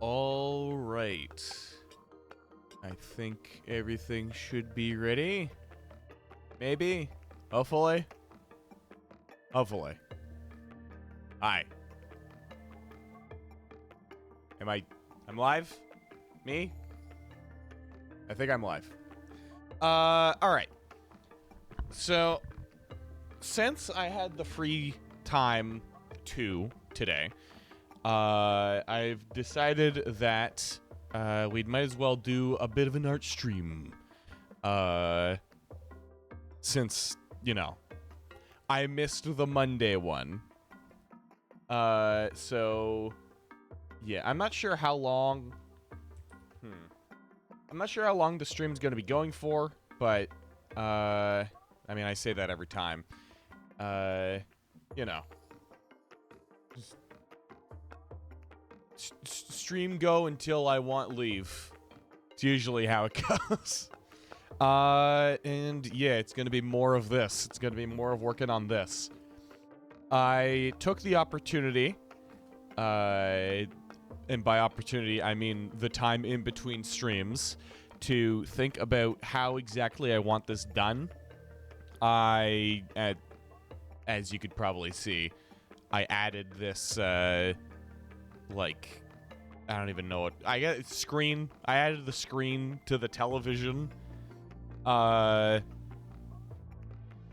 All right. I think everything should be ready. Maybe. Hopefully. Hopefully. Hi. I'm live? Me? I think I'm live. Alright. So, since I had the free time today, I've decided that we might as well do a bit of an art stream. Since, you know, I missed the Monday one. So, yeah, I'm not sure how long... I'm not sure how long the stream's going to be going for, but, I mean, I say that every time. You know. Just stream go until I want leave. It's usually how it goes. And yeah, it's going to be more of this. It's going to be more of working on this. I took the opportunity, and by opportunity, I mean the time in between streams, to think about how exactly I want this done. As you could probably see, I added this, like, I don't even know what, I added the screen to the television, and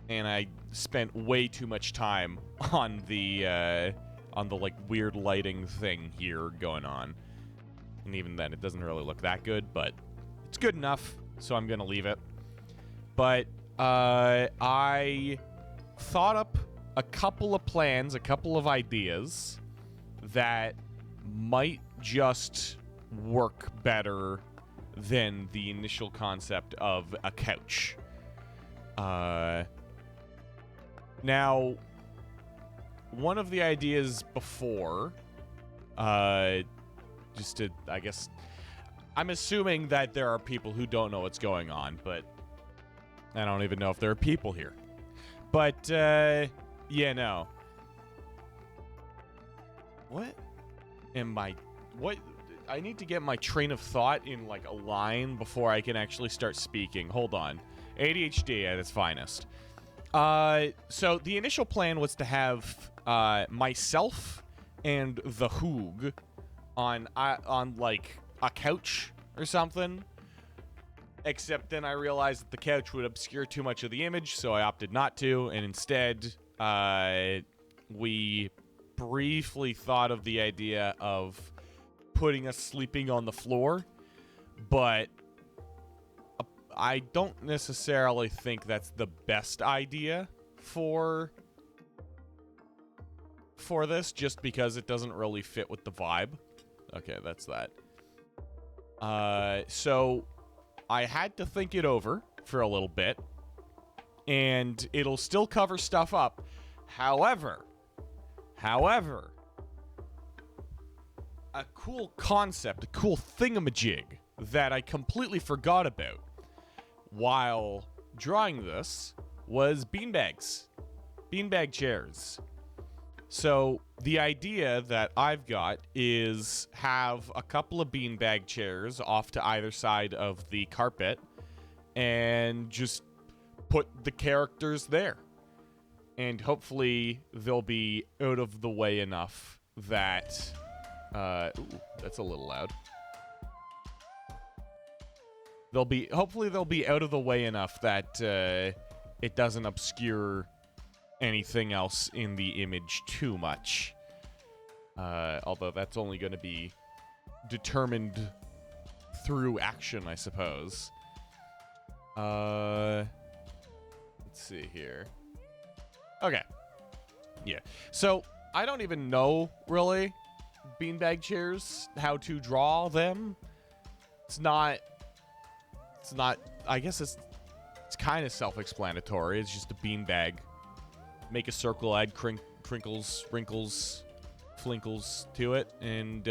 I spent way too much time on the like weird lighting thing here going on. And even then, it doesn't really look that good, but it's good enough, so I'm gonna leave it. But I thought up a couple of plans, a couple of ideas that might just work better than the initial concept of a couch. Now, one of the ideas before, just to, I guess, I'm assuming that there are people who don't know what's going on, but I don't even know if there are people here. But, yeah, no. What? I need to get my train of thought in, like, a line before I can actually start speaking. Hold on. ADHD at its finest. So the initial plan was to have, myself and the Hoog on, like, a couch or something. Except then I realized that the couch would obscure too much of the image, so I opted not to, and instead, we briefly thought of the idea of putting us sleeping on the floor, but I don't necessarily think that's the best idea for this, just because it doesn't really fit with the vibe. Okay, that's that. So I had to think it over for a little bit, and it'll still cover stuff up. However, a cool concept, a cool thingamajig that I completely forgot about while drawing this was beanbags. Beanbag chairs. So the idea that I've got is have a couple of beanbag chairs off to either side of the carpet and just put the characters there. And hopefully they'll be out of the way enough that... ooh, that's a little loud. Hopefully they'll be out of the way enough that it doesn't obscure anything else in the image too much. Although that's only going to be determined through action, I suppose. Let's see here. Okay. Yeah. So, I don't even know, really, beanbag chairs, how to draw them. It's not, I guess it's kind of self-explanatory. It's just a beanbag. Make a circle, add crinkles, wrinkles, flinkles to it, and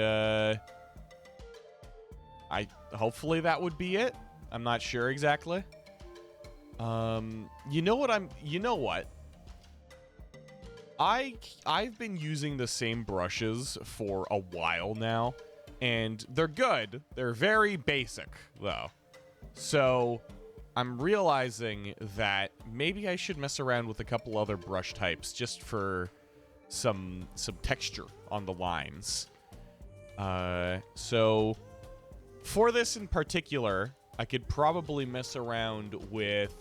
hopefully that would be it. I'm not sure exactly. You know what? I've been using the same brushes for a while now. And they're good. They're very basic, though. So I'm realizing that maybe I should mess around with a couple other brush types just for some texture on the lines. So for this in particular, I could probably mess around with...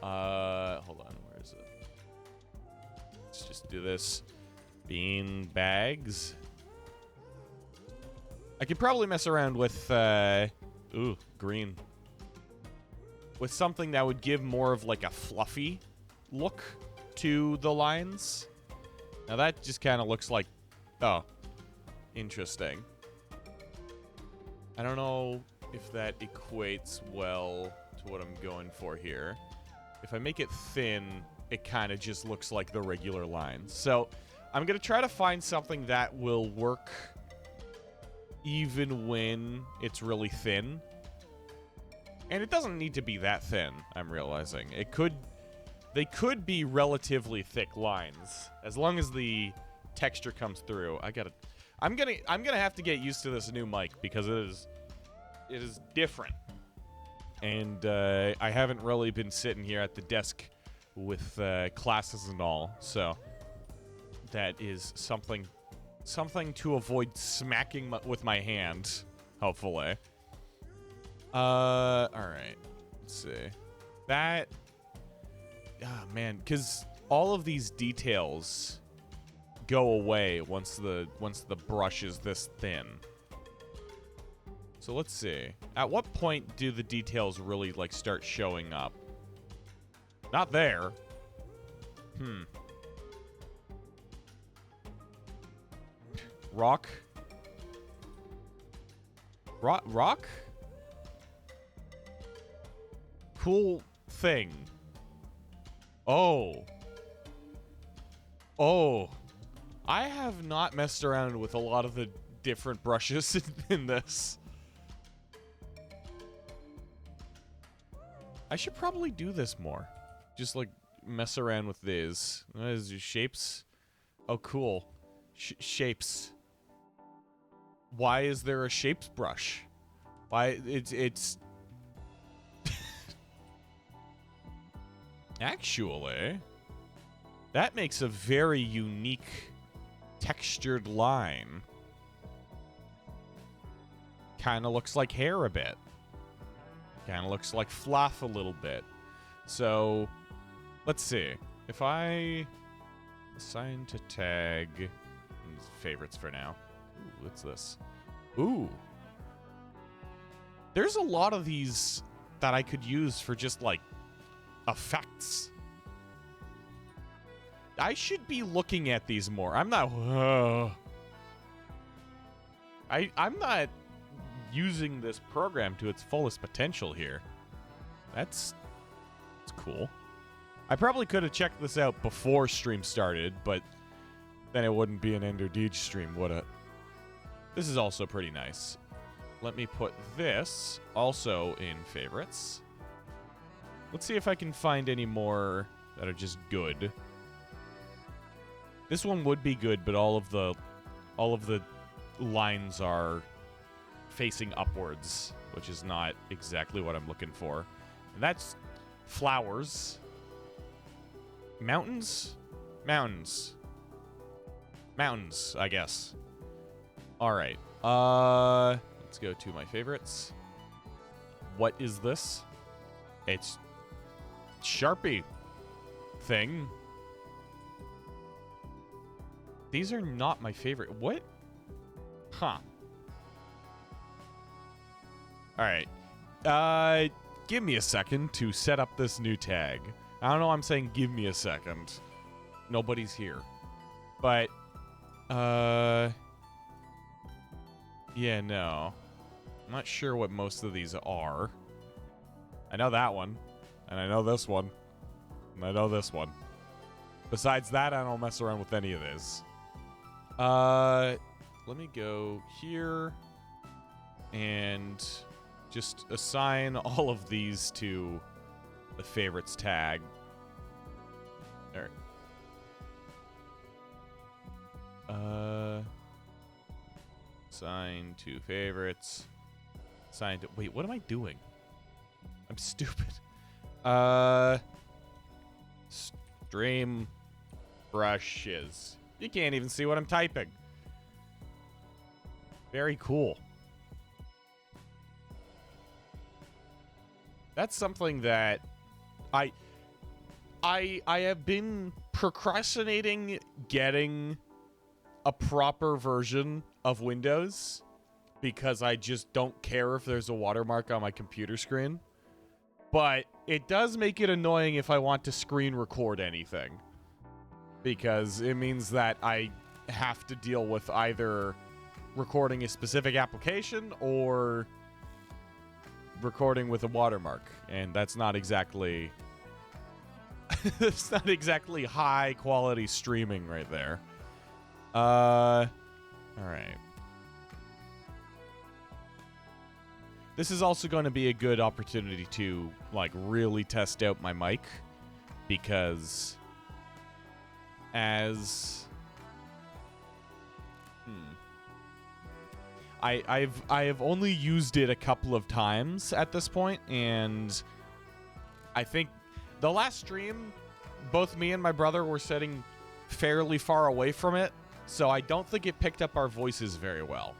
hold on, where is it? Let's just do this. Beanbags. I could probably mess around with, ooh, green. With something that would give more of like a fluffy look to the lines. Now that just kind of looks like, oh, interesting. I don't know if that equates well to what I'm going for here. If I make it thin, it kind of just looks like the regular lines. So I'm going to try to find something that will work even when it's really thin. And it doesn't need to be that thin, I'm realizing. They could be relatively thick lines as long as the texture comes through. I'm going to have to get used to this new mic because it is different. And I haven't really been sitting here at the desk with classes and all, so that is something to avoid smacking with my hand, hopefully. All right. Let's see. That... Ah, man, because all of these details go away once the brush is this thin. So let's see. At what point do the details really, like, start showing up? Not there. Rock? Rock? Cool thing. Oh. Oh. I have not messed around with a lot of the different brushes in this. I should probably do this more. Just, like, mess around with these. Shapes? Oh, cool. Shapes. Why is there a shapes brush? Why, it's... Actually, that makes a very unique textured line. Kind of looks like hair a bit. Kind of looks like fluff a little bit. So, let's see. If I assign to tag favorites for now. Ooh, what's this? Ooh. There's a lot of these that I could use for just, like, effects. I should be looking at these more. I'm not... I'm not using this program to its fullest potential here. That's cool. I probably could have checked this out before stream started, but then it wouldn't be an Ender Deej stream, would it? This is also pretty nice. Let me put this also in favorites. Let's see if I can find any more that are just good. This one would be good, but all of the lines are facing upwards, which is not exactly what I'm looking for. And that's flowers. Mountains? Mountains. Mountains, I guess. All right. Let's go to my favorites. What is this? It's Sharpie thing. These are not my favorite. What? Huh. All right. Give me a second to set up this new tag. I don't know why I'm saying give me a second. Nobody's here. But, yeah, no. I'm not sure what most of these are. I know that one. And I know this one. And I know this one. Besides that, I don't mess around with any of this. Let me go here. And just assign all of these to the favorites tag. There. Assign to favorites. Assign to... Wait, what am I doing? I'm stupid. Stream brushes. You can't even see what I'm typing. Very cool. That's something that I have been procrastinating getting a proper version of Windows because I just don't care if there's a watermark on my computer screen. But it does make it annoying if I want to screen record anything, because it means that I have to deal with either recording a specific application or recording with a watermark, and that's not exactly it's not exactly high quality streaming right there. All right. This is also going to be a good opportunity to like really test out my mic, because as I have only used it a couple of times at this point, and I think the last stream, both me and my brother were sitting fairly far away from it, so I don't think it picked up our voices very well.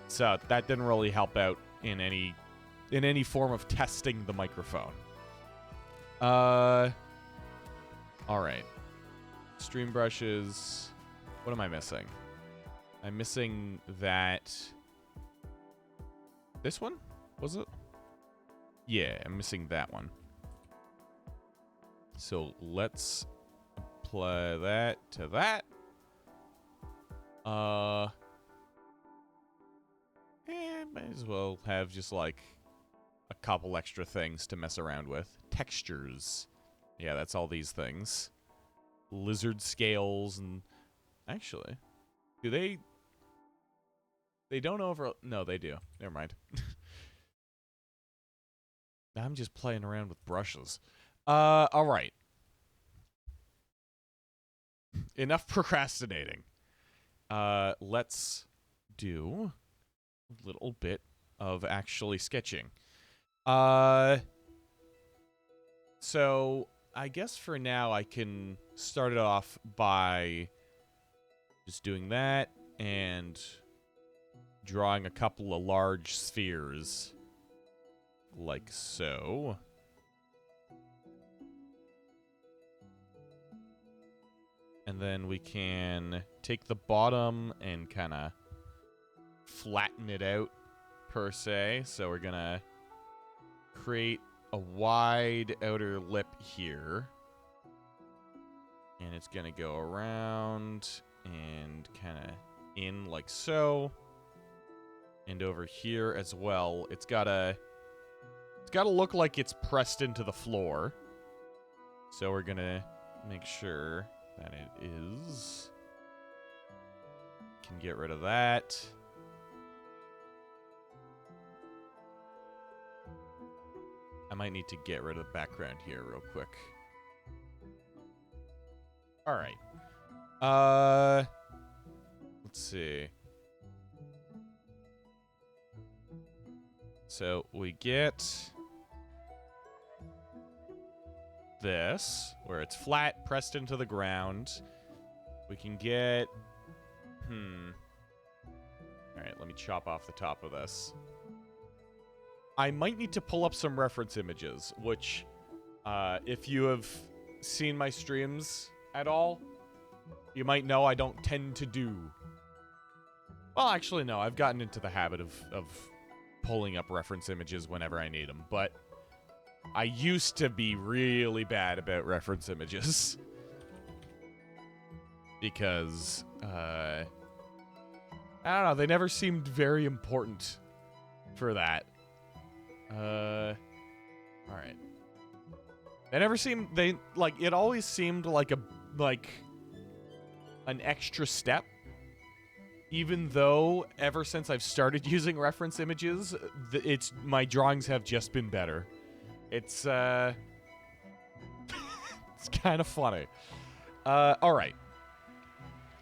So that didn't really help out in any form of testing the microphone. All right. Stream brushes. What am I missing? I'm missing that. This one? Was it? Yeah, I'm missing that one. So let's apply that to that. Might as well have just like a couple extra things to mess around with. Textures. Yeah, that's all these things. Lizard scales, and actually, do they don't no, they do. Never mind. I'm just playing around with brushes. All right. Enough procrastinating. Let's do a little bit of actually sketching. So I guess for now I can start it off by just doing that and drawing a couple of large spheres like so. And then we can take the bottom and kind of flatten it out, per se. So we're going to create a wide outer lip here. And it's going to go around and kind of in like so. And over here as well. It's got to look like it's pressed into the floor. So we're going to make sure that it is. Can get rid of that. I might need to get rid of the background here real quick. All right. Let's see. So we get this, where it's flat, pressed into the ground. We can get... Alright, let me chop off the top of this. I might need to pull up some reference images, which, if you have seen my streams at all, you might know I don't tend to do. Well, actually, no, I've gotten into the habit of pulling up reference images whenever I need them, but I used to be really bad about reference images. Because, I don't know, they never seemed very important for that. Alright. They never seemed, it always seemed like an extra step. Even though, ever since I've started using reference images, my drawings have just been better. It's, it's kind of funny. Alright.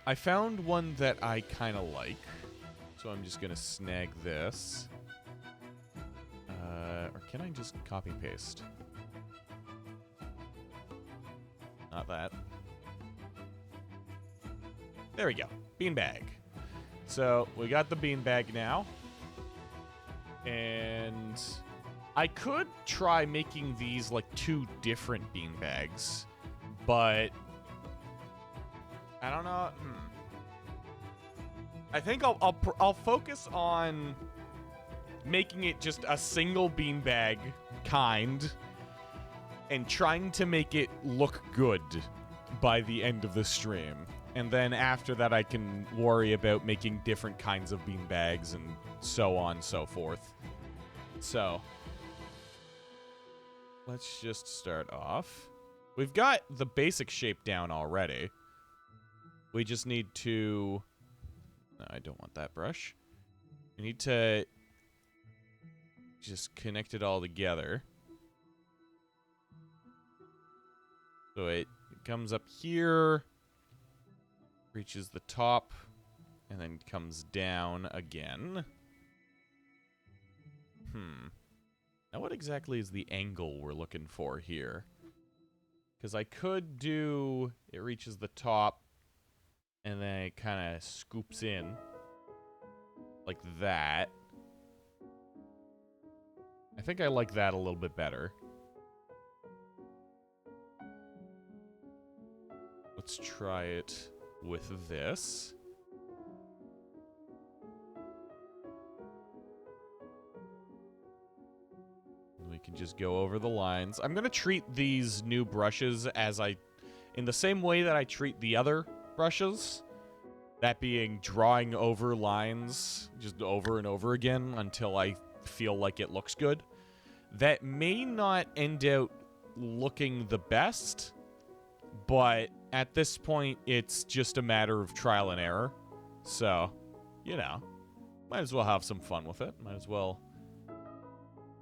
I found one that I kind of like. So I'm just gonna snag this. Or can I just copy paste? Not that. There we go. Beanbag. So we got the beanbag now. And I could try making these like 2 different beanbags, but I don't know. I think I'll focus on making it just a single beanbag kind and trying to make it look good by the end of the stream. And then after that, I can worry about making different kinds of beanbags and so on and so forth. So let's just start off. We've got the basic shape down already. We just need to... No, I don't want that brush. We need to just connect it all together. So it comes up here, reaches the top, and then comes down again. Now what exactly is the angle we're looking for here? Because I could do... It reaches the top, and then it kind of scoops in. Like that. I think I like that a little bit better. Let's try it with this. We can just go over the lines. I'm going to treat these new brushes in the same way that I treat the other brushes. That being drawing over lines just over and over again until I feel like it looks good. That may not end out looking the best, but at this point, it's just a matter of trial and error. So, you know, might as well have some fun with it. Might as well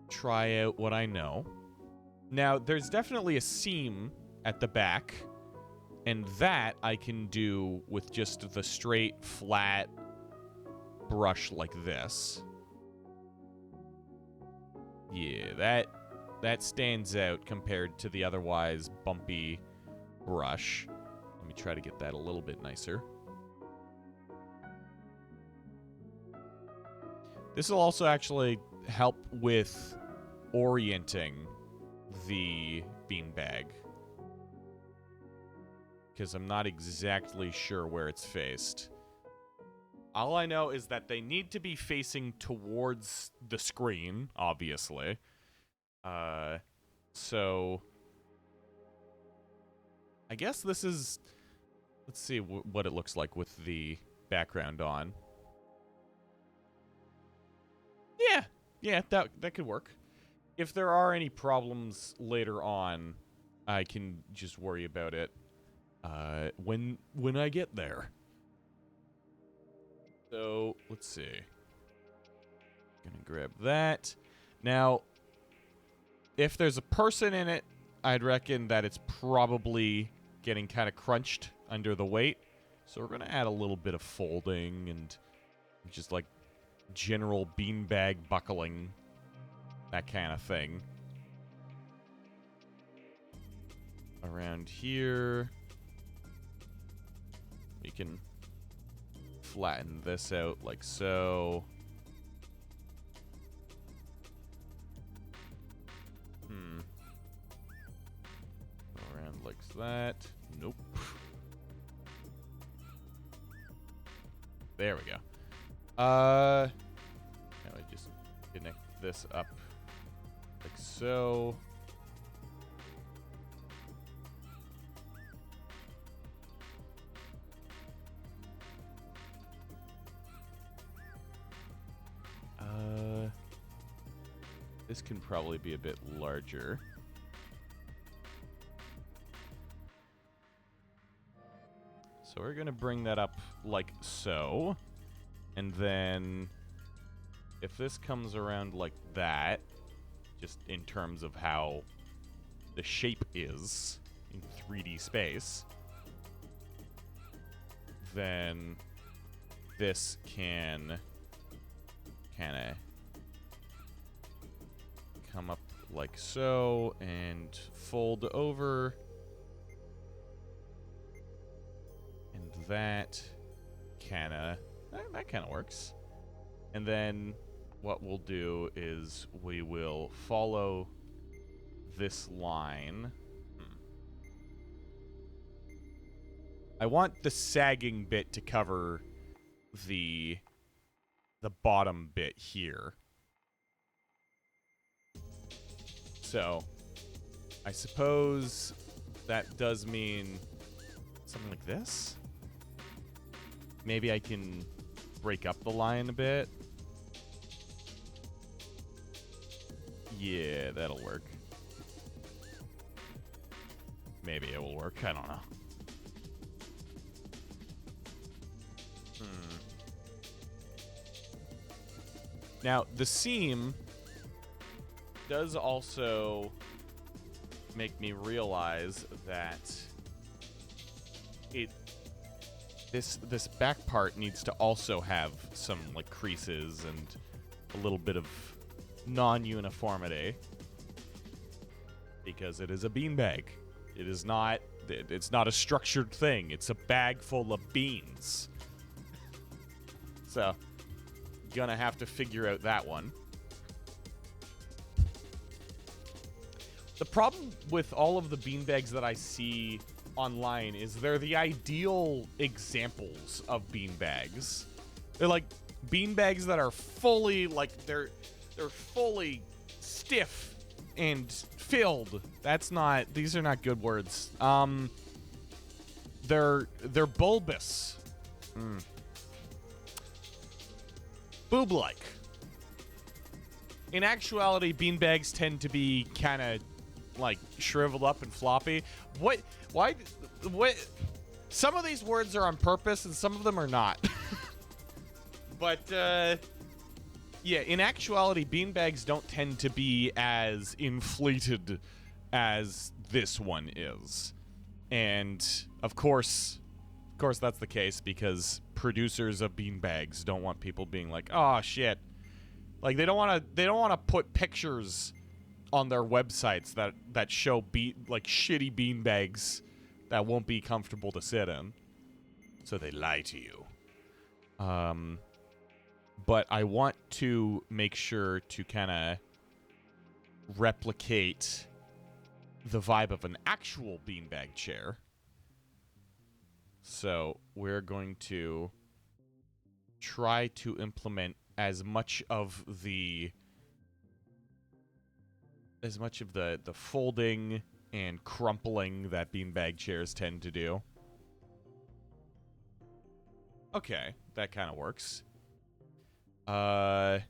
try out what I know. Now, there's definitely a seam at the back, and that I can do with just the straight, flat brush like this. Yeah, that stands out compared to the otherwise bumpy brush. Let me try to get that a little bit nicer. This will also actually help with orienting the beanbag, because I'm not exactly sure where it's faced. All I know is that they need to be facing towards the screen, obviously. So I guess this is... Let's see what it looks like with the background on. Yeah, that could work. If there are any problems later on, I can just worry about it when I get there. So, let's see. Gonna grab that. Now, if there's a person in it, I'd reckon that it's probably getting kind of crunched under the weight. So we're gonna add a little bit of folding and just like general beanbag buckling, that kind of thing. Around here, we can flatten this out like so. Around like that. Nope. There we go. Now I just connect this up like so. This can probably be a bit larger. So we're gonna bring that up like so. And then if this comes around like that, just in terms of how the shape is in 3D space, then this can kind of come up like so and fold over. And that kind of works. And then what we'll do is we will follow this line. I want the sagging bit to cover the bottom bit here. So I suppose that does mean something like this. Maybe I can break up the line a bit. Yeah, that'll work. Maybe it will work. I don't know. Now, the seam does also make me realize that this back part needs to also have some like creases and a little bit of non-uniformity, because it is a beanbag. It's not a structured thing. It's a bag full of beans. So, gonna have to figure out that one. The problem with all of the beanbags that I see online is they're the ideal examples of beanbags. They're like beanbags that are fully they're fully stiff and filled. These are not good words. They're bulbous. Boob-like. In actuality, beanbags tend to be kind of like shriveled up and floppy. What? Some of these words are on purpose and some of them are not. But, yeah, in actuality, beanbags don't tend to be as inflated as this one is. And, of course that's the case because producers of beanbags don't want people being like, oh, shit. Like, they don't want to put pictures on their websites that show shitty beanbags that won't be comfortable to sit in. So they lie to you. But I want to make sure to kind of replicate the vibe of an actual beanbag chair. So we're going to try to implement as much of the folding and crumpling that beanbag chairs tend to do. Okay, that kind of works. And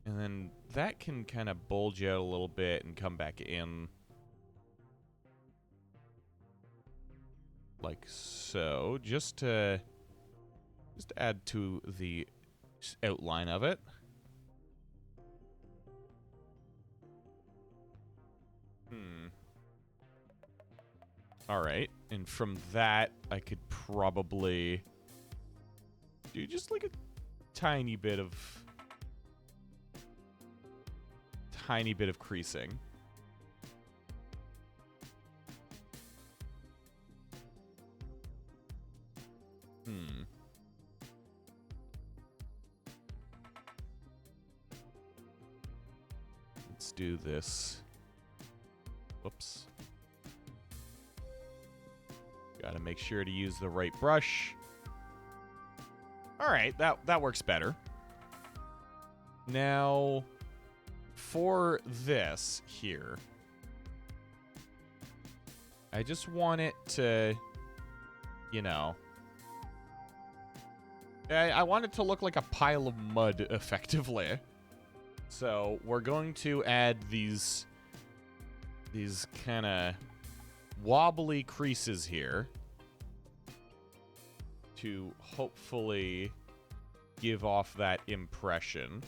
then that can kind of bulge out a little bit and come back in. Like so, just to add to the outline of it. All right, and from that, I could probably do just like a tiny bit of creasing. Let's do this. Whoops. Gotta make sure to use the right brush. All right, that works better. Now, for this here, I just want it to, you know, I want it to look like a pile of mud, effectively. So we're going to add these kind of wobbly creases here to hopefully give off that impression.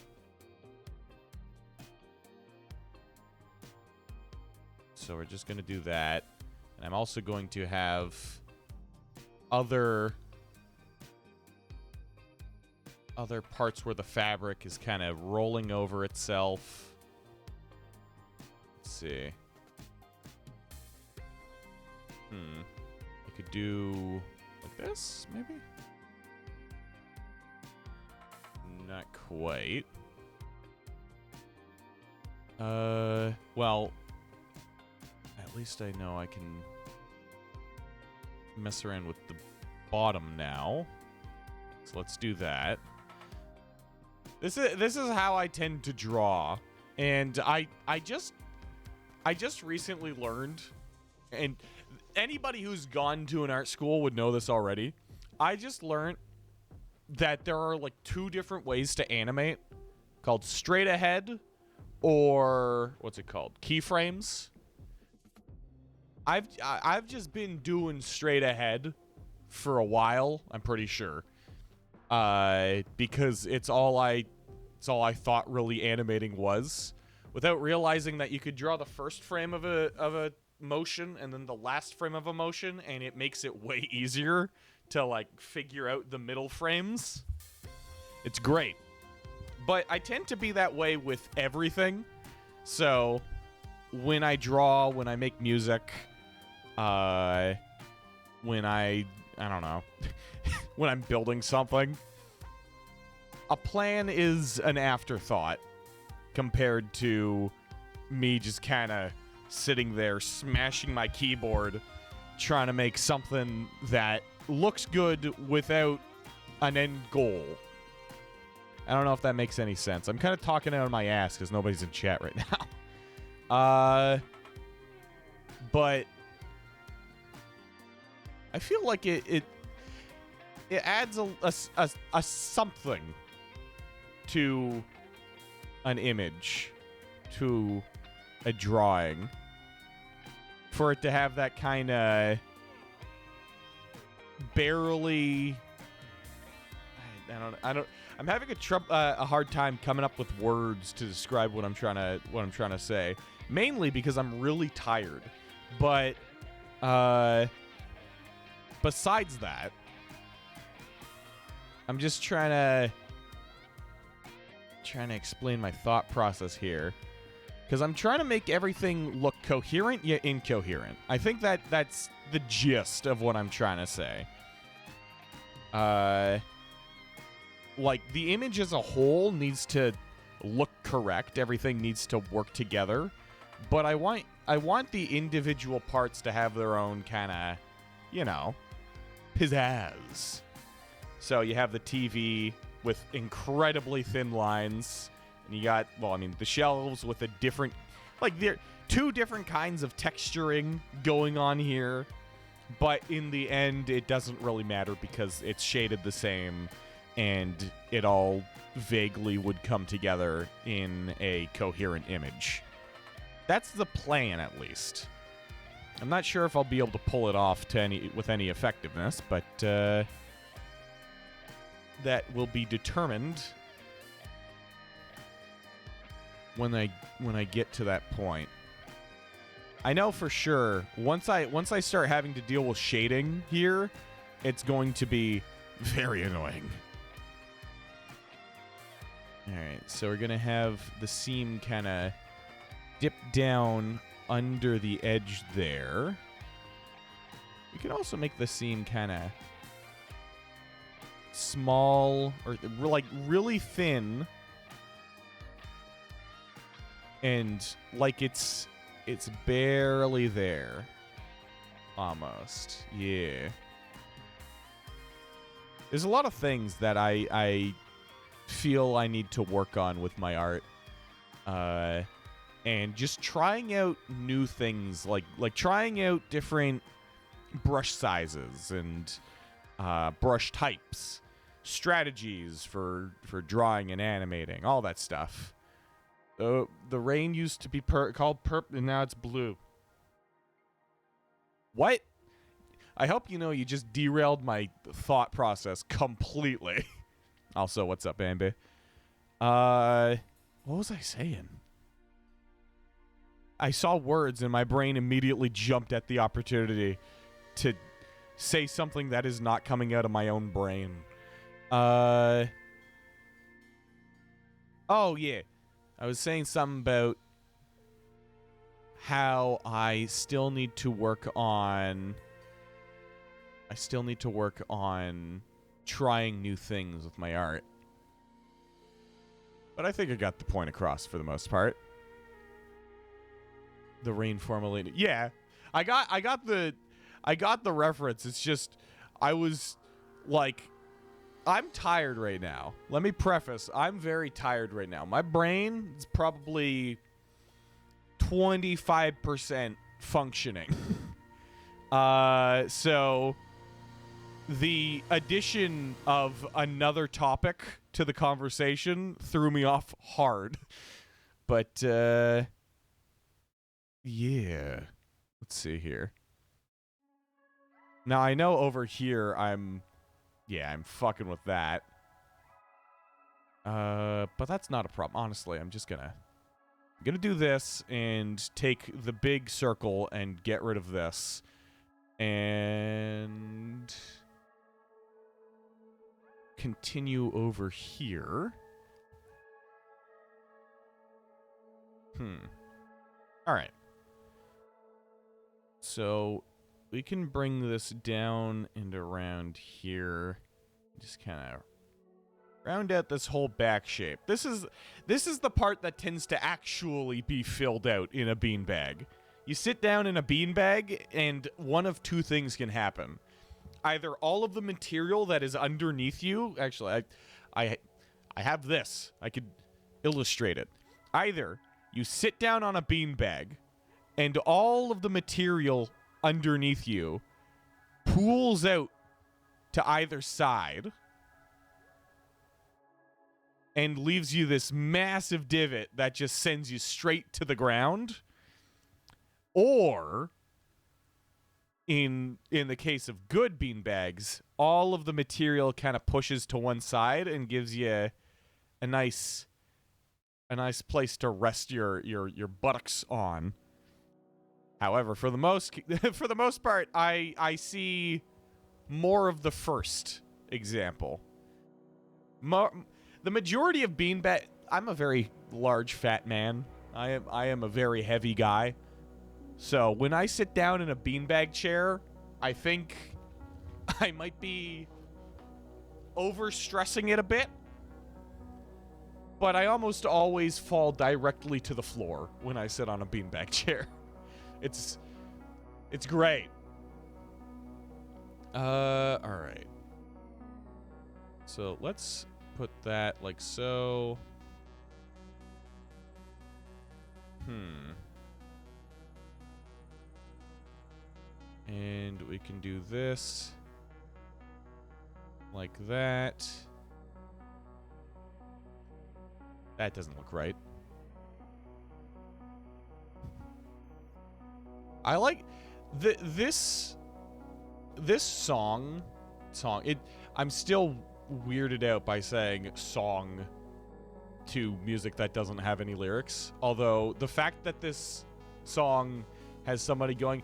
So we're just going to do that. And I'm also going to have other other parts where the fabric is kind of rolling over itself. Let's see. I could do like this, maybe? Not quite. Well, at least I know I can mess around with the bottom now. So let's do that. This is how I tend to draw, and I just recently learned, and anybody who's gone to an art school would know this already. I just learned that there are like 2 different ways to animate, called straight ahead or what's it called? Keyframes. I've just been doing straight ahead for a while, I'm pretty sure. Because it's all I thought really animating was, without realizing that you could draw the first frame of a motion and then the last frame of a motion, and it makes it way easier to like figure out the middle frames. It's great. But I tend to be that way with everything. So when I draw, when I make music, when I don't know, when I'm building something, a plan is an afterthought compared to me just kind of sitting there smashing my keyboard trying to make something that looks good without an end goal. I don't know if that makes any sense. I'm kind of talking out of my ass because nobody's in chat right now. But I feel like it adds a something to an image, to a drawing, for it to have that kind of barely. I'm having a hard time coming up with words to describe what I'm trying to say. Mainly because I'm really tired. But besides that, I'm just trying to explain my thought process here, because I'm trying to make everything look coherent yet incoherent. I think that's the gist of what I'm trying to say. Like, the image as a whole needs to look correct. Everything needs to work together. But I want the individual parts to have their own kind of, you know, pizzazz. So you have the TV with incredibly thin lines. And you got, well, I mean, the shelves with a different, like, there 2 different kinds of texturing going on here. But in the end, it doesn't really matter because it's shaded the same. And it all vaguely would come together in a coherent image. That's the plan, at least. I'm not sure if I'll be able to pull it off with any effectiveness, but that will be determined when I get to that point. I know for sure once I start having to deal with shading here, it's going to be very annoying. Alright, so we're going to have the seam kind of dip down under the edge there. We can also make the seam kind of small, or like really thin. And like it's barely there. Almost. Yeah. There's a lot of things that I feel I need to work on with my art, and just trying out new things, like trying out different brush sizes and brush types, strategies for drawing and animating, all that stuff. The rain used to be called purple, and now it's blue. What? I hope you know you just derailed my thought process completely. Also, what's up, Bambi? What was I saying? I saw words and my brain immediately jumped at the opportunity to say something that is not coming out of my own brain. Oh, yeah. I was saying something about how I still need to work on... trying new things with my art. But I think I got the point across for the most part. The rain formulated. Yeah. I got the reference. It's just I was like, I'm tired right now. Let me preface, I'm very tired right now. My brain is probably 25% functioning. So the addition of another topic to the conversation threw me off hard. But yeah. Let's see here. Now I know over here I'm fucking with that. But that's not a problem. Honestly, I'm gonna do this and take the big circle and get rid of this. And continue over here. All right. So we can bring this down and around here. Just kind of round out this whole back shape. This is the part that tends to actually be filled out in a beanbag. You sit down in a beanbag, and one of two things can happen. Either all of the material that is underneath you... Actually, I have this. I could illustrate it. Either you sit down on a beanbag, and all of the material underneath you pools out to either side and leaves you this massive divot that just sends you straight to the ground. Or, in the case of good beanbags, all of the material kind of pushes to one side and gives you a nice place to rest your buttocks on. However, for the most part, I see more of the first example. The majority of beanbag... I'm a very large, fat man. I am a very heavy guy. So when I sit down in a beanbag chair, I think I might be overstressing it a bit. But I almost always fall directly to the floor when I sit on a beanbag chair. It's great. All right. So let's put that like so. And we can do this like that. That doesn't look right. I like this song. I'm still weirded out by saying song to music that doesn't have any lyrics. Although the fact that this song has somebody going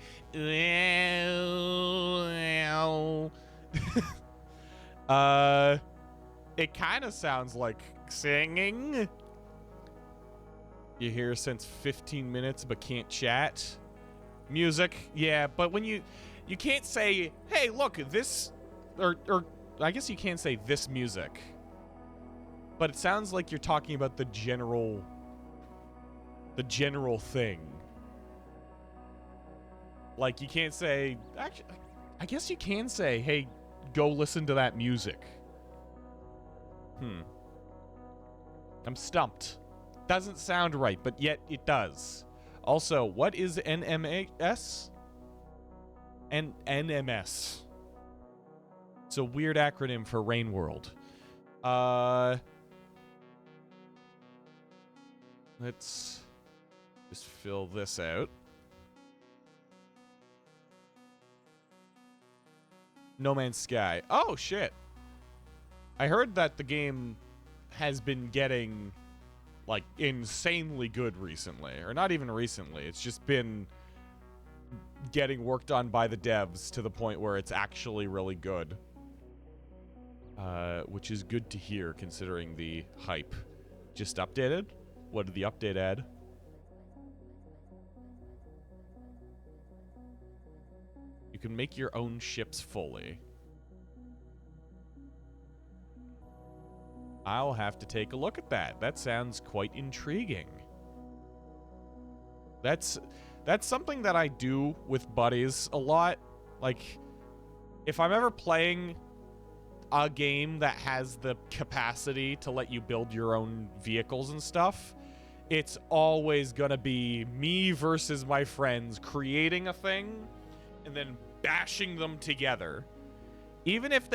it kind of sounds like singing. You hear since 15 minutes but can't chat. Music, yeah, but when you can't say, hey, look, this, or I guess you can't say this music, but it sounds like you're talking about the general thing. Like, you can't say, actually, I guess you can say, hey, go listen to that music. I'm stumped. Doesn't sound right, but yet it does. Also, what is NMS? NMS. It's a weird acronym for Rain World. Let's just fill this out. No Man's Sky. Oh, shit. I heard that the game has been getting, like, insanely good recently. Or not even recently. It's just been getting worked on by the devs to the point where it's actually really good. Which is good to hear, considering the hype Just updated? What did the update add? You can make your own ships fully. I'll have to take a look at that. That sounds quite intriguing. That's something that I do with buddies a lot. Like, if I'm ever playing a game that has the capacity to let you build your own vehicles and stuff, it's always gonna be me versus my friends creating a thing and then bashing them together. Even if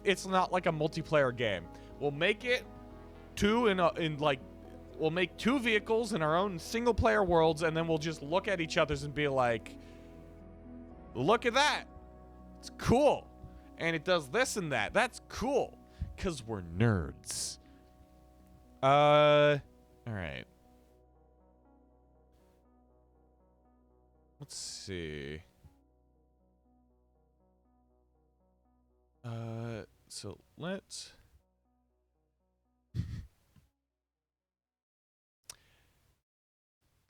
it's not like a multiplayer game, we'll make it we'll make two vehicles in our own single player worlds, and then we'll just look at each other's and be like, look at that. It's cool. And it does this and that. That's cool. 'Cause we're nerds. All right. Let's see. So let's...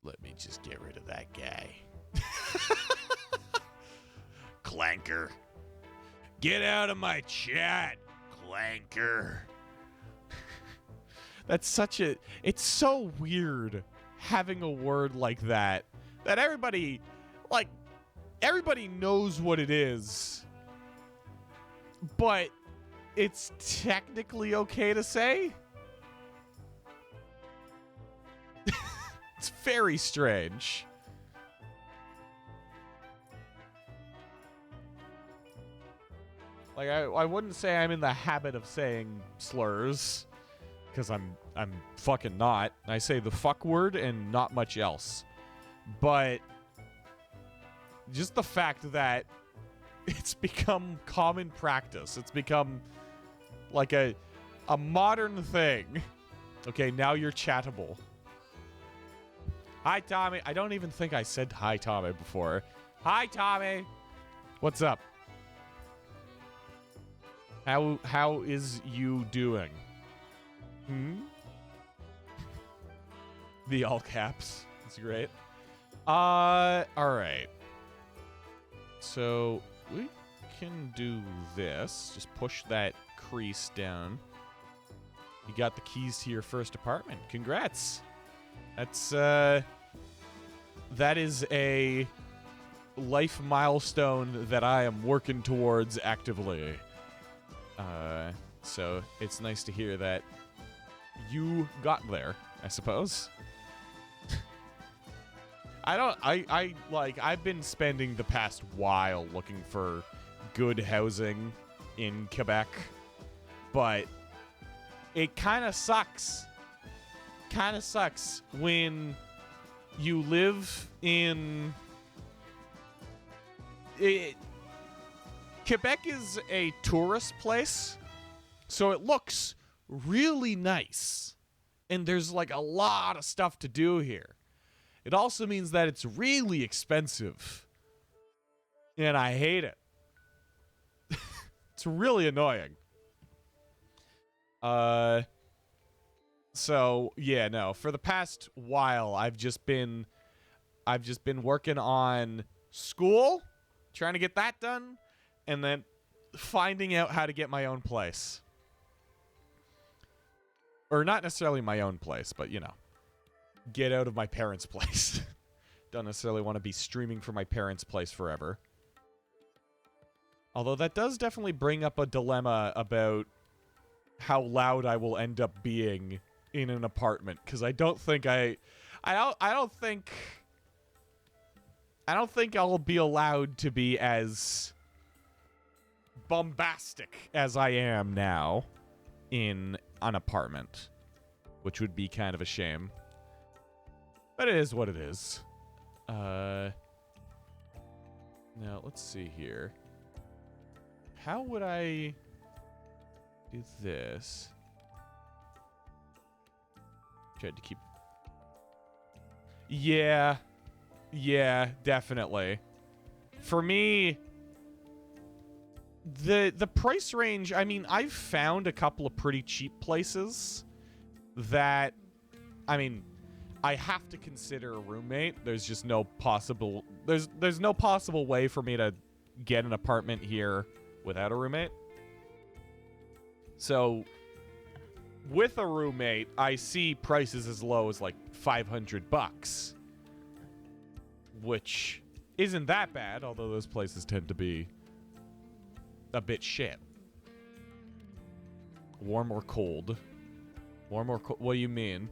Let me just get rid of that guy. Clanker. Get out of my chat, Clanker. That's such a... It's so weird having a word like that. That everybody... Like, everybody knows what it is. But it's technically okay to say? It's very strange. Like, I wouldn't say I'm in the habit of saying slurs, because I'm fucking not. I say the fuck word and not much else. But just the fact that it's become common practice. It's become like a modern thing. Okay, now you're chattable. Hi, Tommy. I don't even think I said hi, Tommy, before. Hi, Tommy. What's up? How is you doing? The all caps. That's great. All right. So we can do this. Just push that crease down. You got the keys to your first apartment. Congrats. That's that is a life milestone that I am working towards actively. So it's nice to hear that you got there, I suppose. I've been spending the past while looking for good housing in Quebec, but it kind of sucks. Kind of sucks when you live in... Quebec is a tourist place, so it looks really nice. And there's like a lot of stuff to do here. It also means that it's really expensive. And I hate it. It's really annoying. So, yeah, no. For the past while, I've just been working on school, trying to get that done, and then finding out how to get my own place. Or not necessarily my own place, but, you know, get out of my parents' place. Don't necessarily want to be streaming from my parents' place forever. Although that does definitely bring up a dilemma about how loud I will end up being in an apartment, because I don't think I don't think I'll be allowed to be as bombastic as I am now in an apartment, which would be kind of a shame. But it is what it is. Now, let's see here. How would I do this? Tried to keep... Yeah, definitely. For me, the price range, I mean, I've found a couple of pretty cheap places that, I mean, I have to consider a roommate. There's just no possible, there's no possible way for me to get an apartment here without a roommate. So with a roommate, I see prices as low as like $500, which isn't that bad, although those places tend to be a bit shit. Warm or cold? Warm or cold? What do you mean?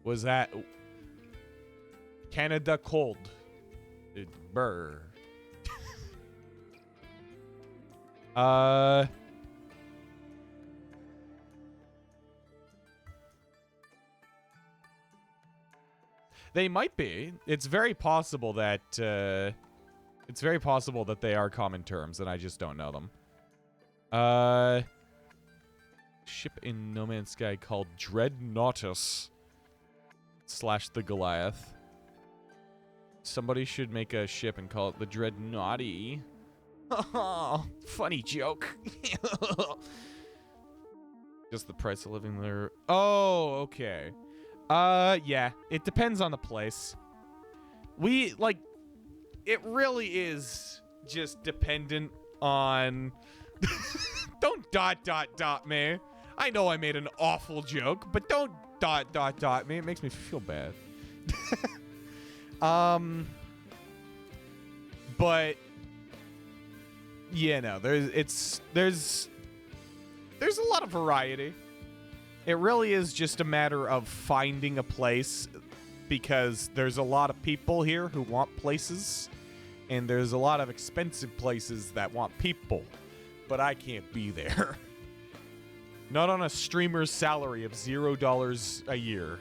Was that Canada cold? Brr. They might be. It's very possible that they are common terms, and I just don't know them. Ship in No Man's Sky called Dreadnoughtus / the Goliath. Somebody should make a ship and call it the Dreadnoughty. Oh, funny joke. Just the price of living there. Oh, okay. Yeah, it depends on the place. It really is just dependent on... Don't ... me. I know I made an awful joke, but don't ... me. It makes me feel bad. But... yeah, no, there's a lot of variety. It really is just a matter of finding a place, because there's a lot of people here who want places, and there's a lot of expensive places that want people, but I can't be there. Not on a streamer's salary of $0 a year.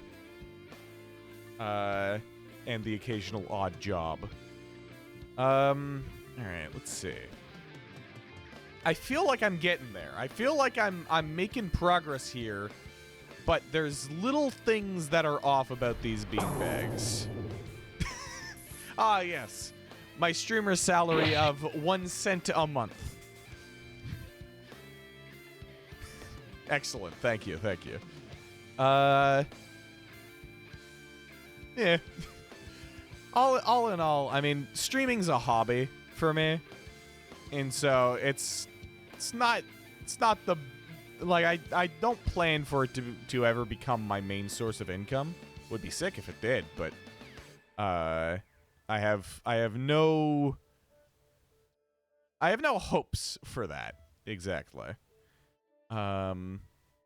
And the occasional odd job. Alright, let's see. I feel like I'm getting there. I feel like I'm making progress here, but there's little things that are off about these beanbags. Ah, yes. My streamer salary of 1 cent a month. Excellent. Thank you. Thank you. Yeah. All in all, I mean, streaming's a hobby for me. And so it's not the, like, I don't plan for it to ever become my main source of income. Would be sick if it did, but I have no hopes for that exactly.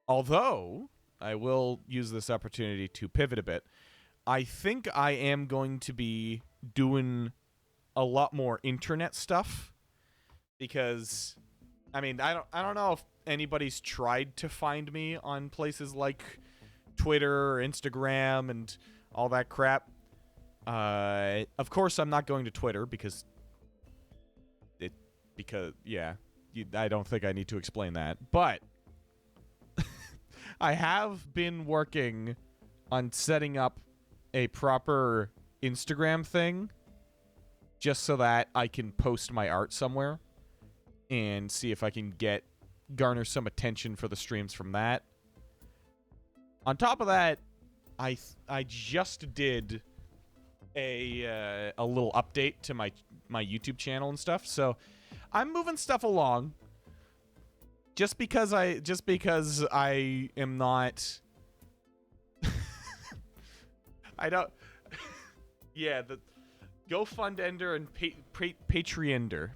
Although I will use this opportunity to pivot a bit. I think I am going to be doing a lot more internet stuff, because I mean, I don't know if anybody's tried to find me on places like Twitter or Instagram and all that crap. Of course I'm not going to Twitter because yeah, I don't think I need to explain that. But I have been working on setting up a proper Instagram thing just so that I can post my art somewhere and see if I can garner some attention for the streams from that. On top of that, I just did a little update to my YouTube channel and stuff. So I'm moving stuff along. Just because I am not I don't yeah, the GoFundender and Patreonder.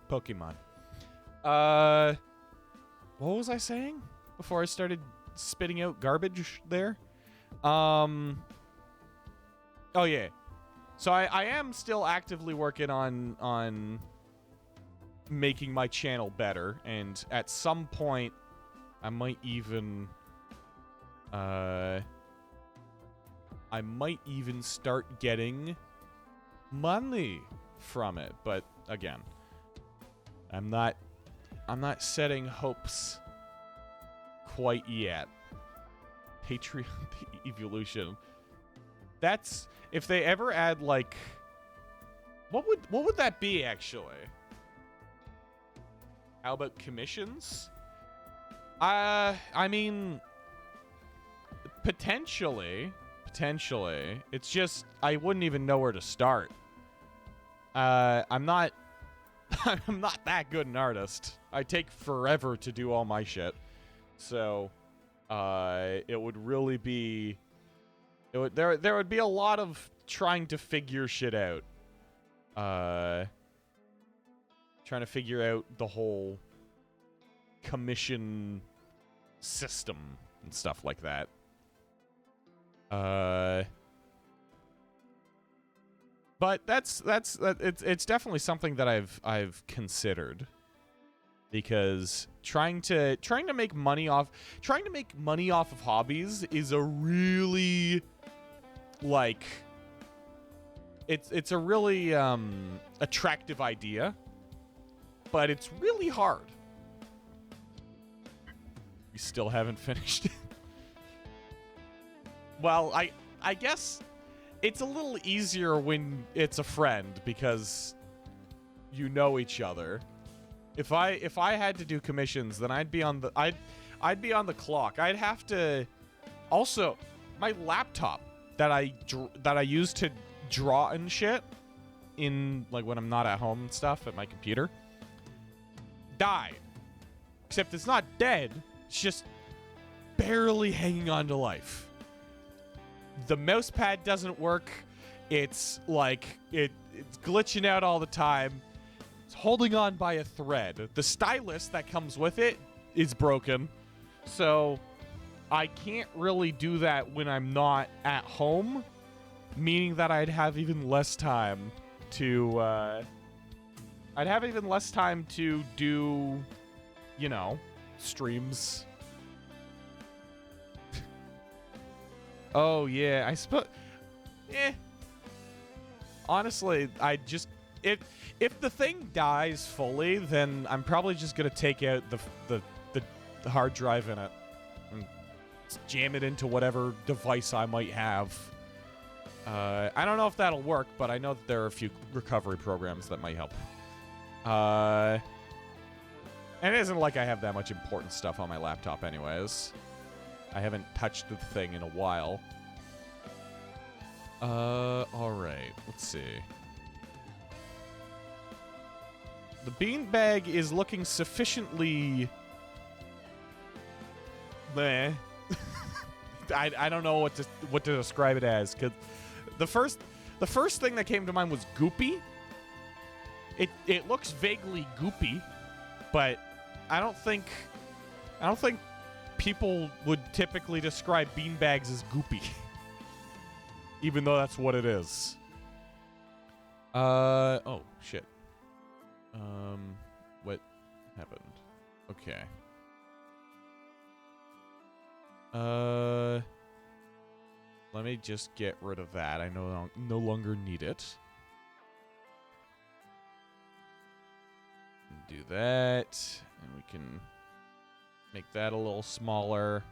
Pokemon. What was I saying before I started spitting out garbage there? Oh yeah. So I am still actively working on making my channel better, and at some point I might even start getting money from it. But again, I'm not setting hopes quite yet. Patreon evolution. That's if they ever add, like, what would that be actually? How about commissions? I mean, potentially. It's just I wouldn't even know where to start. I'm not I'm not that good an artist. I take forever to do all my shit. So, it would really be there would be a lot of trying to figure shit out. Trying to figure out the whole commission system and stuff like that. But it's definitely something that I've considered, because trying to make money off of hobbies is a really, like, it's a really attractive idea, but it's really hard. We still haven't finished. Well, I guess it's a little easier when it's a friend because you know each other. If I had to do commissions, then I'd be on the clock. I'd have to. Also, my laptop that I use to draw and shit in, like, when I'm not at home and stuff at my computer died. Except it's not dead. It's just barely hanging on to life. The mouse pad doesn't work. It's like it's glitching out all the time. It's holding on by a thread. The stylus that comes with it is broken. So I can't really do that when I'm not at home, meaning that I'd have even less time to do, you know, streams. Oh, yeah, I suppose... Honestly, if the thing dies fully, then I'm probably just gonna take out the hard drive in it and jam it into whatever device I might have. I don't know if that'll work, but I know that there are a few recovery programs that might help. And it isn't like I have that much important stuff on my laptop anyways. I haven't touched the thing in a while. Alright. Let's see. The beanbag is looking sufficiently... meh. I don't know what to describe it as, because the first thing that came to mind was goopy. It looks vaguely goopy, but I don't think people would typically describe beanbags as goopy. Even though that's what it is. Oh, shit. What happened? Okay. Let me just get rid of that. I no longer need it. Do that, and we can make that a little smaller.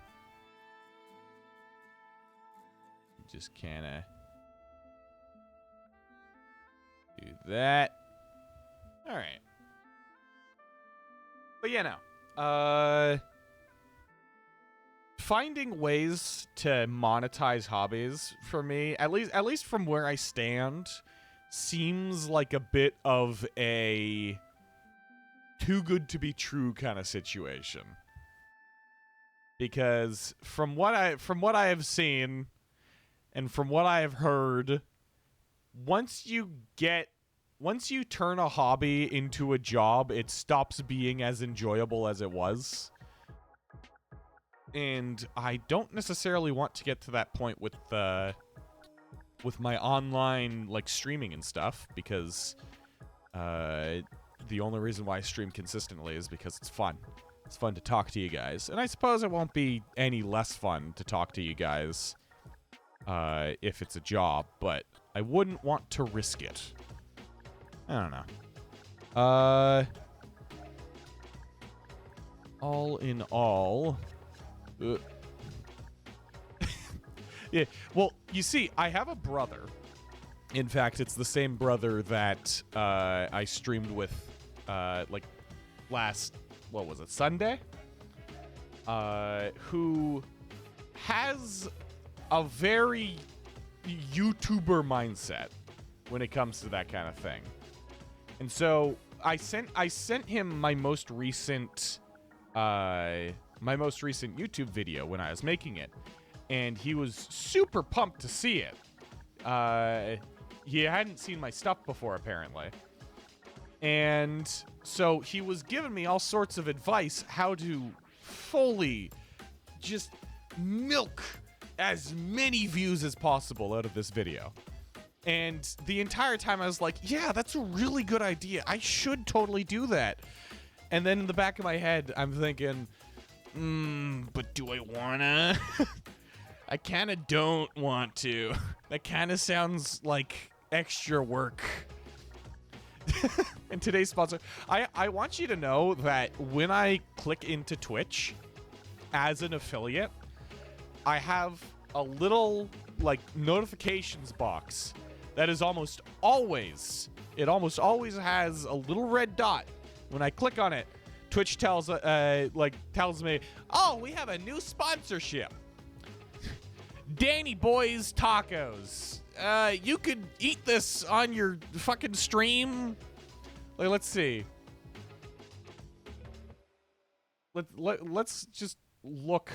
Just kind of do that. All right. But yeah, no. Finding ways to monetize hobbies for me, at least from where I stand, seems like a bit of a too good to be true kind of situation. Because from what I have seen and from what I have heard, once you turn a hobby into a job, it stops being as enjoyable as it was. And I don't necessarily want to get to that point with my online, like, streaming and stuff, because the only reason why I stream consistently is because it's fun. It's fun to talk to you guys. And I suppose it won't be any less fun to talk to you guys if it's a job, but I wouldn't want to risk it. I don't know. All in all... yeah, well, you see, I have a brother. In fact, it's the same brother that I streamed with, like, what was it, Sunday? Who has a very YouTuber mindset when it comes to that kind of thing. And so I sent him my most recent YouTube video when I was making it, and he was super pumped to see it. He hadn't seen my stuff before, apparently. And so he was giving me all sorts of advice how to fully just milk as many views as possible out of this video. And the entire time I was like, yeah, that's a really good idea. I should totally do that. And then in the back of my head, I'm thinking, but do I wanna? I kind of don't want to. That kind of sounds like extra work. And today's sponsor, I want you to know that when I click into Twitch as an affiliate, I have a little like notifications box that is almost always has a little red dot. When I click on it, Twitch tells me, oh, we have a new sponsorship. Danny Boy's Tacos. You could eat this on your fucking stream. Like, let's see. Let's just look.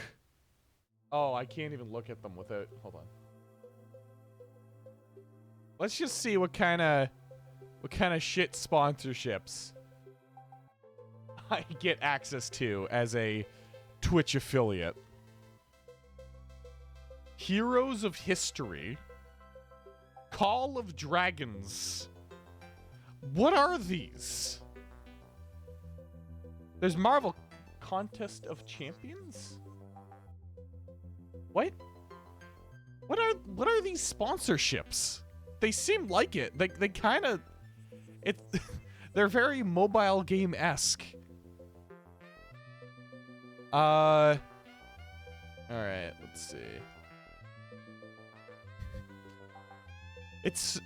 Oh, I can't even look at them without. Hold on. Let's just see what kind of shit sponsorships I get access to as a Twitch affiliate. Heroes of History. Call of Dragons. What are these? There's Marvel Contest of Champions? What? What are these sponsorships? They seem like it. They kind of they're very mobile game-esque. All right, let's see. It's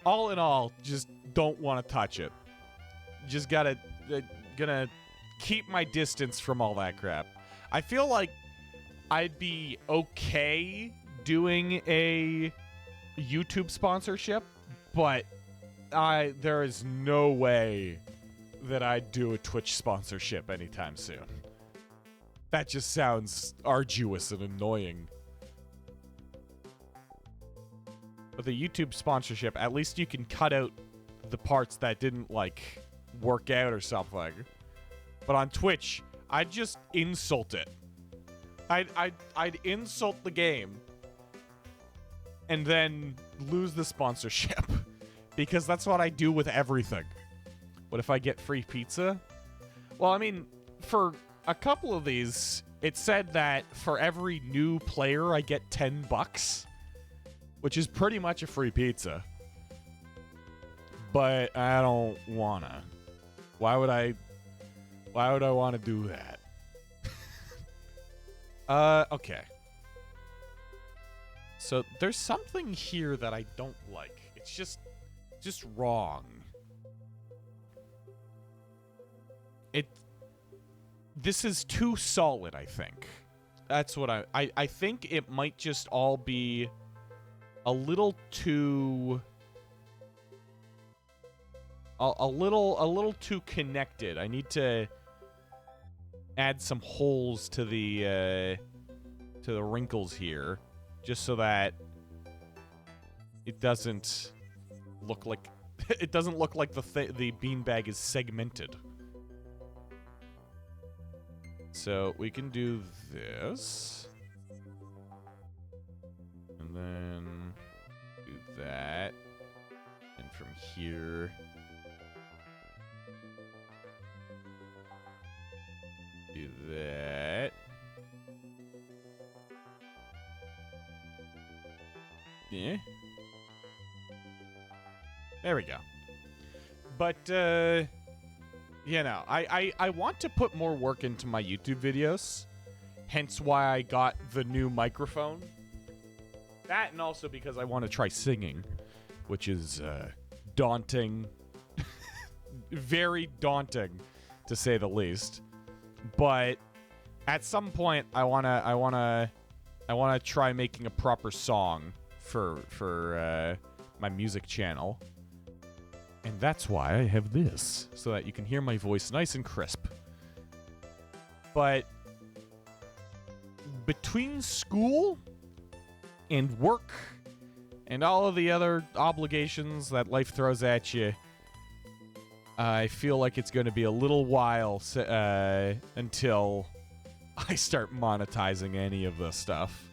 all in all, just don't want to touch it. Just gonna keep my distance from all that crap. I feel like I'd be okay doing a YouTube sponsorship, but there is no way that I'd do a Twitch sponsorship anytime soon. That just sounds arduous and annoying. With a YouTube sponsorship, at least you can cut out the parts that didn't, like, work out or something. But on Twitch, I'd just insult it. I'd insult the game and then lose the sponsorship. Because that's what I do with everything. What if I get free pizza? Well, I mean, for a couple of these, it said that for every new player, I get $10. Which is pretty much a free pizza. But I don't wanna. Why would I want to do that? Okay. So there's something here that I don't like. It's just wrong. This is too solid, I think. That's what I think it might just all be a little too a little too connected. I need to add some holes to the wrinkles here, just so that it doesn't look like the beanbag is segmented. So we can do this, and then do that, and from here do that. Yeah. There we go. But, you know, I want to put more work into my YouTube videos. Hence why I got the new microphone. That, and also because I want to try singing, which is daunting. Very daunting. to say the least. But at some point, I wanna try making a proper song for my music channel, and that's why I have this, so that you can hear my voice nice and crisp. But between school and work and all of the other obligations that life throws at you, I feel like it's going to be a little while until I start monetizing any of this stuff.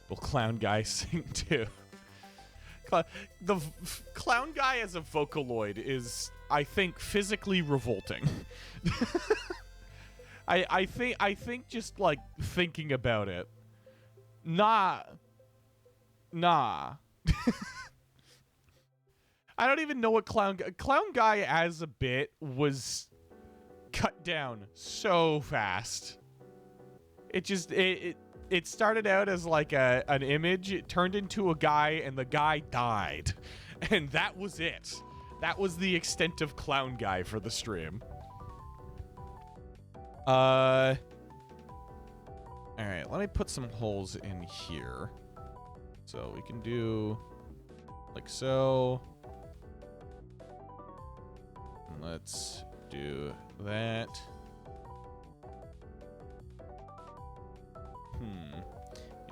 Will Clownguy sing too? The Clownguy as a Vocaloid is, I think, physically revolting. I think just like thinking about it. Nah. I don't even know what Clownguy as a bit was cut down so fast. It started out as like an image. It turned into a guy, and the guy died, and that was it. That was the extent of Clownguy for the stream. All right, let me put some holes in here, so we can do like so. Let's do that.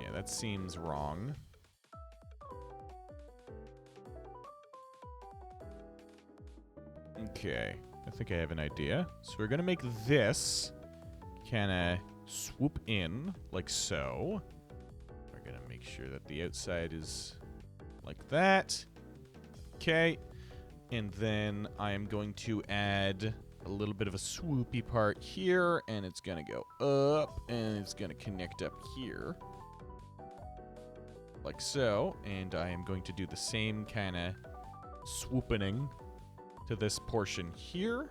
Yeah, that seems wrong. Okay, I think I have an idea. So we're gonna make this kind of swoop in like so. We're gonna make sure that the outside is like that. Okay. And then I am going to add a little bit of a swoopy part here, and it's going to go up, and it's going to connect up here. Like so. And I am going to do the same kind of swooping to this portion here.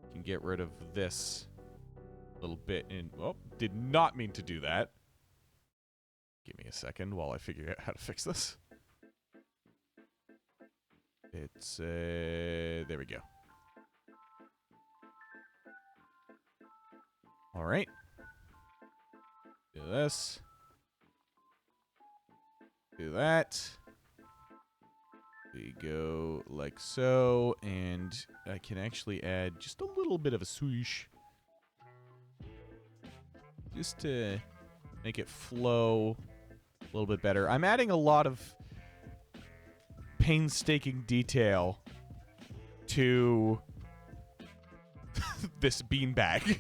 You can get rid of this little bit in... Oh, did not mean to do that. Give me a second while I figure out how to fix this. It's, there we go. All right. Do this. Do that. We go like so, and I can actually add just a little bit of a swoosh. Just to make it flow a little bit better. I'm adding a lot of painstaking detail to this beanbag.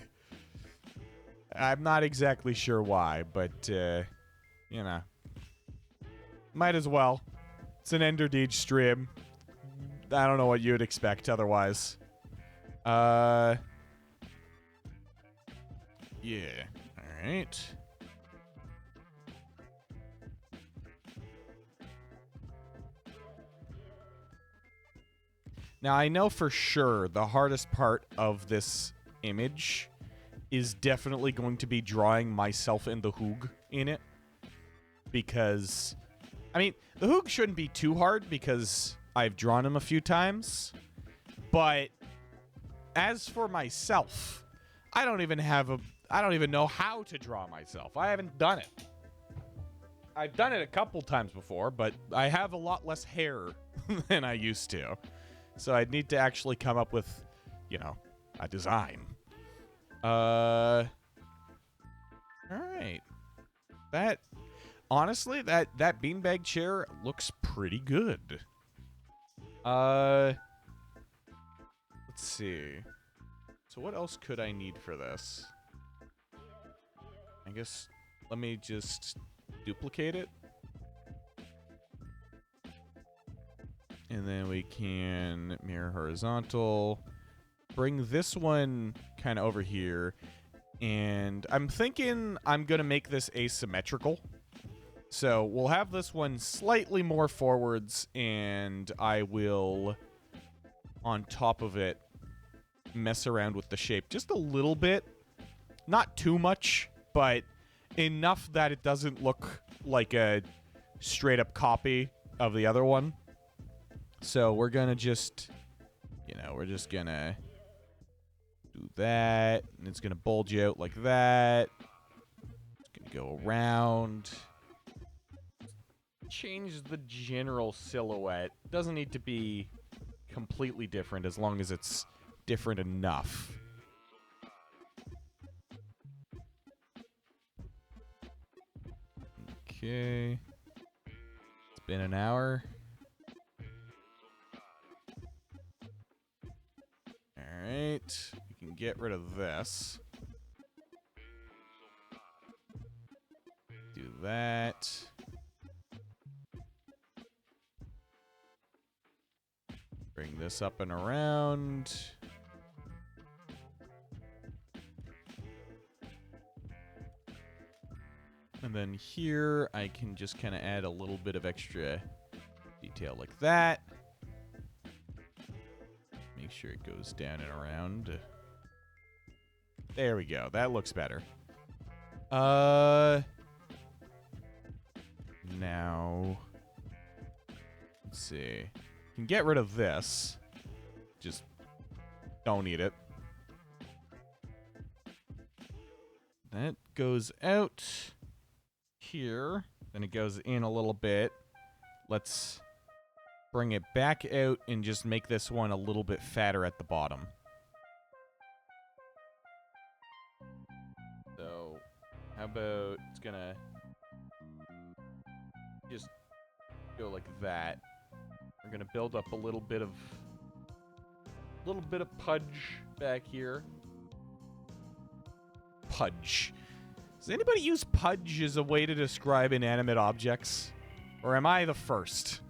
I'm not exactly sure why, but, you know. Might as well. It's an Ender Deej stream. I don't know what you'd expect otherwise. Yeah. Alright. Now, I know for sure the hardest part of this image is definitely going to be drawing myself and the Hoog in it. Because, I mean, the Hoog shouldn't be too hard because I've drawn him a few times. But as for myself, I don't even know how to draw myself. I haven't done it. I've done it a couple times before, but I have a lot less hair than I used to. So I'd need to actually come up with, you know, a design. All right. That, honestly, that beanbag chair looks pretty good. Let's see. So what else could I need for this? I guess, let me just duplicate it. And then we can mirror horizontal. Bring this one kind of over here. And I'm thinking I'm going to make this asymmetrical. So we'll have this one slightly more forwards. And I will, on top of it, mess around with the shape just a little bit. Not too much, but enough that it doesn't look like a straight up copy of the other one. So we're going to just, you know, we're just going to Do that, and it's gonna bulge out like that. It's gonna go around. Change the general silhouette. Doesn't need to be completely different as long as it's different enough. Okay. It's been an hour. Alright. We can get rid of this. Do that. Bring this up and around. And then here, I can just kind of add a little bit of extra detail like that. Make sure it goes down and around. There we go. That looks better. Now, let's see. Can get rid of this. Just don't need it. That goes out here. Then it goes in a little bit. Let's bring it back out and just make this one a little bit fatter at the bottom. So, how about it's gonna just go like that. We're gonna build up a little bit of pudge back here. Pudge. Does anybody use pudge as a way to describe inanimate objects? Or am I the first?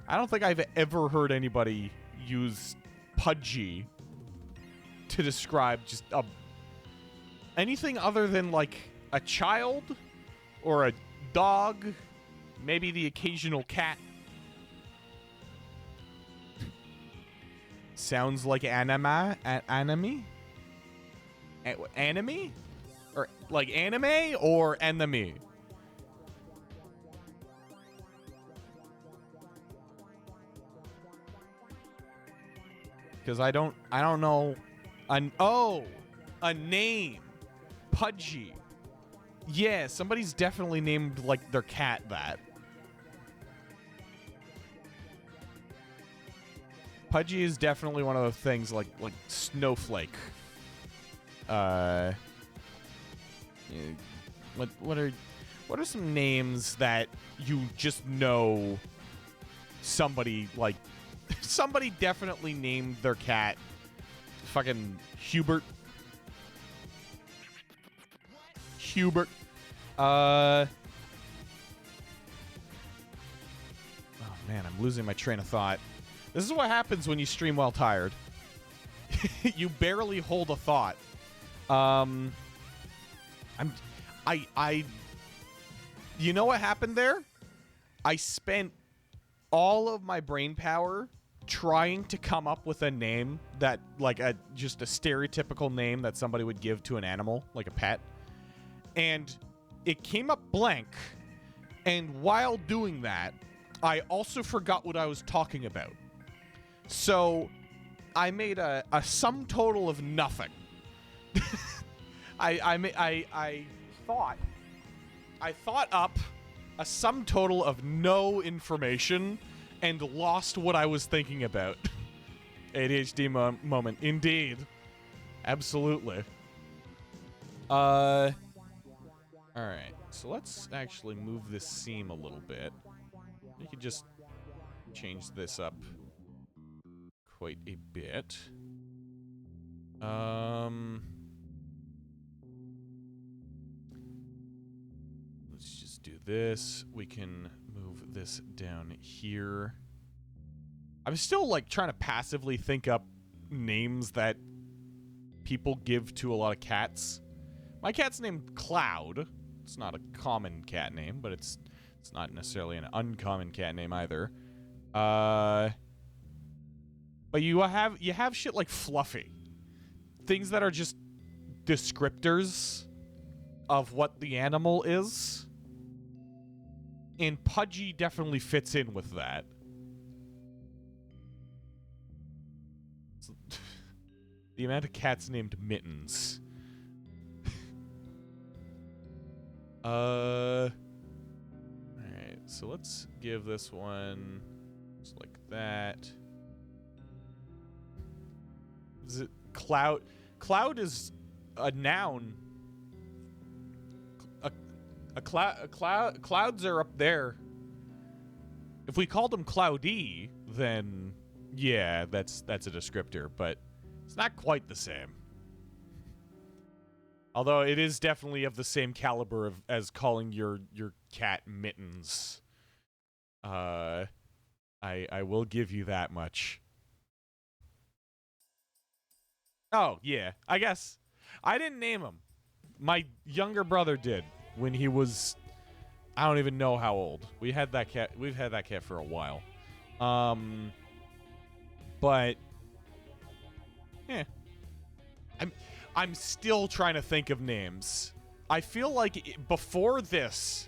I don't think I've ever heard anybody use pudgy to describe just anything other than like a child or a dog, maybe the occasional cat. Sounds like anime? Anime? Or like anime or enemy? Because I don't know. A name. Pudgy. Yeah, somebody's definitely named like their cat that. Pudgy is definitely one of those things like snowflake. What are some names that you just know somebody like somebody definitely named their cat fucking Hubert. Oh man, I'm losing my train of thought. This is what happens when you stream while tired. You barely hold a thought. You know what happened there? I spent all of my brain power trying to come up with a name that, like, just a stereotypical name that somebody would give to an animal, like a pet. And it came up blank. And while doing that, I also forgot what I was talking about. So I made a sum total of nothing. I thought up a sum total of no information and lost what I was thinking about. ADHD moment, indeed. Absolutely. All right. So let's actually move this seam a little bit. We could just change this up quite a bit. Let's just do this. We can move this down here. I'm still, like, trying to passively think up names that people give to a lot of cats. My cat's named Cloud. It's not a common cat name, but it's not necessarily an uncommon cat name either. But you have shit like Fluffy. Things that are just descriptors of what the animal is. And Pudgy definitely fits in with that. The amount of cats named Mittens. Alright, so let's give this one just like that. Is it Cloud is a noun. Clouds are up there. If we called them Cloudy, then yeah, that's a descriptor, but it's not quite the same. Although it is definitely of the same caliber as calling your cat Mittens. I will give you that much. Oh, yeah. I guess I didn't name him. My younger brother did when he was, I don't even know how old. We've had that cat for a while. But yeah. I'm still trying to think of names. I feel like before this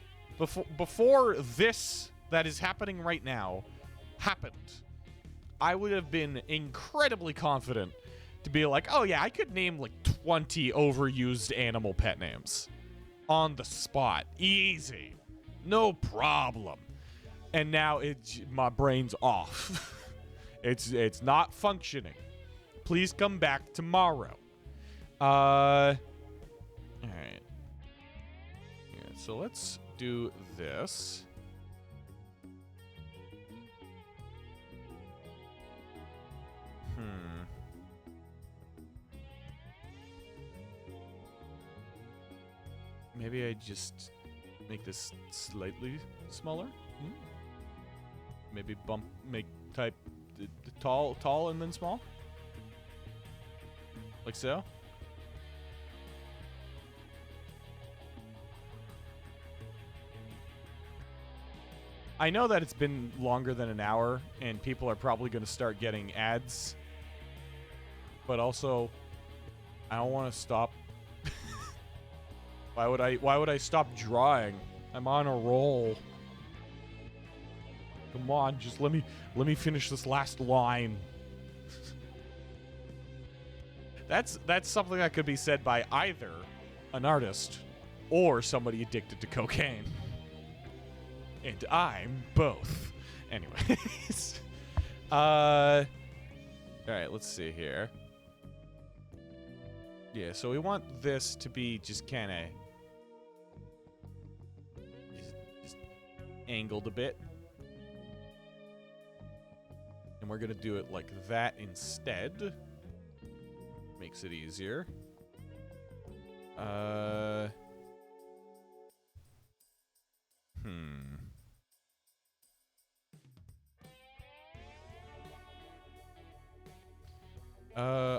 that is happening right now happened, I would have been incredibly confident to be like, oh yeah, I could name like 20 overused animal pet names on the spot. Easy. No problem. And now my brain's off. It's not functioning. Please come back tomorrow. Alright. Yeah, so let's do this. Maybe I just make this slightly smaller? Maybe type tall and then small? Like so? I know that it's been longer than an hour, and people are probably going to start getting ads. But also, I don't want to stop. Why would I stop drawing? I'm on a roll. Come on, just let me finish this last line. That's something that could be said by either an artist or somebody addicted to cocaine. And I'm both. Anyways. Alright, let's see here. Yeah, so we want this to be just kind of just angled a bit. And we're going to do it like that instead. Makes it easier.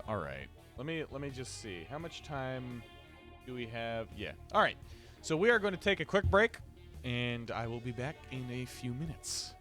All right. Let me just see. How much time do we have? Yeah. All right. So we are going to take a quick break, and I will be back in a few minutes.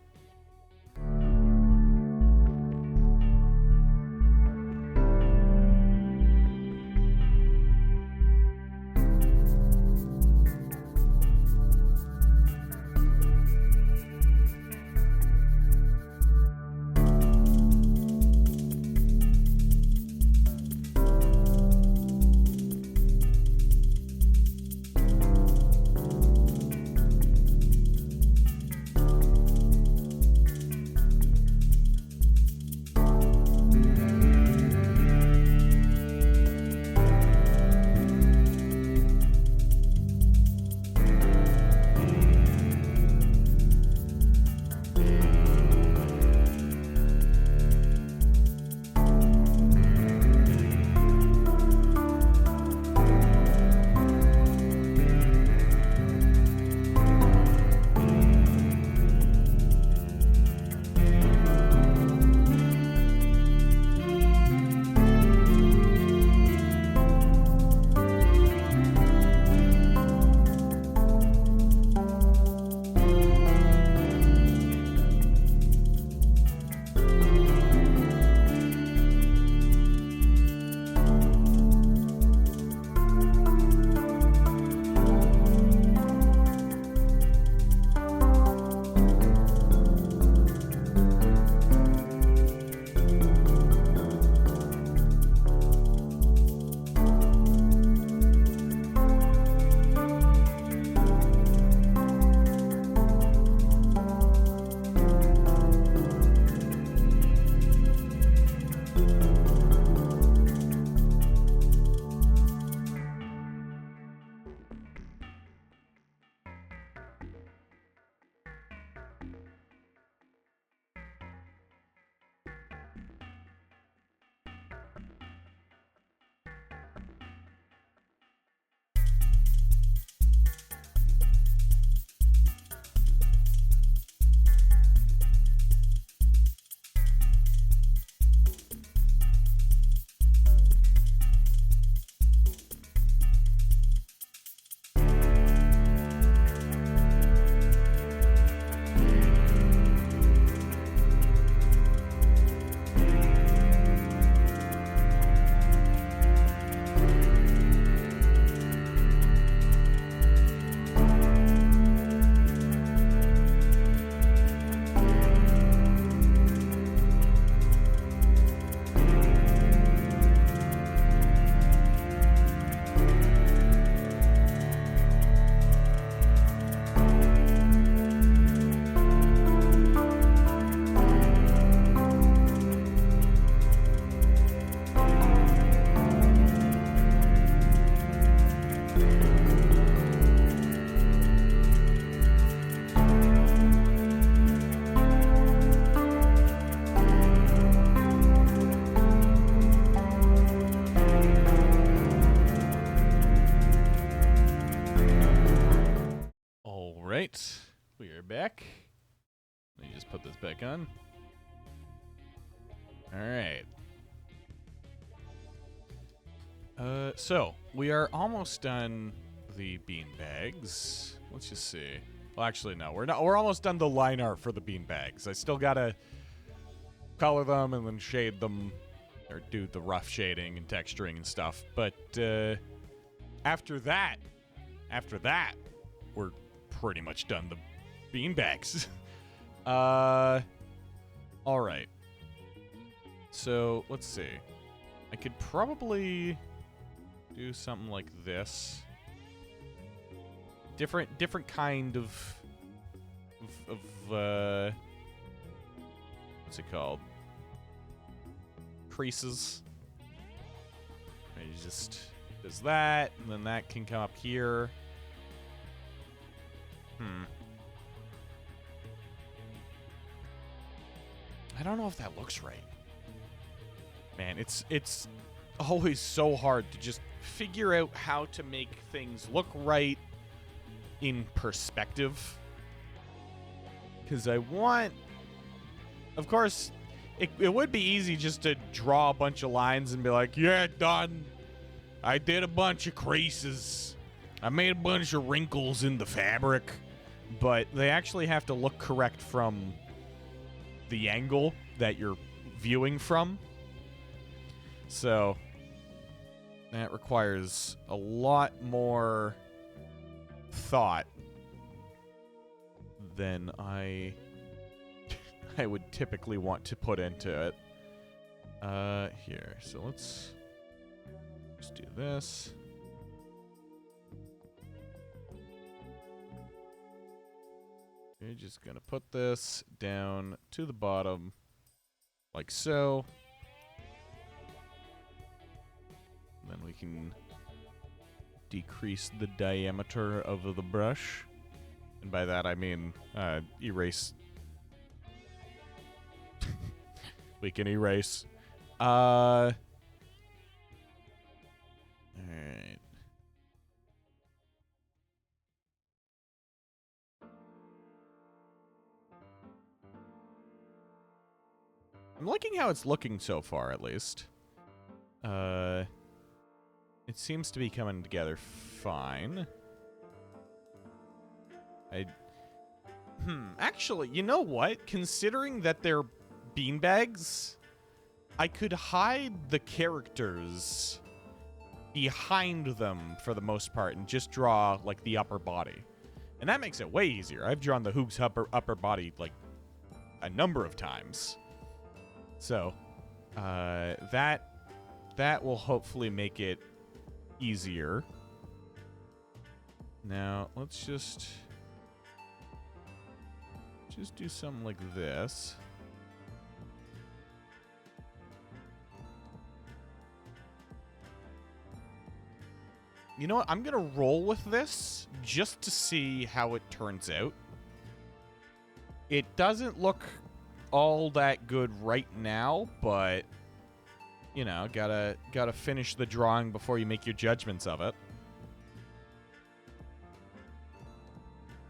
right. We are back. Let me just put this back on. All right. So we are almost done the beanbags. Let's just see. Well, actually, no, we're not. We're almost done the line art for the beanbags. I still gotta color them and then shade them, or do the rough shading and texturing and stuff. But after that, we're pretty much done the beanbags. All right. So let's see. I could probably do something like this. Different kind of what's it called? Creases. And he just does that, and then that can come up here. I don't know if that looks right. Man, it's always so hard to just figure out how to make things look right in perspective. Because I want... Of course, it would be easy just to draw a bunch of lines and be like, yeah, done. I did a bunch of creases. I made a bunch of wrinkles in the fabric. But they actually have to look correct from the angle that you're viewing from. So that requires a lot more thought than I would typically want to put into it. Here, so let's just do this. You're just gonna put this down to the bottom, like so. Then we can decrease the diameter of the brush. And by that I mean erase. We can erase. Alright. I'm liking how it's looking so far, at least. It seems to be coming together fine. Actually, you know what? Considering that they're beanbags, I could hide the characters behind them for the most part and just draw, like, the upper body. And that makes it way easier. I've drawn the Hoog's upper body, like, a number of times. So, that will hopefully make it easier. Now, let's just do something like this. You know what? I'm going to roll with this just to see how it turns out. It doesn't look all that good right now, but you know, gotta finish the drawing before you make your judgments of it.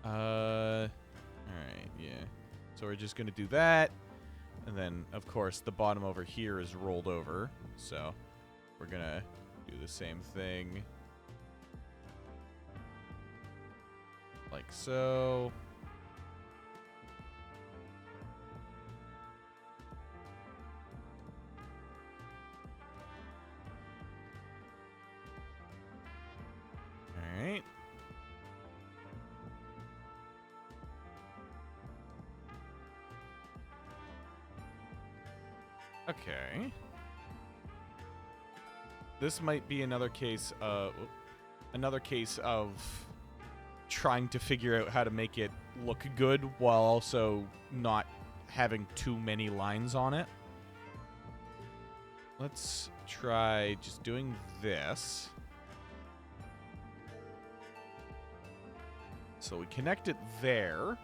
Alright, yeah. So we're just gonna do that. And then, of course, the bottom over here is rolled over. So we're gonna do the same thing. Like so. Alright. Okay. This might be another case of trying to figure out how to make it look good while also not having too many lines on it. Let's try just doing this. So we connect it there,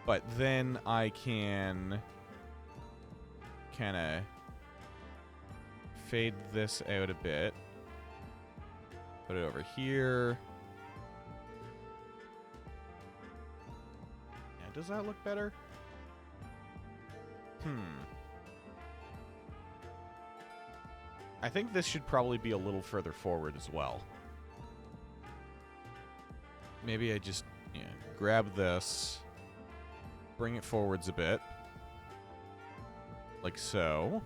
but then I can kind of fade this out a bit. Put it over here. does that look better? I think this should probably be a little further forward as well. Maybe I just grab this, bring it forwards a bit, like so.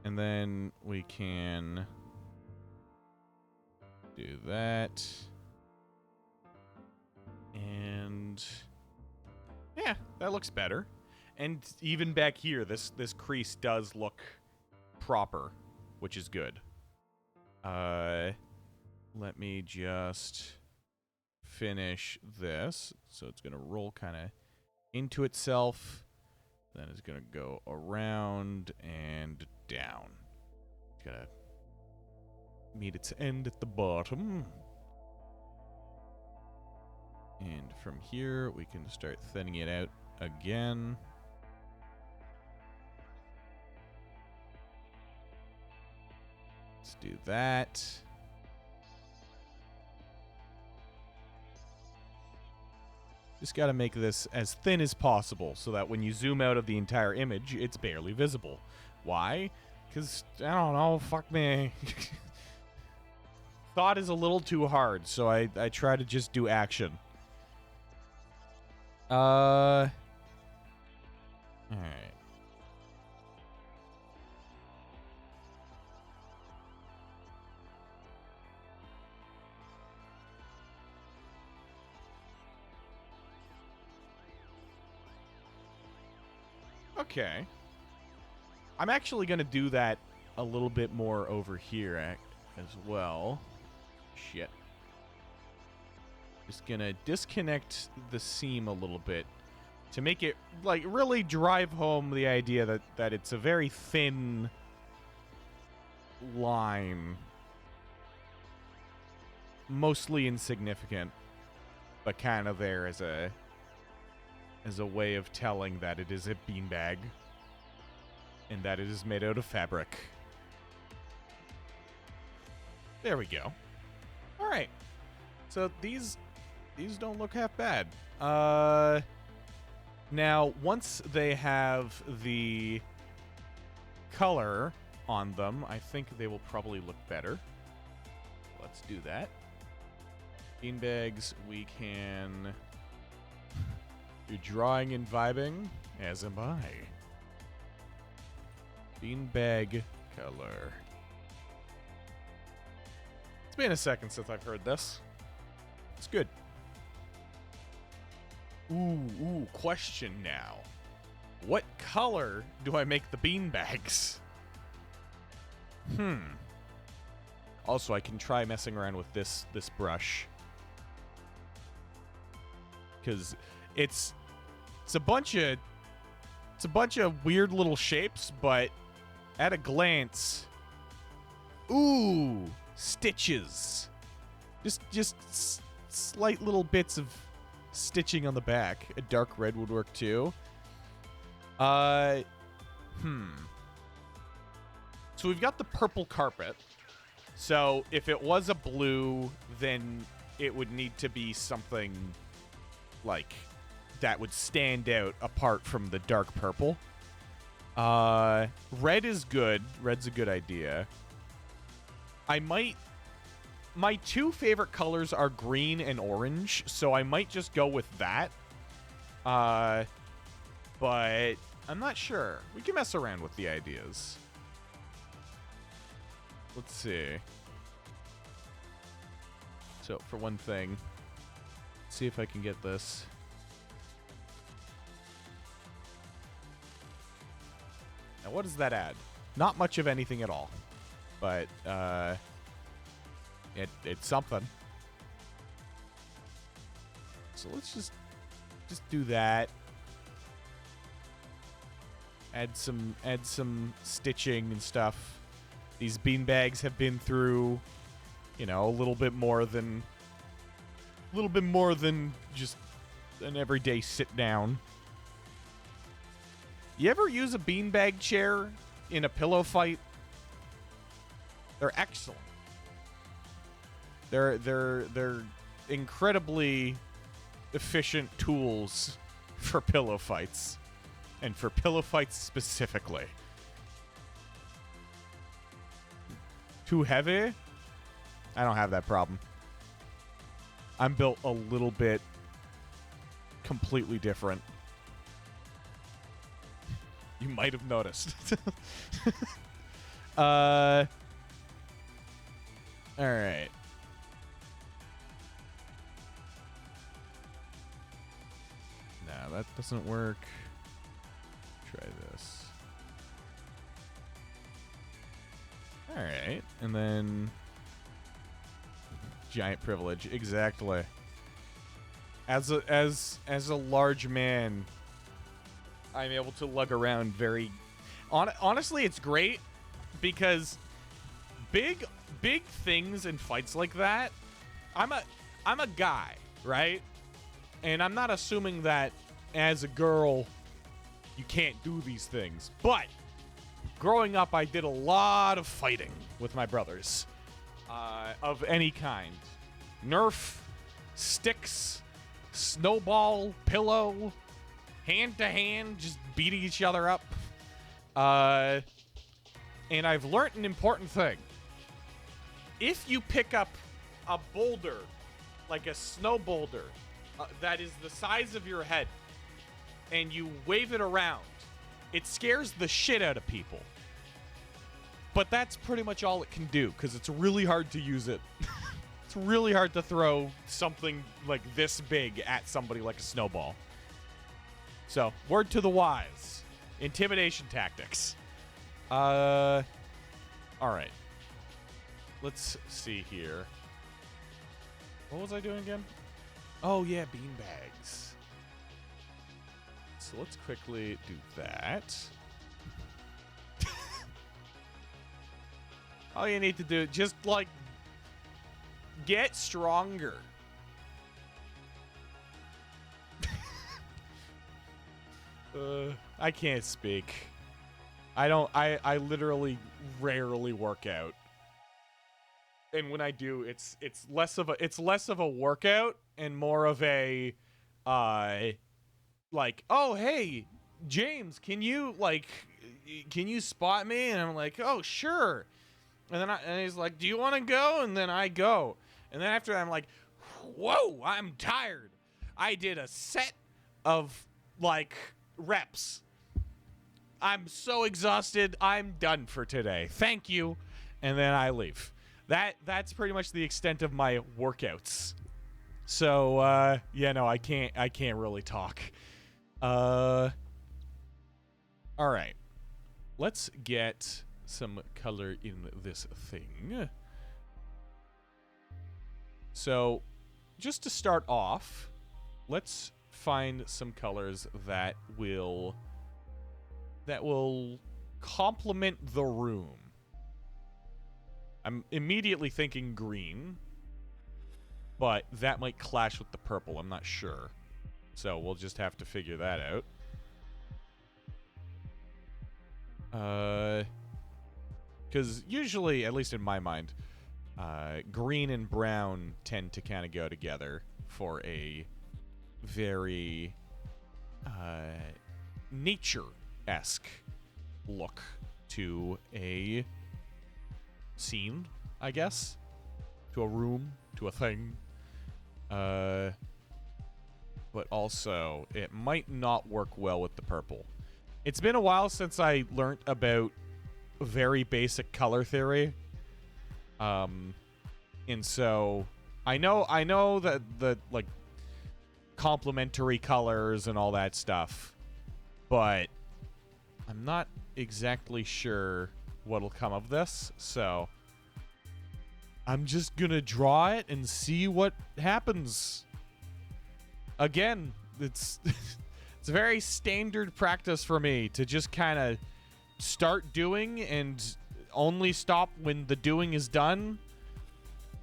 And then we can do that. And yeah, that looks better. And even back here, this crease does look proper, which is good. Let me just finish this. So it's going to roll kind of into itself. Then it's going to go around and down. It's going to meet its end at the bottom. And from here, we can start thinning it out again. Let's do that. Just got to make this as thin as possible so that when you zoom out of the entire image, it's barely visible. Why? Because, I don't know, fuck me. Thought is a little too hard, so I try to just do action. Alright. Okay. I'm actually going to do that a little bit more over here as well. Shit. Just going to disconnect the seam a little bit to make it, like, really drive home the idea that it's a very thin line. Mostly insignificant, but kind of there as a way of telling that it is a beanbag and that it is made out of fabric. There we go. All right. So these don't look half bad. Now, once they have the color on them, I think they will probably look better. Let's do that. Beanbags, we can do drawing and vibing, as am I. Beanbag color. It's been a second since I've heard this. It's good. Ooh, question now. What color do I make the beanbags? Also, I can try messing around with this brush. Because it's a bunch of weird little shapes, but at a glance, ooh, stitches. Just slight little bits of stitching on the back. A dark red would work too. So we've got the purple carpet. So if it was a blue, then it would need to be something like that would stand out apart from the dark purple. Red is good. Red's a good idea. My two favorite colors are green and orange, so I might just go with that. But I'm not sure. We can mess around with the ideas. Let's see. So, for one thing, let's see if I can get this. Now, what does that add? Not much of anything at all. But, it's something. So let's just do that. Add some stitching and stuff. These beanbags have been through, a little bit more than just an everyday sit down. You ever use a beanbag chair in a pillow fight? They're excellent. They're incredibly efficient tools for pillow fights. And for pillow fights specifically. Too heavy? I don't have that problem. I'm built a little bit completely different. You might have noticed. All right. No, that doesn't work. Try this. All right, and then giant privilege, exactly. As a large man, I'm able to lug around very. Honestly, it's great because big things in fights like that. I'm a guy, right? And I'm not assuming that as a girl you can't do these things. But growing up, I did a lot of fighting with my brothers of any kind. Nerf, sticks, snowball, pillow, hand-to-hand, just beating each other up. And I've learned an important thing. If you pick up a boulder, like a snow boulder, that is the size of your head, and you wave it around, it scares the shit out of people. But that's pretty much all it can do, because it's really hard to use it. It's really hard to throw something like this big at somebody like a snowball. So, word to the wise. Intimidation tactics. Alright. Let's see here. What was I doing again? Oh, yeah, beanbags. So let's quickly do that. All you need to do, just, like, get stronger. I can't speak. I literally rarely work out. And when I do, it's less of a workout and more of a like, oh hey, James, can you spot me? And I'm like, oh sure. And he's like, do you want to go? And then I go. And then after that, I'm like, whoa, I'm tired. I did a set of like reps. I'm so exhausted. I'm done for today. Thank you. And then I leave. That's pretty much the extent of my workouts. So yeah, no, I can't really talk. All right. Let's get some color in this thing. So, just to start off, let's find some colors that will complement the room. I'm immediately thinking green, but that might clash with the purple. I'm not sure. So we'll just have to figure that out. Because usually, at least in my mind, green and brown tend to kind of go together for a very nature-esque look to a scene, I guess. To a room, to a thing. But also, it might not work well with the purple. It's been a while since I learned about very basic color theory. And so I know that the like complementary colors and all that stuff, but I'm not exactly sure what'll come of this. So I'm just gonna draw it and see what happens. Again, it's it's a very standard practice for me to just kind of start doing and only stop when the doing is done,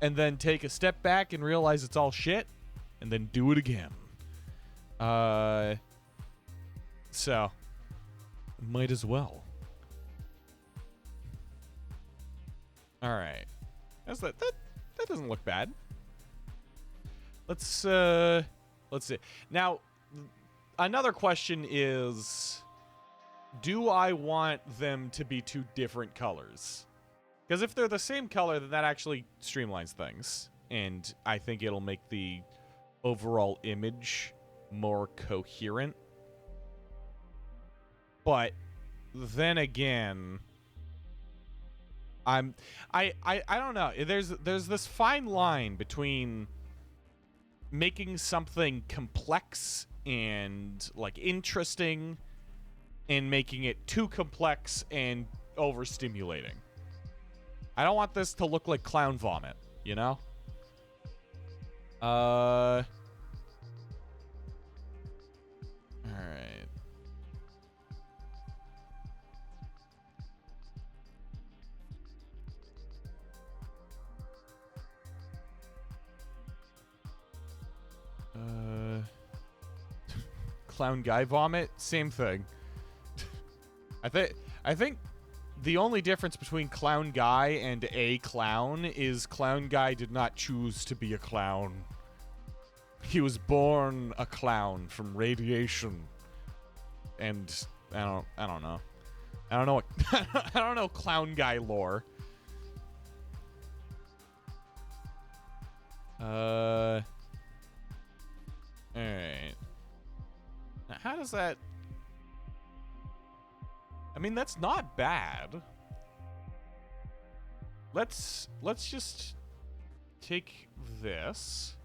and then take a step back and realize it's all shit, and then do it again. So might as well. All right, that doesn't look bad. Let's see. Now, another question is, do I want them to be two different colors? Because if they're the same color, then that actually streamlines things. And I think it'll make the overall image more coherent. But then again, I don't know. There's this fine line between making something complex and like interesting and making it too complex and overstimulating. I don't want this to look like clown vomit, you know? All right. Clownguy vomit, same thing. I think the only difference between Clownguy and a clown is Clownguy did not choose to be a clown. He was born a clown from radiation. And I don't know. I don't know what I don't know Clownguy lore. Alright. Now, how does that... I mean, that's not bad. Let's just take this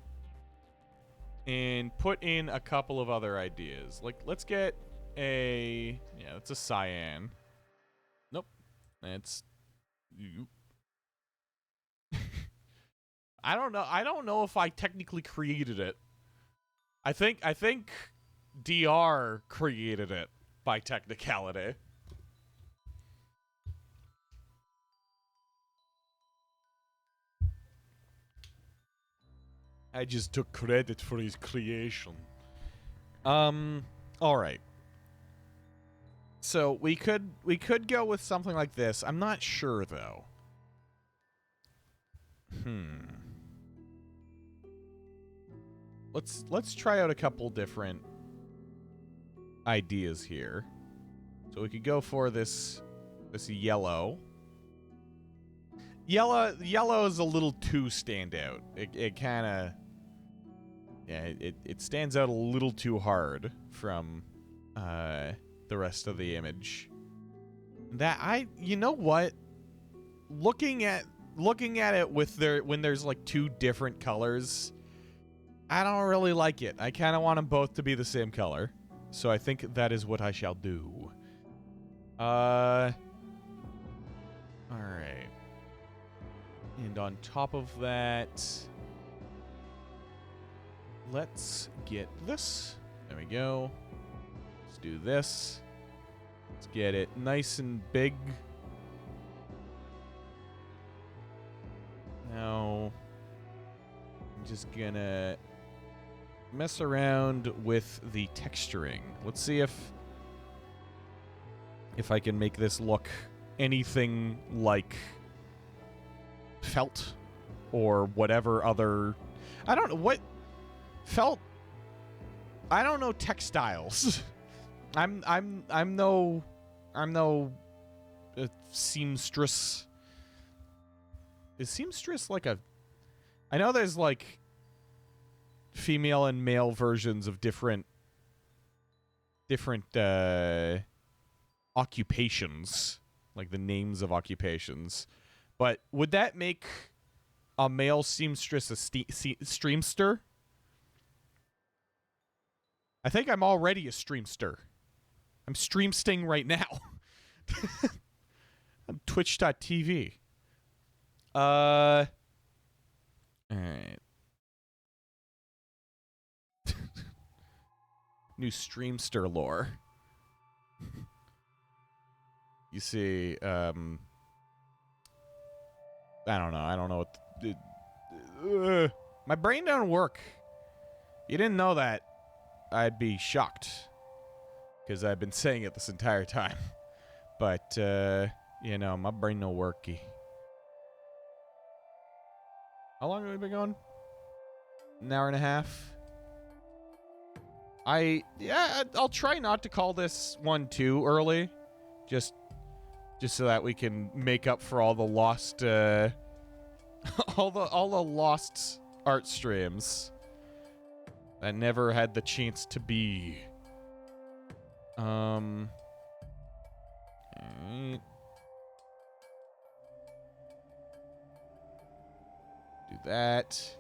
and put in a couple of other ideas. Like, let's get a... Yeah, that's a cyan. Nope. That's... I don't know. I don't know if I technically created it. I think DR created it by technicality. I just took credit for his creation. All right. So we could go with something like this. I'm not sure though. Let's try out a couple different ideas here. So we could go for this yellow. Yellow is a little too standout. It kind of... Yeah, it stands out a little too hard from the rest of the image. You know what? Looking at it with when there's like two different colors, I don't really like it. I kind of want them both to be the same color. So I think that is what I shall do. All right. And on top of that, let's get this. There we go. Let's do this. Let's get it nice and big. Now, I'm just gonna mess around with the texturing. Let's see if I can make this look anything like felt or whatever other... I don't know what... Felt... I don't know textiles. I'm no seamstress. Is seamstress like a... I know there's like female and male versions of different occupations, like the names of occupations. But would that make a male seamstress a streamster? I think I'm already a streamster. I'm streamsting right now. On twitch.tv. Alright. New streamster lore. You see, I don't know what... my brain don't work. You didn't know that. I'd be shocked. Because I've been saying it this entire time. But, you know, my brain no worky. How long have we been going? An hour and a half. I'll try not to call this one too early, just so that we can make up for all the lost, all the lost art streams that never had the chance to be. Alright. Do that.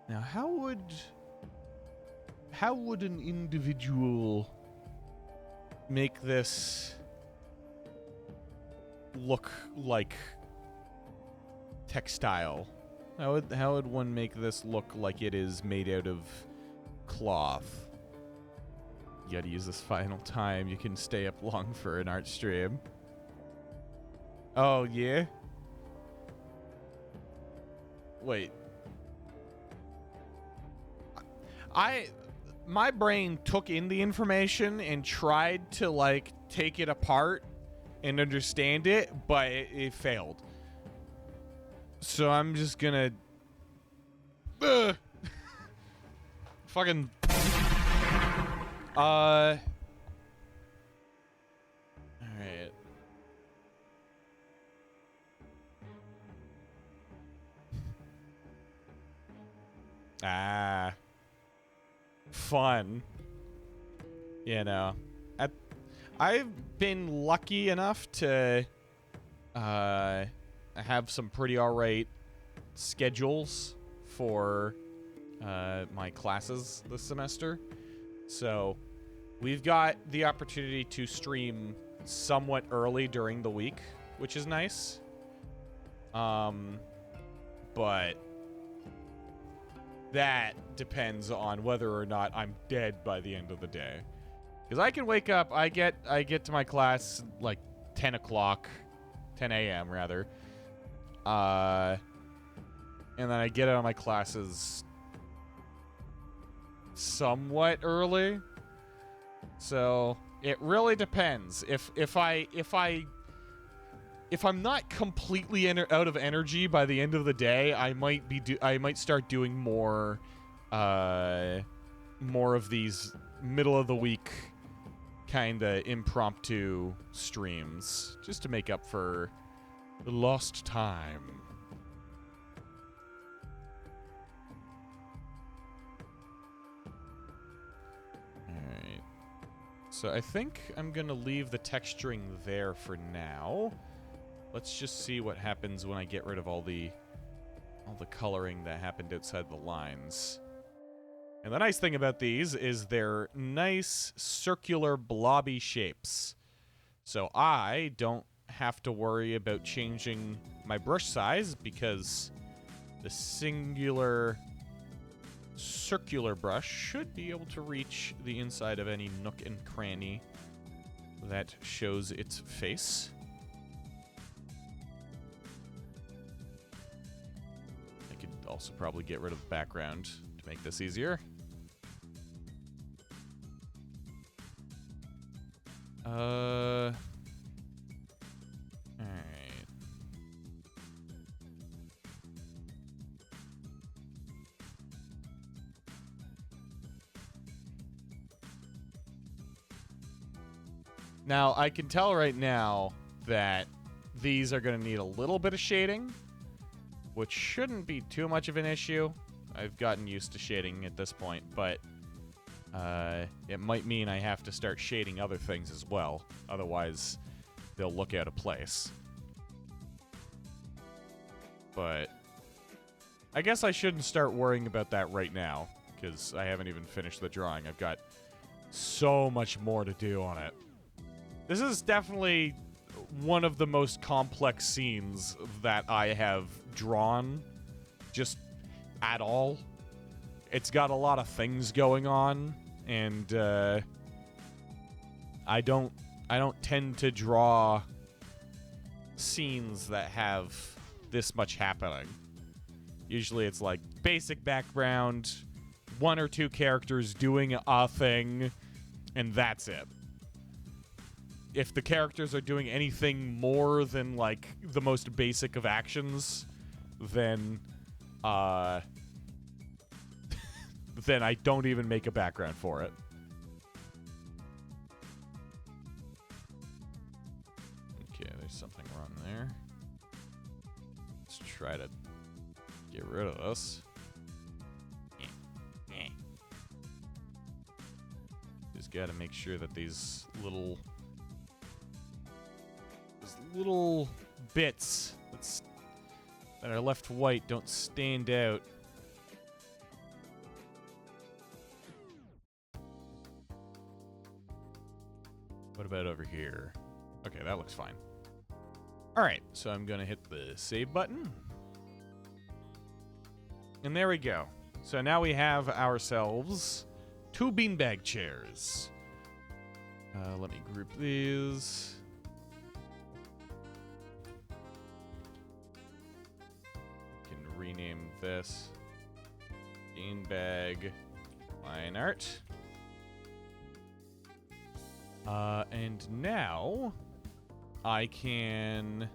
Now, how would an individual make this look like textile? How would one make this look like it is made out of cloth? You gotta use this final time. You can stay up long for an art stream. Oh, yeah? Wait. My brain took in the information and tried to, like, take it apart and understand it, but it failed. So I'm just gonna... fucking... Alright. Ah. Fun. You know. I've been lucky enough to have some pretty alright schedules for my classes this semester. So we've got the opportunity to stream somewhat early during the week, which is nice. But that depends on whether or not I'm dead by the end of the day. Because I can wake up, I get to my class like 10 o'clock, 10 a.m. rather. And then I get out of my classes somewhat early. So it really depends. If I'm not completely out of energy by the end of the day, I might start doing more of these middle of the week kind of impromptu streams just to make up for the lost time. Alright. So I think I'm going to leave the texturing there for now. Let's just see what happens when I get rid of all the coloring that happened outside the lines. And the nice thing about these is they're nice circular blobby shapes. So I don't have to worry about changing my brush size because the singular circular brush should be able to reach the inside of any nook and cranny that shows its face. I could also probably get rid of the background to make this easier. Alright. Now, I can tell right now that these are going to need a little bit of shading, which shouldn't be too much of an issue. I've gotten used to shading at this point, but it might mean I have to start shading other things as well. Otherwise, they'll look out of place. But I guess I shouldn't start worrying about that right now, because I haven't even finished the drawing. I've got so much more to do on it. This is definitely one of the most complex scenes that I have drawn just at all. It's got a lot of things going on, and I don't tend to draw scenes that have this much happening. Usually it's like basic background, one or two characters doing a thing, and that's it. if the characters are doing anything more than, like, the most basic of actions, then then I don't even make a background for it. Okay, there's something wrong there. Let's try to get rid of this. Just gotta make sure that these little bits that are left white don't stand out. What about over here? Okay, that looks fine. All right, so I'm gonna hit the save button. And there we go. So now we have ourselves 2 beanbag chairs. Let me group these. Can rename this beanbag line art. And now I can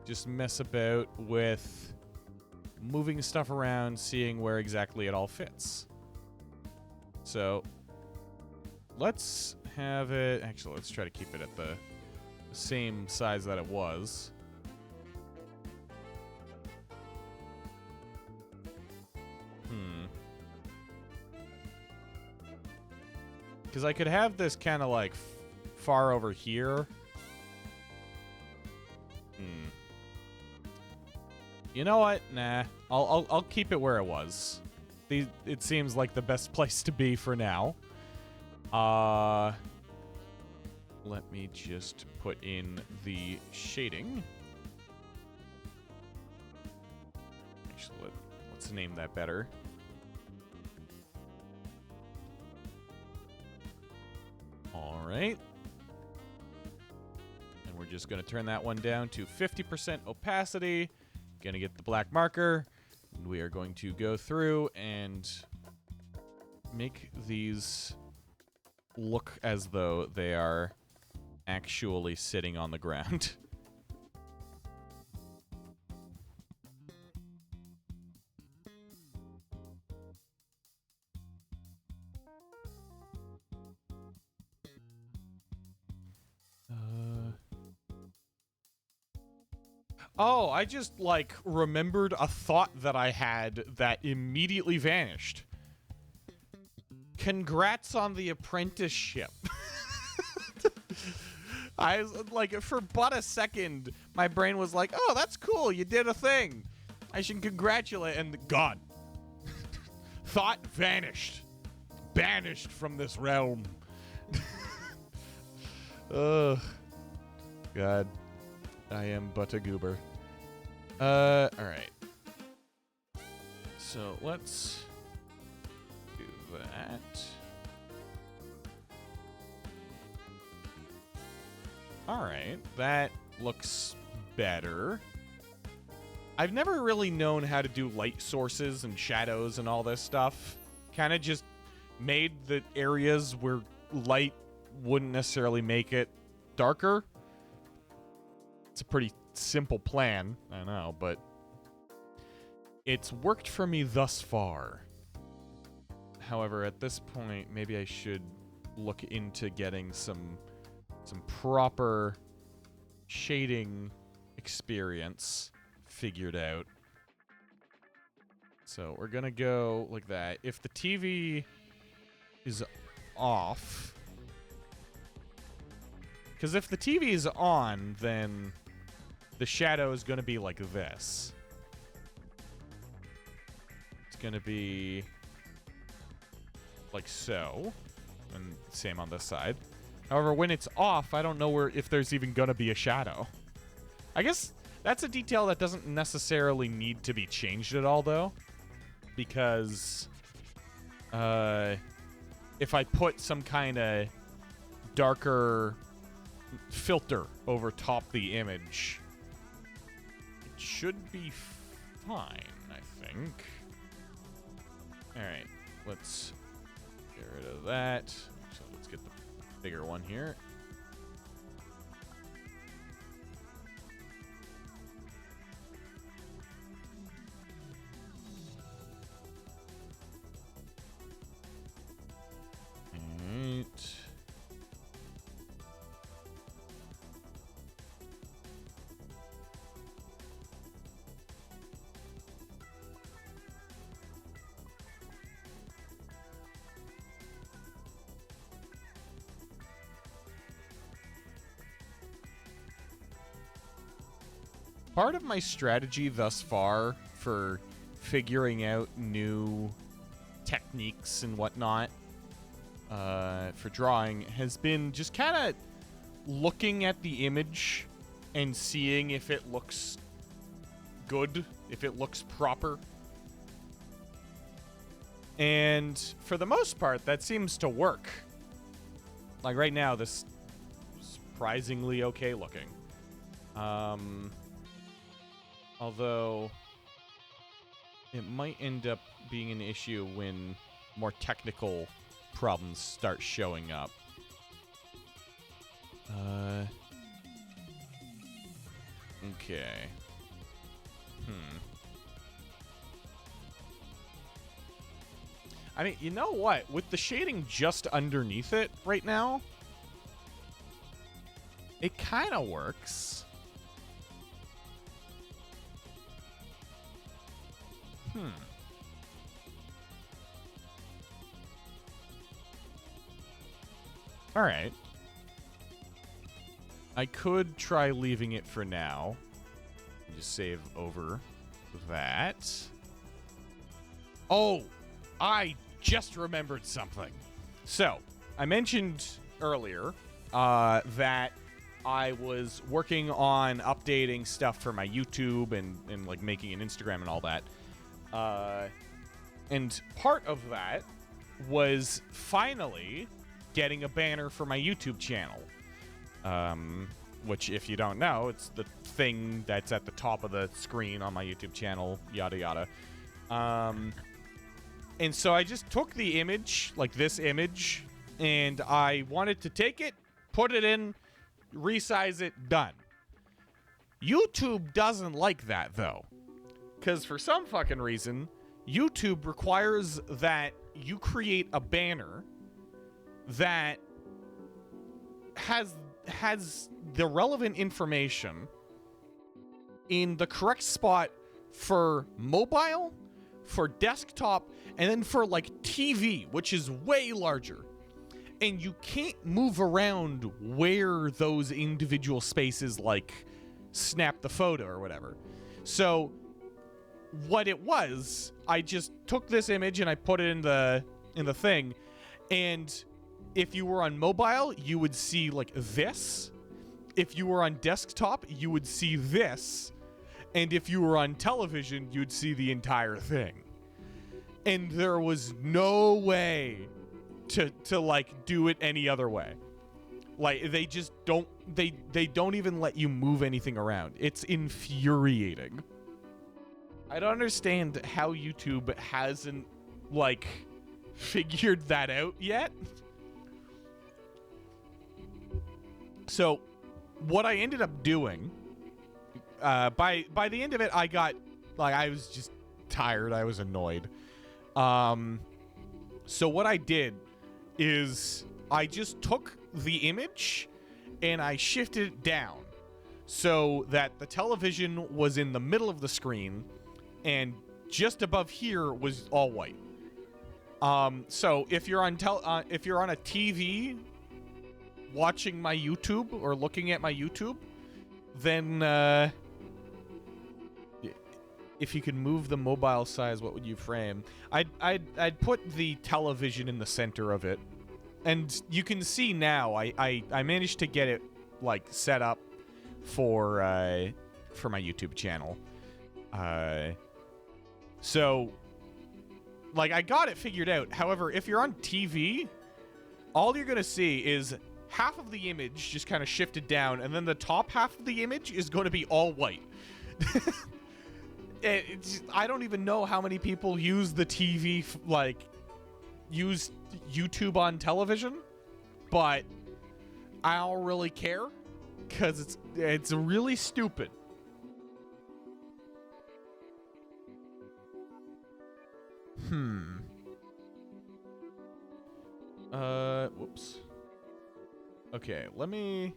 just mess about with moving stuff around, seeing where exactly it all fits. So let's have it, actually let's try to keep it at the same size that it was. Because I could have this kind of like far over here. You know what? Nah. I'll keep it where it was. It seems like the best place to be for now. Let me just put in the shading. Actually, let's name that better. All right. And we're just going to turn that one down to 50% opacity. Going to get the black marker. And we are going to go through and make these look as though they are actually sitting on the ground. Oh, I just, like, remembered a thought that I had that immediately vanished. Congrats on the apprenticeship. I was, like, for but a second, my brain was like, oh, that's cool, you did a thing. I should congratulate, and God. Thought vanished. Banished from this realm. Ugh. God. I am but a goober. Alright. So let's do that. Alright, that looks better. I've never really known how to do light sources and shadows and all this stuff. Kind of just made the areas where light wouldn't necessarily make it darker. It's a pretty simple plan, I know, but it's worked for me thus far. However, at this point, maybe I should look into getting some proper shading experience figured out. So we're gonna go like that. If the TV is off, because if the TV is on, then the shadow is going to be like this. It's going to be like so. And same on this side. However, when it's off, I don't know if there's even going to be a shadow. I guess that's a detail that doesn't necessarily need to be changed at all, though. Because if I put some kind of darker filter over top the image, it should be fine, I think. Alright, let's get rid of that. So let's get the bigger one here. Part of my strategy thus far for figuring out new techniques and whatnot for drawing has been just kind of looking at the image and seeing if it looks good, if it looks proper. And for the most part, that seems to work. Like right now, this is surprisingly okay looking. Although it might end up being an issue when more technical problems start showing up. Okay. I mean, you know what? With the shading just underneath it right now, it kind of works. All right. I could try leaving it for now. Just save over that. Oh, I just remembered something. So, I mentioned earlier that I was working on updating stuff for my YouTube and like making an Instagram and all that. And part of that was finally getting a banner for my YouTube channel. Which, if you don't know, it's the thing that's at the top of the screen on my YouTube channel, yada yada. And so I just took the image, like this image, and I wanted to take it, put it in, resize it, done. YouTube doesn't like that, though. Because for some fucking reason, YouTube requires that you create a banner that has the relevant information in the correct spot for mobile, for desktop, and then for like TV, which is way larger. And you can't move around where those individual spaces like snap the photo or whatever. So what it was, I just took this image and I put it in the thing, and if you were on mobile, you would see like this. If you were on desktop, you would see this. And if you were on television, you'd see the entire thing. And there was no way to like do it any other way. Like they just don't they don't even let you move anything around. It's infuriating. I don't understand how YouTube hasn't like figured that out yet. So, what I ended up doing, by the end of it, I got, like, I was just tired. I was annoyed. So what I did is I just took the image and I shifted it down so that the television was in the middle of the screen and just above here was all white. So if you're on if you're on a TV watching my YouTube or looking at my YouTube, then if you could move the mobile size, what would you frame? I'd put the television in the center of it, and you can see now I managed to get it like set up for my YouTube channel. So like I got it figured out. However, if you're on TV, all you're gonna see is half of the image just kind of shifted down, and then the top half of the image is going to be all white. I don't even know how many people use the TV, use YouTube on television, but I don't really care because it's really stupid. Whoops. Okay, let me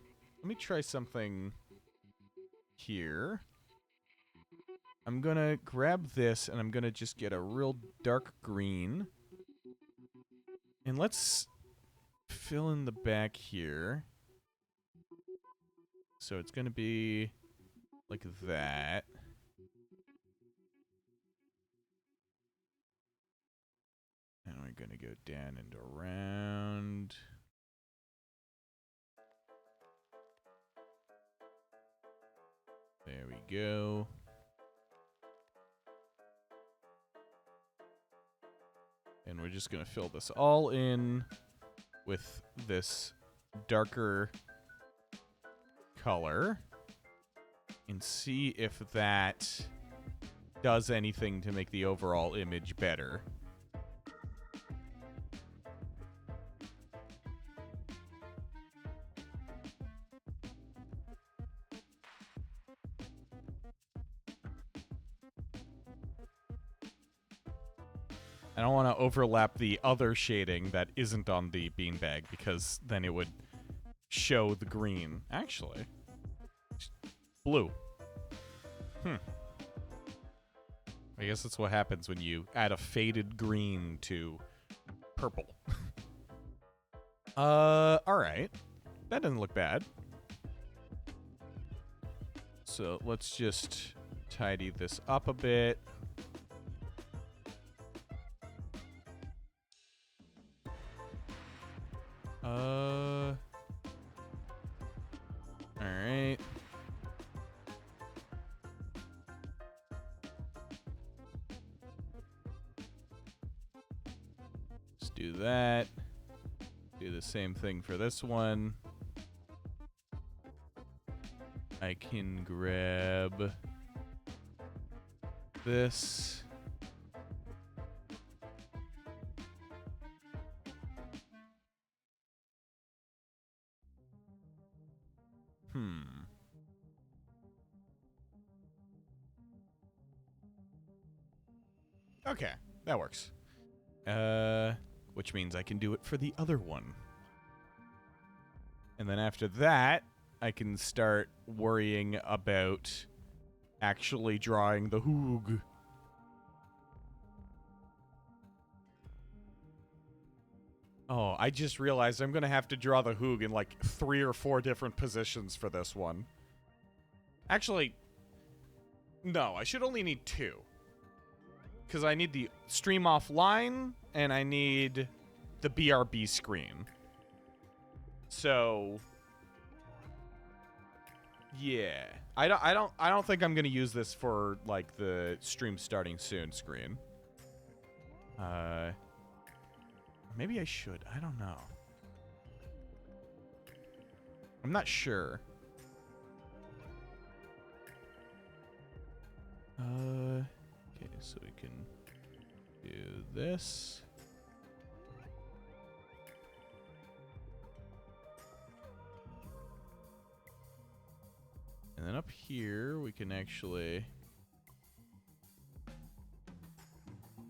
try something here. I'm gonna grab this and I'm gonna just get a real dark green. And let's fill in the back here. So it's gonna be like that. And we're going to go down and around. There we go. And we're just going to fill this all in with this darker color and see if that does anything to make the overall image better. I don't want to overlap the other shading that isn't on the beanbag because then it would show the green. Actually, blue. I guess that's what happens when you add a faded green to purple. Alright. That doesn't look bad. So let's just tidy this up a bit. Alright. Let's do that. Do the same thing for this one. I can grab this. Okay, that works. Which means I can do it for the other one. And then after that, I can start worrying about actually drawing the hoog. Oh, I just realized I'm going to have to draw the hoog in like 3 or 4 different positions for this one. Actually, no, I should only need 2. Because I need the stream offline, and I need the BRB screen. So, yeah, I don't think I'm gonna use this for like the stream starting soon screen. Maybe I should. I don't know. I'm not sure. Okay, so we can do this. And then up here, we can actually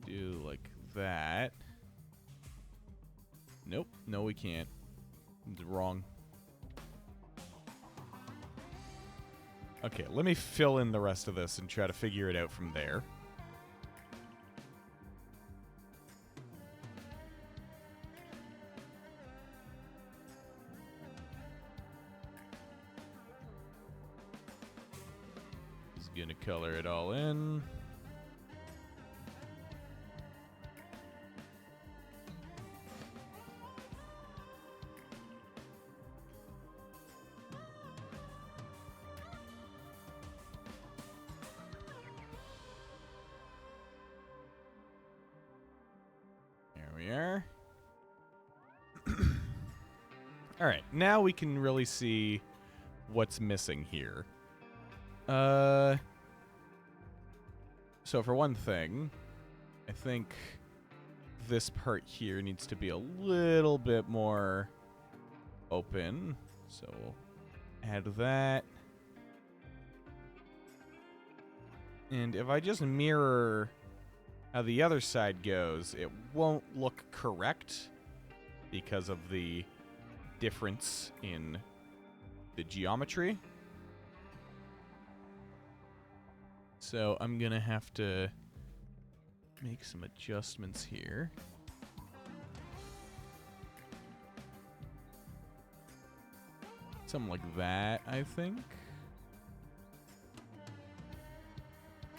do like that. Nope. No, we can't. It's wrong. Okay, let me fill in the rest of this and try to figure it out from there. Just gonna color it all in. All right, now we can really see what's missing here. So for one thing, I think this part here needs to be a little bit more open. So we'll add that. And if I just mirror how the other side goes, it won't look correct because of the difference in the geometry. So I'm gonna have to make some adjustments here. Something like that, I think.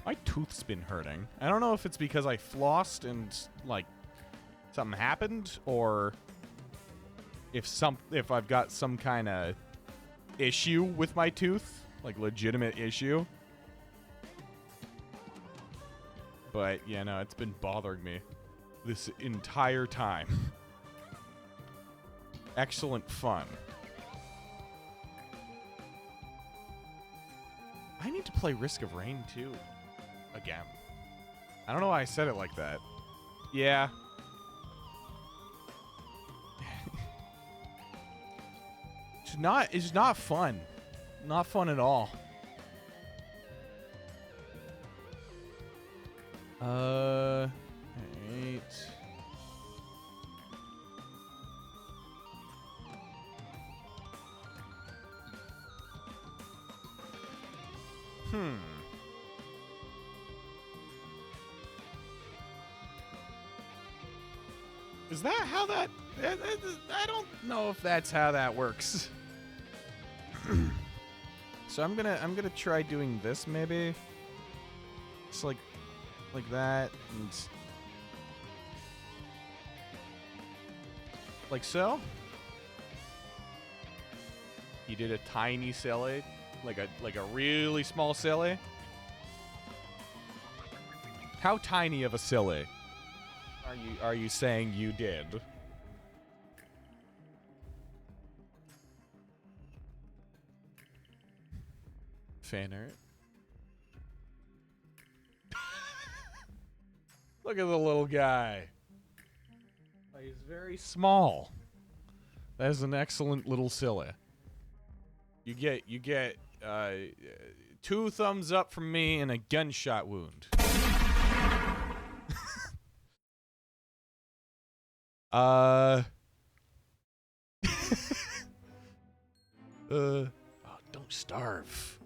My tooth's been hurting. I don't know if it's because I flossed and, like, something happened, or if I've got some kind of issue with my tooth, like legitimate issue. But, yeah, no, it's been bothering me this entire time. Excellent fun. I need to play Risk of Rain, too. Again. I don't know why I said it like that. Yeah. It's not fun. Not fun at all. Right. Is that how that... I don't know if that's how that works. So I'm gonna try doing this maybe. It's like that, and like so. You did a tiny silly, like a really small silly. How tiny of a silly are you saying you did? Fan art. Look at the little guy. He's very small. That is an excellent little silly. You get 2 thumbs up from me and a gunshot wound. Oh, don't starve.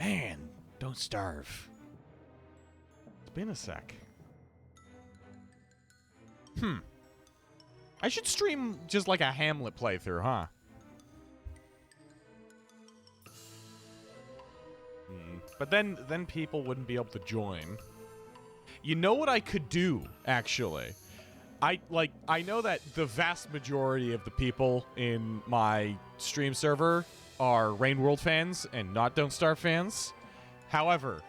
Man, don't starve. It's been a sec. I should stream just like a Hamlet playthrough, huh? But then people wouldn't be able to join. You know what I could do, actually? I know that the vast majority of the people in my stream server are Rain World fans and not Don't Starve fans. However,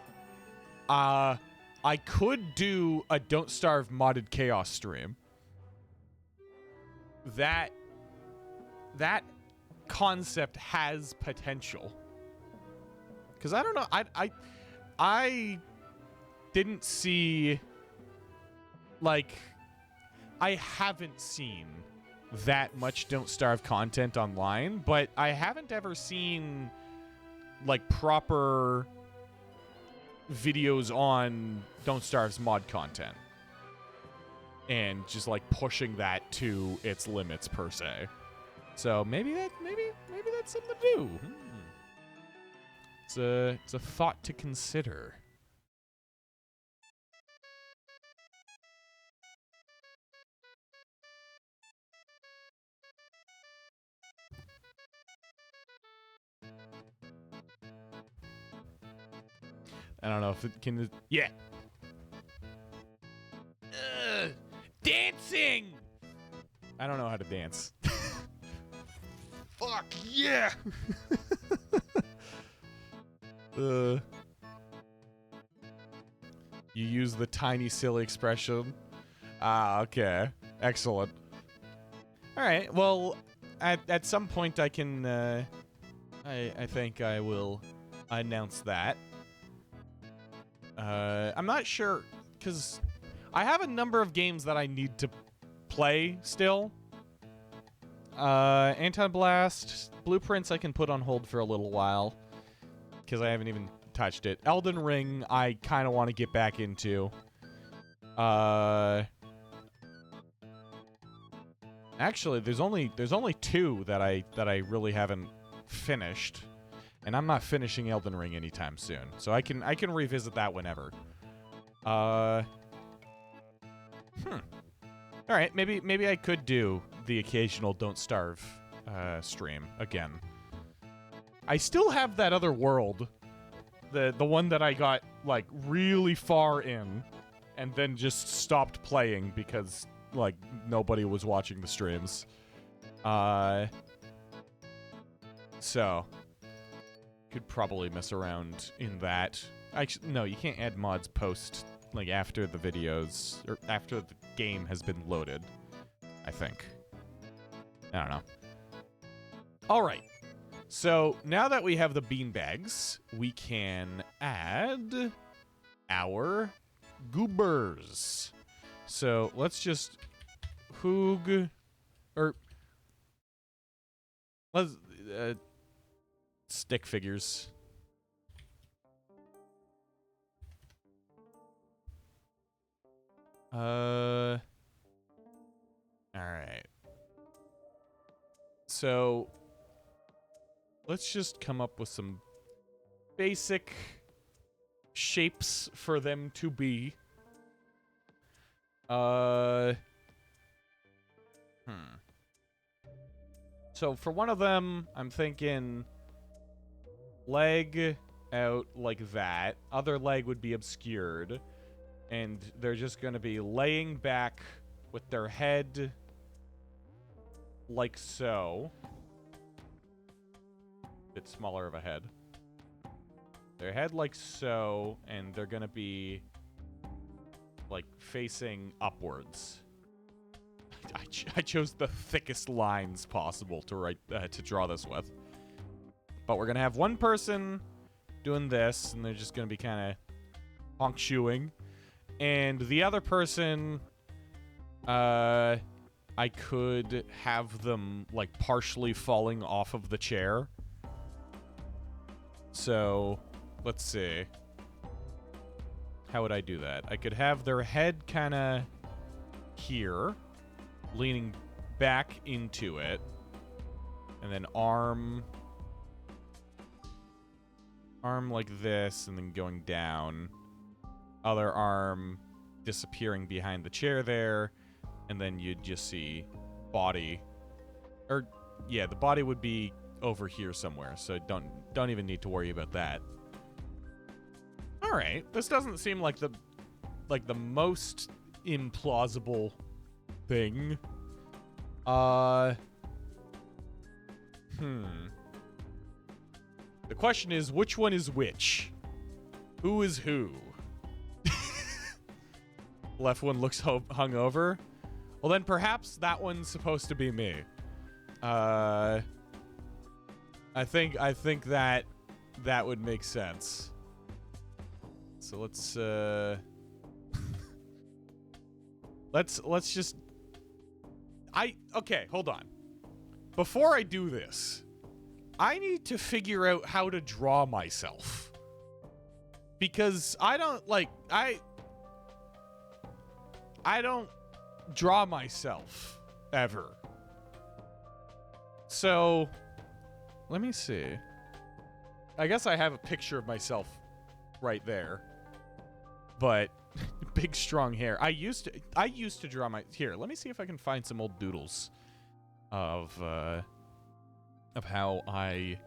I could do a Don't Starve modded chaos stream. That concept has potential. Because I don't know, I didn't see, like, I haven't seen that much Don't Starve content online, but I haven't ever seen, like, proper videos on Don't Starve's mod content. And just, like, pushing that to its limits, per se. So maybe that's something to do. It's a thought to consider. I don't know if it can... Yeah! Dancing! I don't know how to dance. Fuck yeah! You use the tiny silly expression. Ah, okay. Excellent. Alright, well, at some point I can, I think I will announce that. I'm not sure, because I have a number of games that I need to play still. Anti-Blast, Blueprints I can put on hold for a little while, because I haven't even touched it. Elden Ring I kind of want to get back into. Actually, there's only 2 that I really haven't finished. And I'm not finishing Elden Ring anytime soon. So I can revisit that whenever. Alright, maybe I could do the occasional Don't Starve stream again. I still have that other world The one that I got, like, really far in and then just stopped playing because, like, nobody was watching the streams. So, could probably mess around in that. Actually, no, you can't add mods post, like, after the videos, or after the game has been loaded, I think. I don't know. All right. So, now that we have the beanbags, we can add our goobers. So, let's just hoog, or let's, stick figures. All right. So, let's just come up with some basic shapes for them to be. So for one of them, I'm thinking leg out like that. Other leg would be obscured. And they're just going to be laying back with their head like so. Bit smaller of a head. Their head like so, and they're going to be like facing upwards. I chose the thickest lines possible to write to draw this with. But we're going to have one person doing this, and they're just going to be kind of honk shoeing. And the other person, I could have them, like, partially falling off of the chair. So, let's see. How would I do that? I could have their head kind of here, leaning back into it. And then arm like this, and then going down. Other arm disappearing behind the chair there, and then you'd just see body, or yeah, the body would be over here somewhere, so don't even need to worry about that. All right, this doesn't seem like the most implausible thing. The question is, which one is which? Who is who? Left one looks hungover. Well, then perhaps that one's supposed to be me. I think that would make sense. So let's let's just okay, hold on. Before I do this, I need to figure out how to draw myself. Because I don't draw myself ever. So, let me see. I guess I have a picture of myself right there. But big strong hair. I used to draw my here. Let me see if I can find some old doodles of how I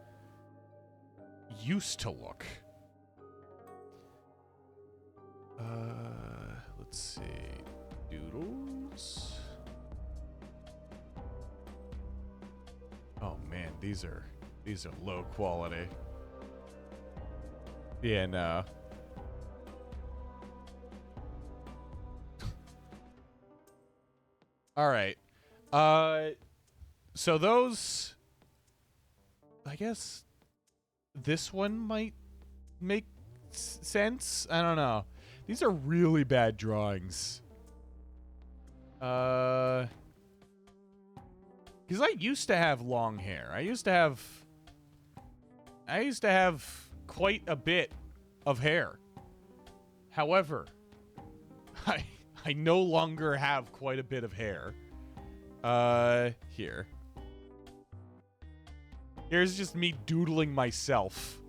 used to look. Let's see. Doodles. Oh man, these are low quality. Yeah, no. All right. So those, I guess this one might make sense. I don't know. These are really bad drawings. Because I used to have long hair. I used to have quite a bit of hair. However, I no longer have quite a bit of hair. Here. Here's just me doodling myself.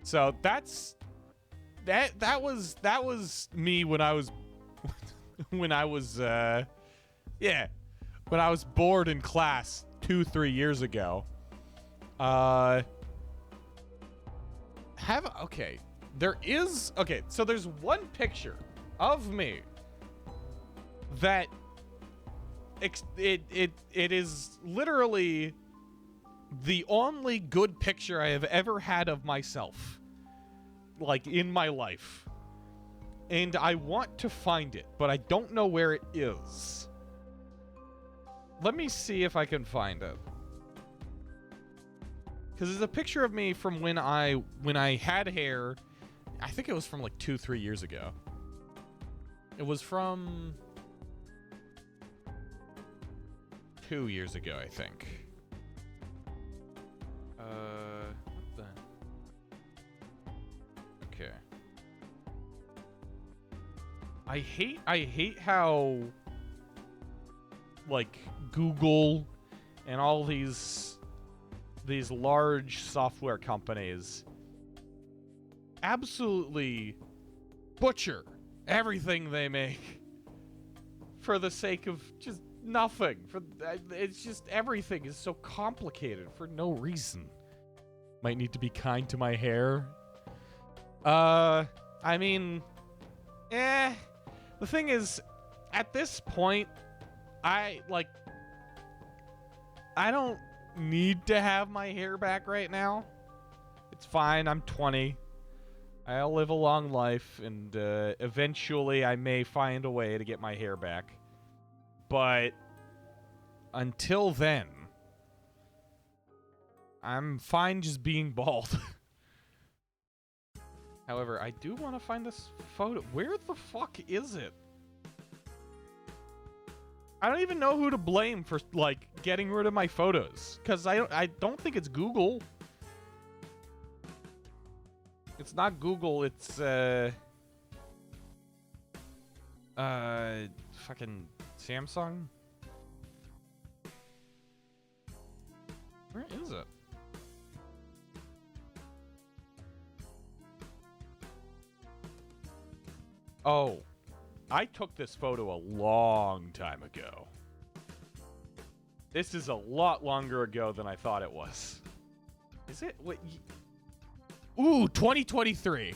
So that was me when I was when I was bored in class 2-3 years ago. okay. There is, okay, so there's one picture of me that it is literally the only good picture I have ever had of myself, like, in my life. And I want to find it, but I don't know where it is. Let me see if I can find it. Because there's a picture of me from when I had hair. I think it was from like 2-3 years ago. It was from 2 years ago, I think. What the? Okay. I hate how, like, Google and all these large software companies absolutely butcher everything they make for the sake of just nothing. It's just, everything is so complicated for no reason. Might need to be kind to my hair. I mean, the thing is, at this point, I don't need to have my hair back right now. It's fine. I'm 20. I'll live a long life, and eventually I may find a way to get my hair back. But until then, I'm fine just being bald. However, I do want to find this photo. Where the fuck is it? I don't even know who to blame for, like, getting rid of my photos, because I don't think it's Google. It's not Google, it's fucking Samsung. Where is it? Oh, I took this photo a long time ago. This is a lot longer ago than I thought it was. Is it? What? Ooh, 2023.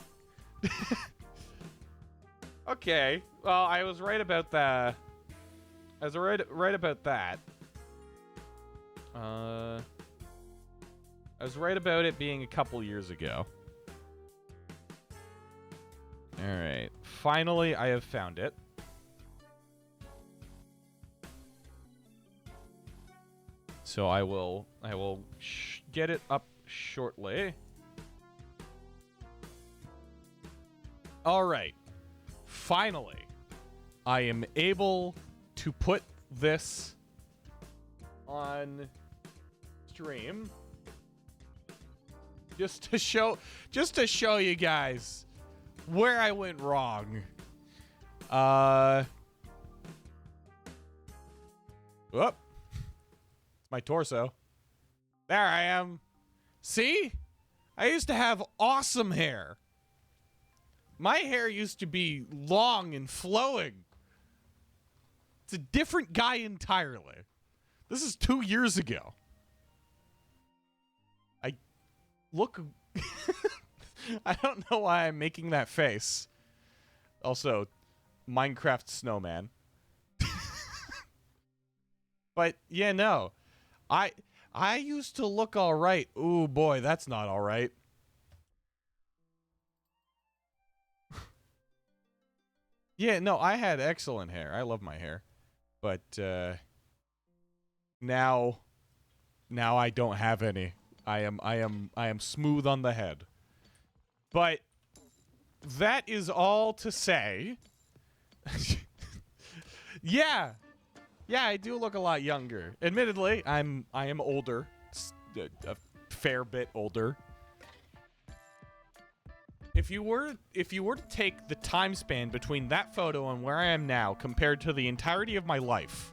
Okay. Well, I was right about that. I was right about that. I was right about it being a couple years ago. All right. Finally, I have found it. So I will get it up shortly. All right. Finally, I am able to put this on stream just to show you guys where I went wrong. Whoop. It's my torso. There I am. See? I used to have awesome hair. My hair used to be long and flowing. It's a different guy entirely. This is 2 years ago. I look... I don't know why I'm making that face. Also, Minecraft snowman. But, yeah, no. I used to look all right. Ooh, boy, that's not all right. Yeah, no, I had excellent hair. I love my hair. But now I don't have any. I am smooth on the head. But that is all to say. Yeah. Yeah, I do look a lot younger. Admittedly, I am older. A fair bit older. If you were to take the time span between that photo and where I am now compared to the entirety of my life,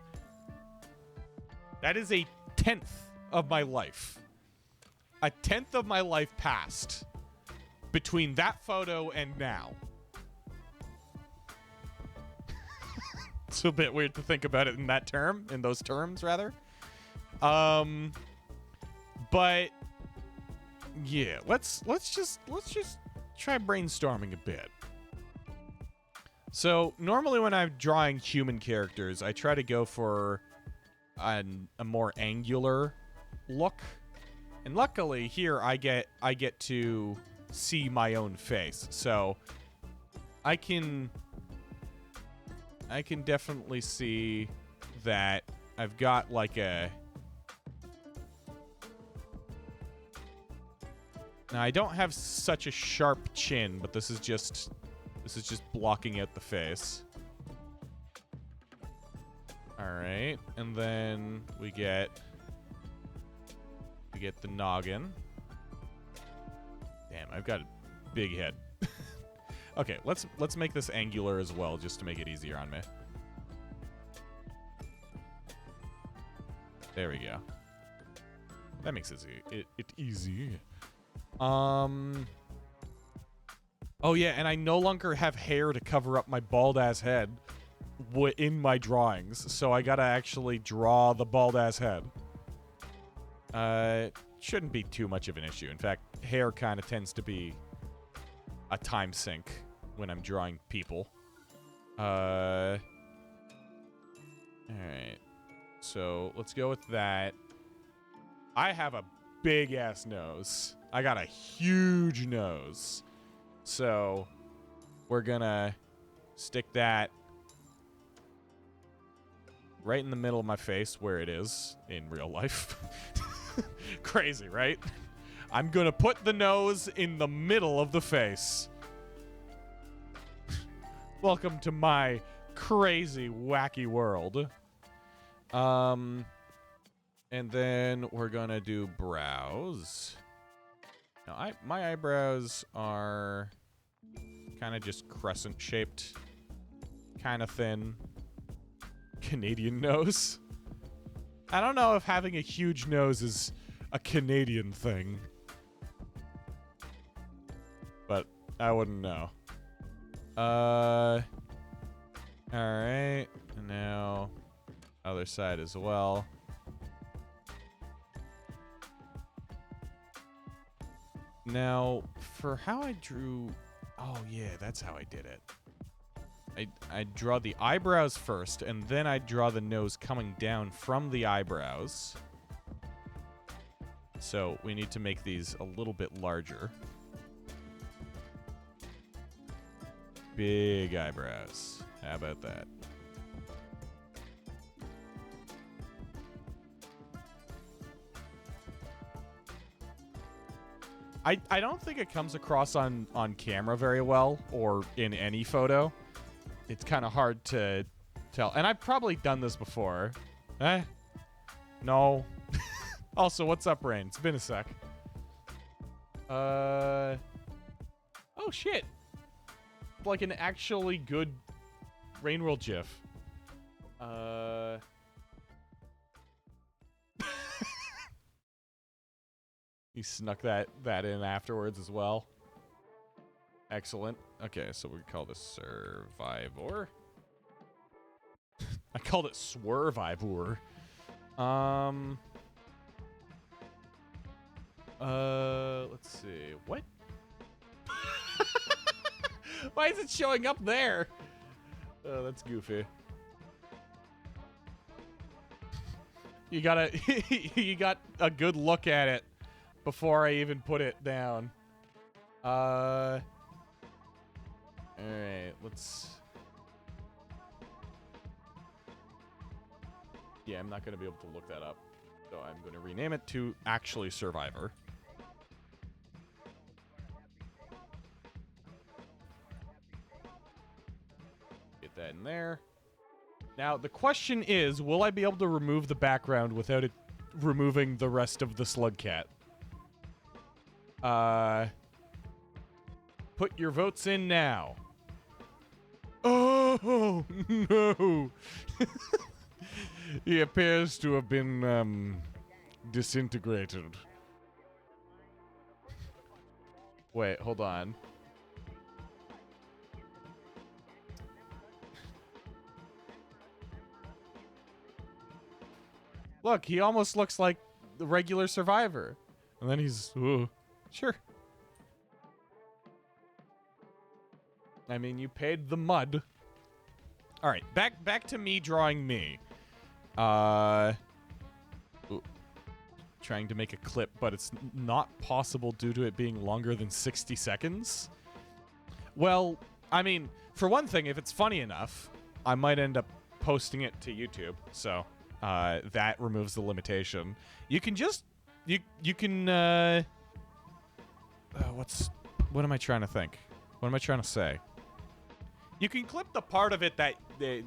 that is a 10th of my life. A 10th of my life passed between that photo and now. It's a bit weird to think about it in those terms rather. But Yeah, let's just try brainstorming a bit. So normally when I'm drawing human characters, I try to go for a more angular look, and luckily here I get to see my own face, so I can definitely see that I've got like a. Now I don't have such a sharp chin, but this is just blocking out the face. All right, and then we get the noggin. Damn, I've got a big head. Okay, let's make this angular as well, just to make it easier on me. There we go. That makes it easy. Oh yeah, and I no longer have hair to cover up my bald ass head in my drawings, so I gotta actually draw the bald ass head. Shouldn't be too much of an issue. In fact, hair kind of tends to be a time sink when I'm drawing people. Alright. So, let's go with that. I have a big-ass nose. I got a huge nose. So, we're gonna stick that right in the middle of my face where it is in real life. Crazy, right? I'm gonna put the nose in the middle of the face. Welcome to my crazy, wacky world. And then we're gonna do brows. Now, my eyebrows are kind of just crescent-shaped, kind of thin. Canadian nose. I don't know if having a huge nose is a Canadian thing, but I wouldn't know. All right, and now other side as well. Now, for how I drew... Oh, yeah, that's how I did it. I draw the eyebrows first, and then I draw the nose coming down from the eyebrows. So we need to make these a little bit larger. Big eyebrows. How about that? I don't think it comes across on camera very well, or in any photo. It's kind of hard to tell. And I've probably done this before. No. Also, what's up, Rain? It's been a sec. Oh, shit. Like an actually good Rain World GIF. You snuck that in afterwards as well. Excellent. Okay, so we call this Survivor. I called it Swervivor. Let's see. What? Why is it showing up there? Oh, that's goofy. You got a good look at it before I even put it down. All right, let's... Yeah, I'm not going to be able to look that up. So I'm going to rename it to actually Survivor. Get that in there. Now, the question is, will I be able to remove the background without it removing the rest of the slug cat? Put your votes in now. Oh, no. He appears to have been, disintegrated. Wait, hold on. Look, he almost looks like the regular Survivor. And then he's Sure. I mean, you paid the mud. All right, back to me drawing me. Ooh, trying to make a clip, but it's not possible due to it being longer than 60 seconds. Well, I mean, for one thing, if it's funny enough, I might end up posting it to YouTube. So that removes the limitation. You can just you can what am I trying to think? What am I trying to say? You can clip the part of it that the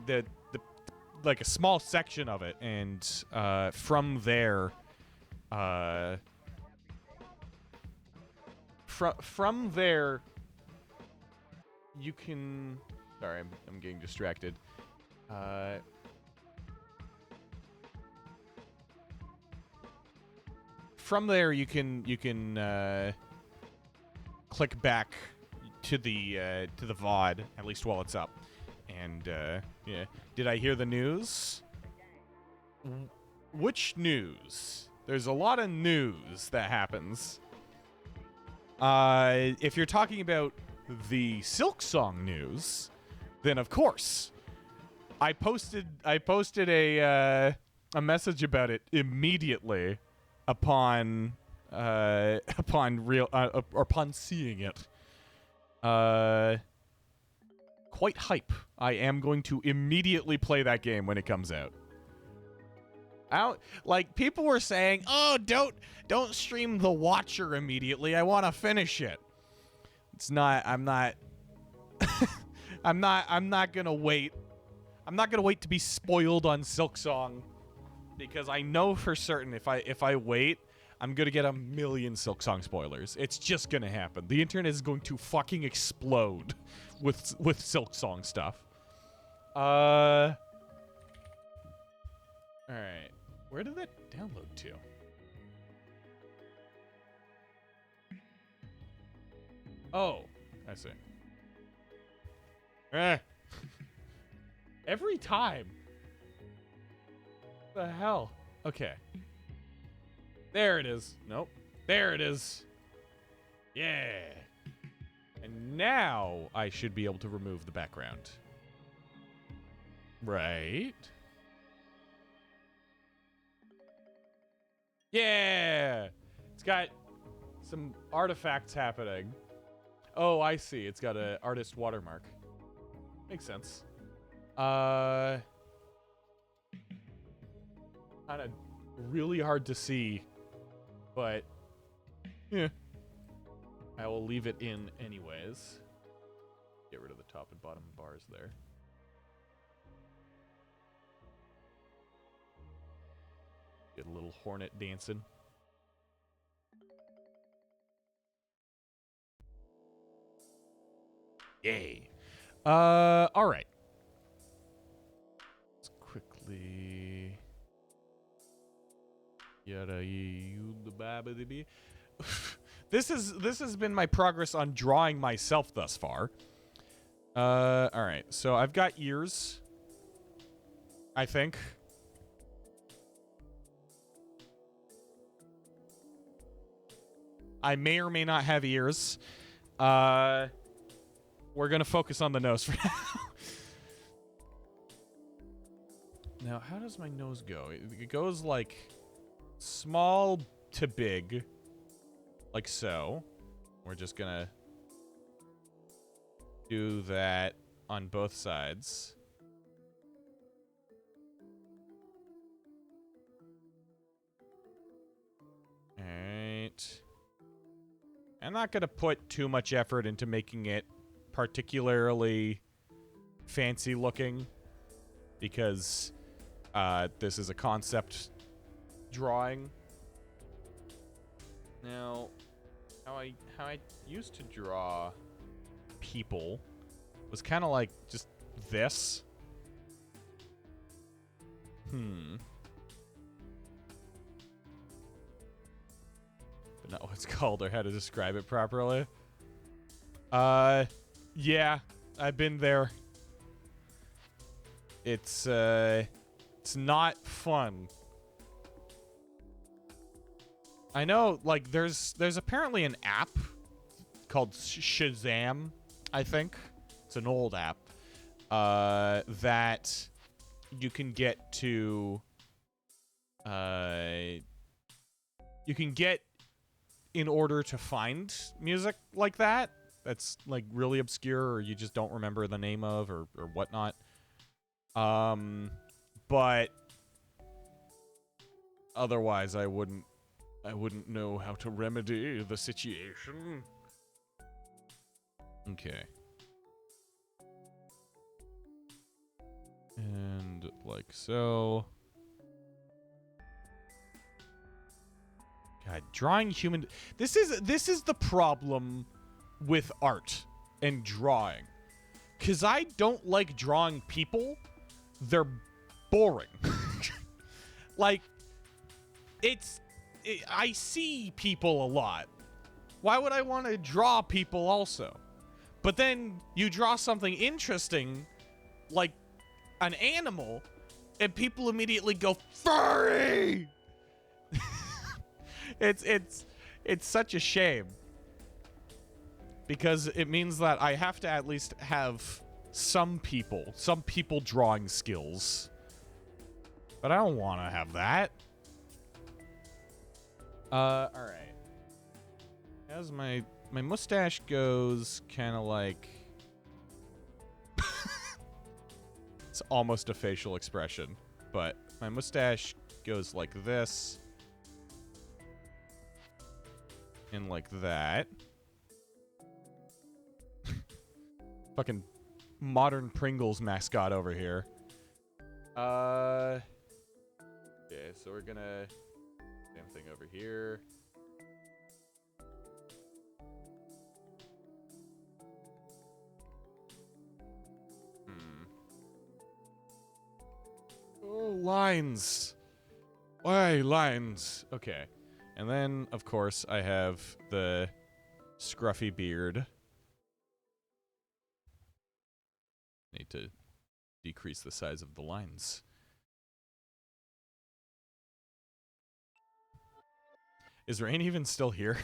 like a small section of it, and from there, from there, you can. Sorry, I'm getting distracted. From there, you can click back to the VOD, at least while it's up. And yeah, did I hear the news? Which news? There's a lot of news that happens. If you're talking about the Silksong news, then of course, I posted a message about it immediately upon seeing it. Quite hype. I am going to immediately play that game when it comes out. Like, people were saying, "Oh, don't stream The Watcher immediately. I want to finish it." It's not. I'm not. I'm not gonna wait. I'm not gonna wait to be spoiled on Silksong, because I know for certain if I wait, I'm gonna get a million Silksong spoilers. It's just gonna happen. The internet is going to fucking explode with Silksong stuff. All right. Where did that download to? Oh, I see. Every time. What the hell? Okay. There it is. Nope. There it is. Yeah. And now I should be able to remove the background. Right. Yeah. It's got some artifacts happening. Oh, I see. It's got an artist watermark. Makes sense. Kind of really hard to see, but yeah. I will leave it in anyways. Get rid of the top and bottom bars there. Get a little hornet dancing. Yay. All right. Let's quickly. This has been my progress on drawing myself thus far. All right. So I've got ears, I think. I may or may not have ears. We're gonna focus on the nose for now. Now, how does my nose go? It goes like small to big, like so. We're just gonna do that on both sides. All right. I'm not gonna put too much effort into making it particularly fancy looking, because this is a concept drawing. Now, how I used to draw people was kind of like just this. But not what it's called or how to describe it properly. Yeah, I've been there. It's not fun. I know, like, there's apparently an app called Shazam, I think. It's an old app that you can get to. You can get in order to find music like that. That's like really obscure, or you just don't remember the name of, or whatnot. But otherwise, I wouldn't know how to remedy the situation. Okay. And like so. God, drawing human. This is the problem with art and drawing. 'Cause I don't like drawing people. They're boring. Like, I see people a lot. Why would I want to draw people also? But then you draw something interesting, like an animal, and people immediately go furry. It's such a shame, because it means that I have to at least have some people drawing skills. But I don't want to have that. All right. As my mustache goes, kind of like it's almost a facial expression, but my mustache goes like this and like that. Fucking modern Pringles mascot over here. Okay, so we're gonna same thing over here. Oh, lines. Why lines? Okay. And then, of course, I have the scruffy beard. Need to decrease the size of the lines. Is Rain even still here?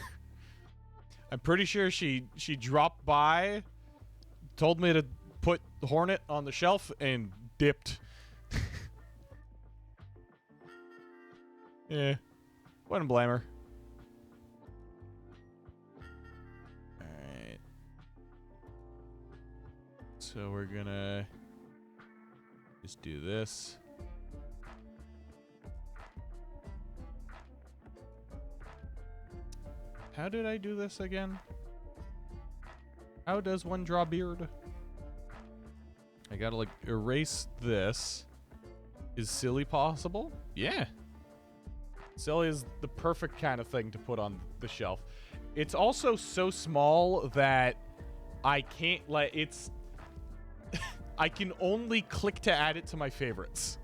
I'm pretty sure she dropped by, told me to put Hornet on the shelf, and dipped. Yeah, wouldn't blame her. Alright. So we're gonna just do this. How did I do this again? How does one draw beard? I gotta, like, erase this. Is silly possible? Yeah. Silly is the perfect kind of thing to put on the shelf. It's also so small that I can't, like, it's... I can only click to add it to my favorites.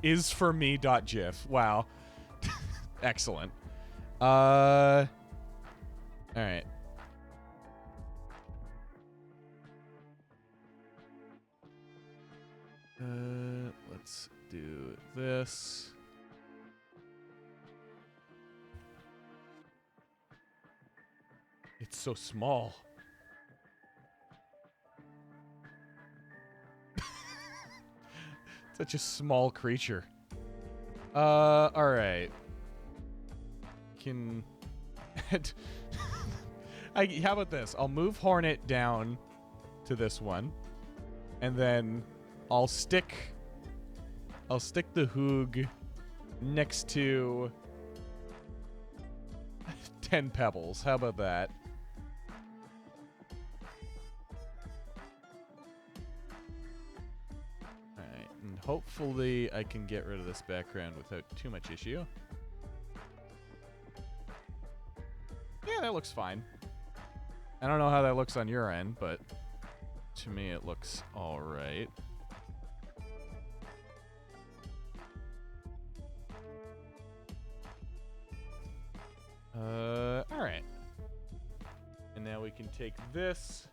Isforme.gif. Wow. Excellent. Alright. Let's do this. It's so small. Such a small creature. Alright. Can... how about this? I'll move Hornet down to this one. And then I'll stick the Hoog next to 10 pebbles. How about that? Alright, and hopefully I can get rid of this background without too much issue. Yeah, that looks fine. I don't know how that looks on your end, but to me it looks alright. Alright. And now we can take this.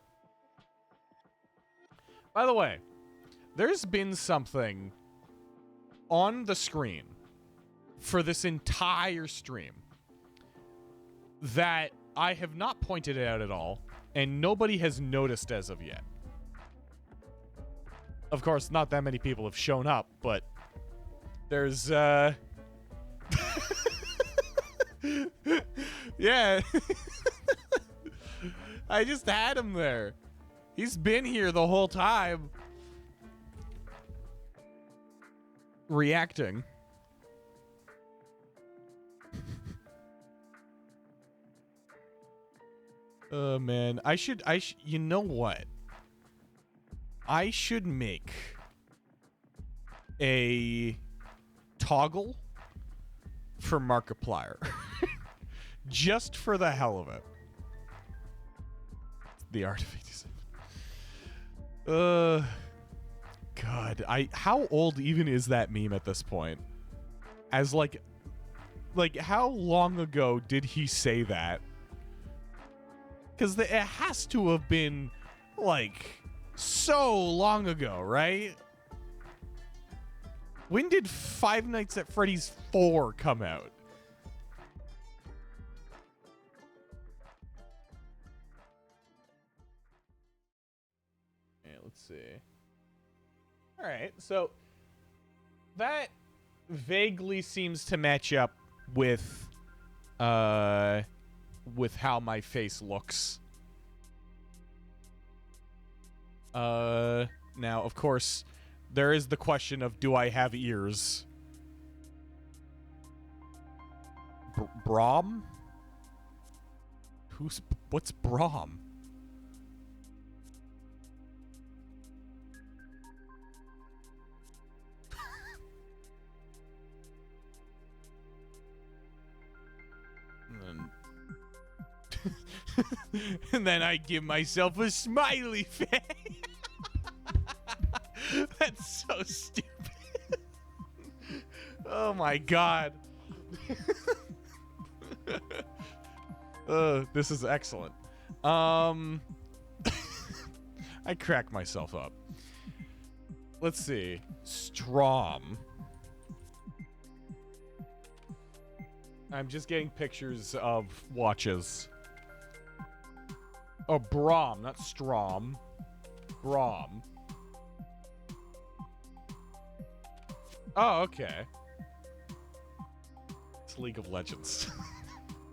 By the way, there's been something on the screen for this entire stream that I have not pointed out at all, and nobody has noticed as of yet. Of course, not that many people have shown up, but there's, yeah. I just had him there. He's been here the whole time. Reacting. Oh, man. You know what? I should make a toggle for Markiplier. Just for the hell of it. The Art of 87. God, how old even is that meme at this point? As like how long ago did he say that? Because it has to have been like so long ago, right? When did Five Nights at Freddy's 4 come out? Yeah, let's see. All right, so that vaguely seems to match up with how my face looks. Now, of course, there is the question of, do I have ears? Brom? What's Brom? And then I give myself a smiley face. That's so stupid. Oh my god. This is excellent. I crack myself up. Let's see. Strom. I'm just getting pictures of watches. Oh, Brom, not Strom. Brom. Oh, okay. It's League of Legends.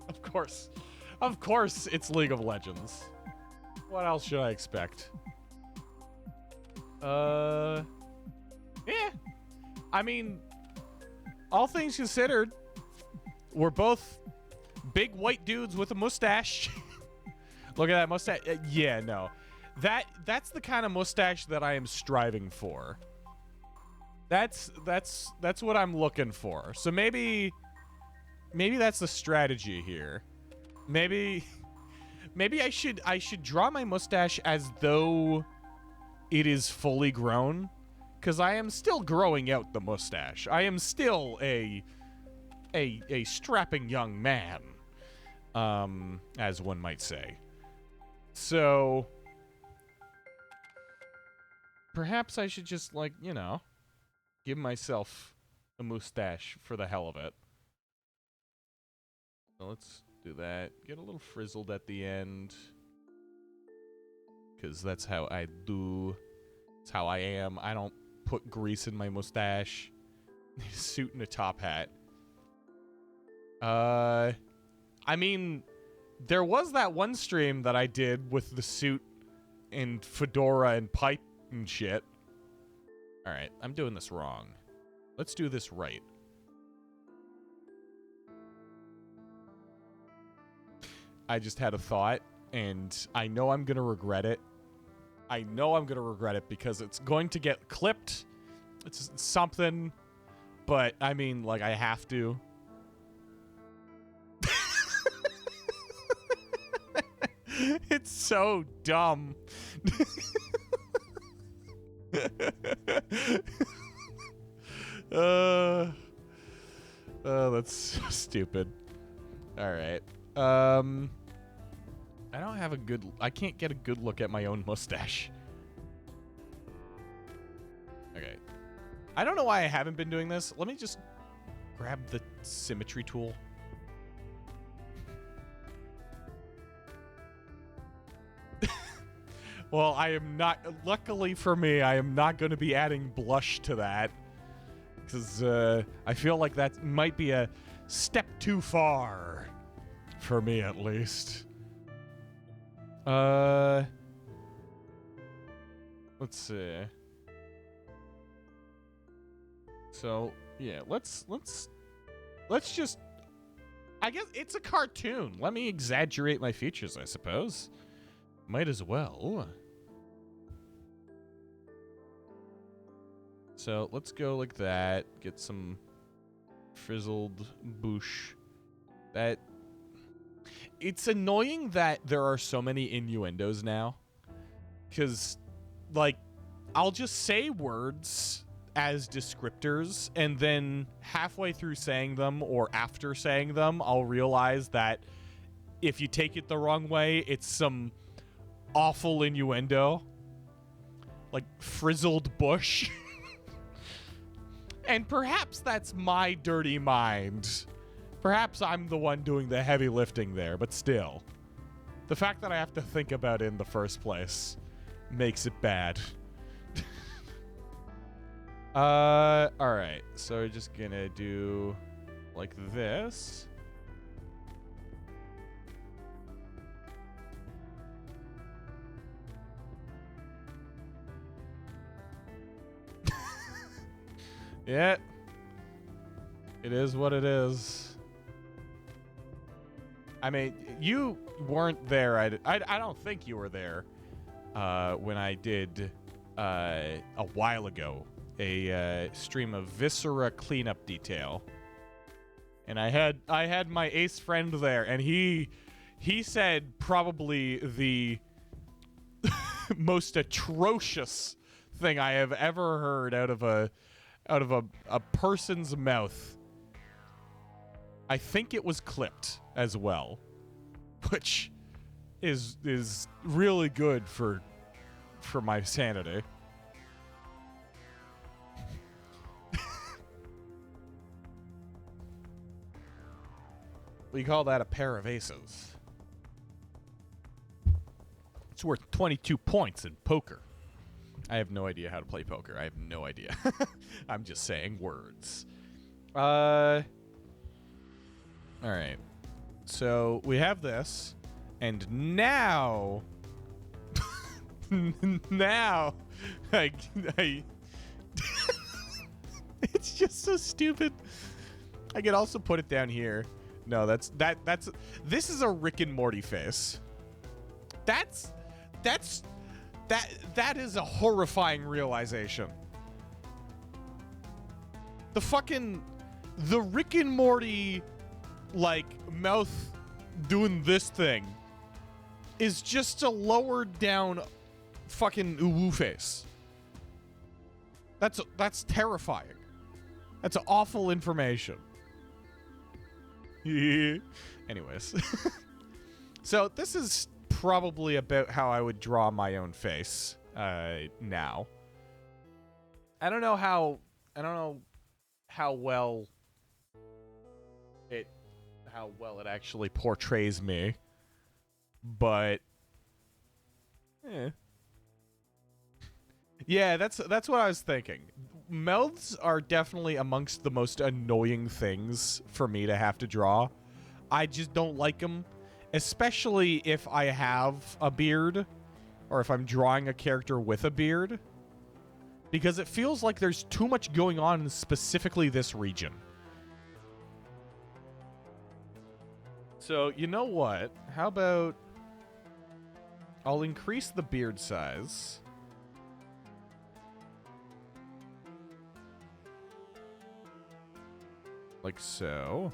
Of course. Of course it's League of Legends. What else should I expect? Yeah. I mean, all things considered, we're both big white dudes with a mustache. Look at that mustache. Yeah, no. That's the kind of mustache that I am striving for. That's what I'm looking for. So maybe that's the strategy here. Maybe I should draw my mustache as though it is fully grown, cuz I am still growing out the mustache. I am still a strapping young man, as one might say. So perhaps I should just, like, you know, give myself a mustache for the hell of it. So let's do that. Get a little frizzled at the end, because that's how I do. It's how I am. I don't put grease in my mustache. A suit and a top hat. I mean, there was that one stream that I did with the suit and fedora and pipe and shit. Alright, I'm doing this wrong. Let's do this right. I just had a thought, and I know I'm gonna regret it. I know I'm gonna regret it because it's going to get clipped. It's something, but I mean, like, I have to. It's so dumb. That's so stupid. All right. I don't have a good... I can't get a good look at my own mustache. Okay. I don't know why I haven't been doing this. Let me just grab the symmetry tool? Well, I am not... Luckily for me, I am not going to be adding blush to that. Because I feel like that might be a step too far. For me, at least. Let's see. So, yeah, let's just... I guess it's a cartoon. Let me exaggerate my features, I suppose. Might as well. So let's go like that. Get some frizzled boosh. That... It's annoying that there are so many innuendos now. Because, like, I'll just say words as descriptors, and then halfway through saying them or after saying them, I'll realize that if you take it the wrong way, it's some awful innuendo. Like frizzled bush. And perhaps that's my dirty mind. Perhaps I'm the one doing the heavy lifting there, but still. The fact that I have to think about it in the first place makes it bad. Alright. So we're just gonna do like this. Yeah. It is what it is. I mean, you weren't there. I don't think you were there when I did a while ago a stream of Viscera cleanup detail. And I had my ace friend there, and he said probably the most atrocious thing I have ever heard out of a person's mouth. I think it was clipped as well, which is really good for my sanity. We call that a pair of aces. It's worth 22 points in poker. I have no idea how to play poker. I have no idea. I'm just saying words. All right. So we have this, and now, now, I it's just so stupid. I could also put it down here. No, that's this is a Rick and Morty face. That is a horrifying realization. The Rick and Morty, like, mouth doing this thing is just a lowered down fucking uwu face. That's terrifying. That's awful information. Anyways. So this is probably about how I would draw my own face now. I don't know how well it actually portrays me, but yeah, that's what I was thinking. Mouths are definitely amongst the most annoying things for me to have to draw. I just don't like them, especially if I have a beard or if I'm drawing a character with a beard, because it feels like there's too much going on in specifically this region. So, you know what? How about I'll increase the beard size. Like so.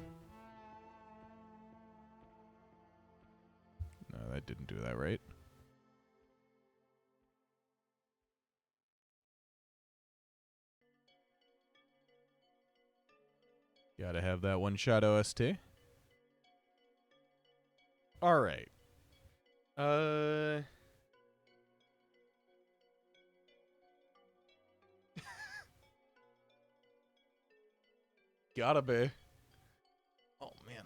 No, that didn't do that right. Gotta have that one shot OST. All right. Gotta be. Oh, man.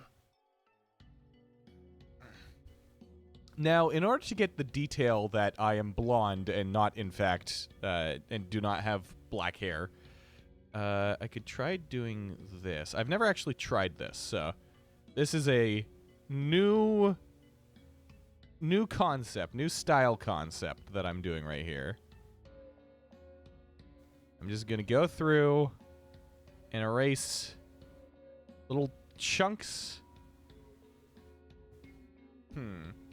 Now, in order to get the detail that I am blonde and not, in fact, and do not have black hair, I could try doing this. I've never actually tried this, so this is a new concept, new style concept that I'm doing right here. I'm just going to go through and erase little chunks.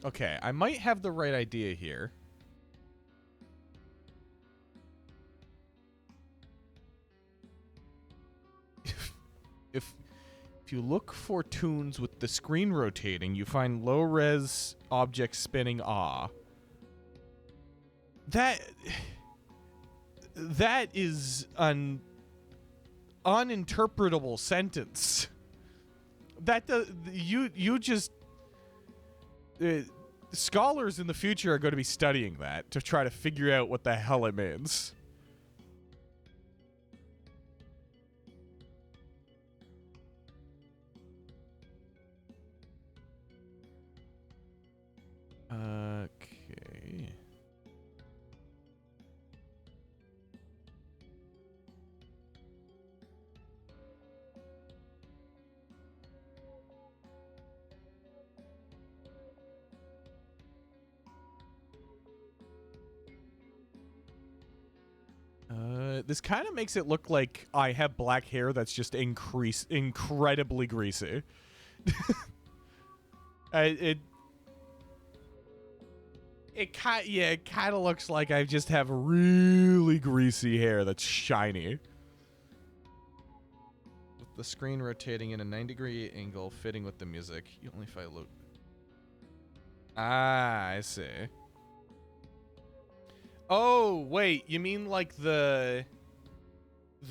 Okay, I might have the right idea here. If you look for tunes with the screen rotating, you find low-res objects spinning That is an uninterpretable sentence. You just scholars in the future are going to be studying that to try to figure out what the hell it means. Okay. This kind of makes it look like I have black hair that's just incredibly greasy. It kind of looks like I just have really greasy hair that's shiny. With the screen rotating in a 90-degree angle, fitting with the music. You only find look. Ah, I see. Oh, wait, you mean like the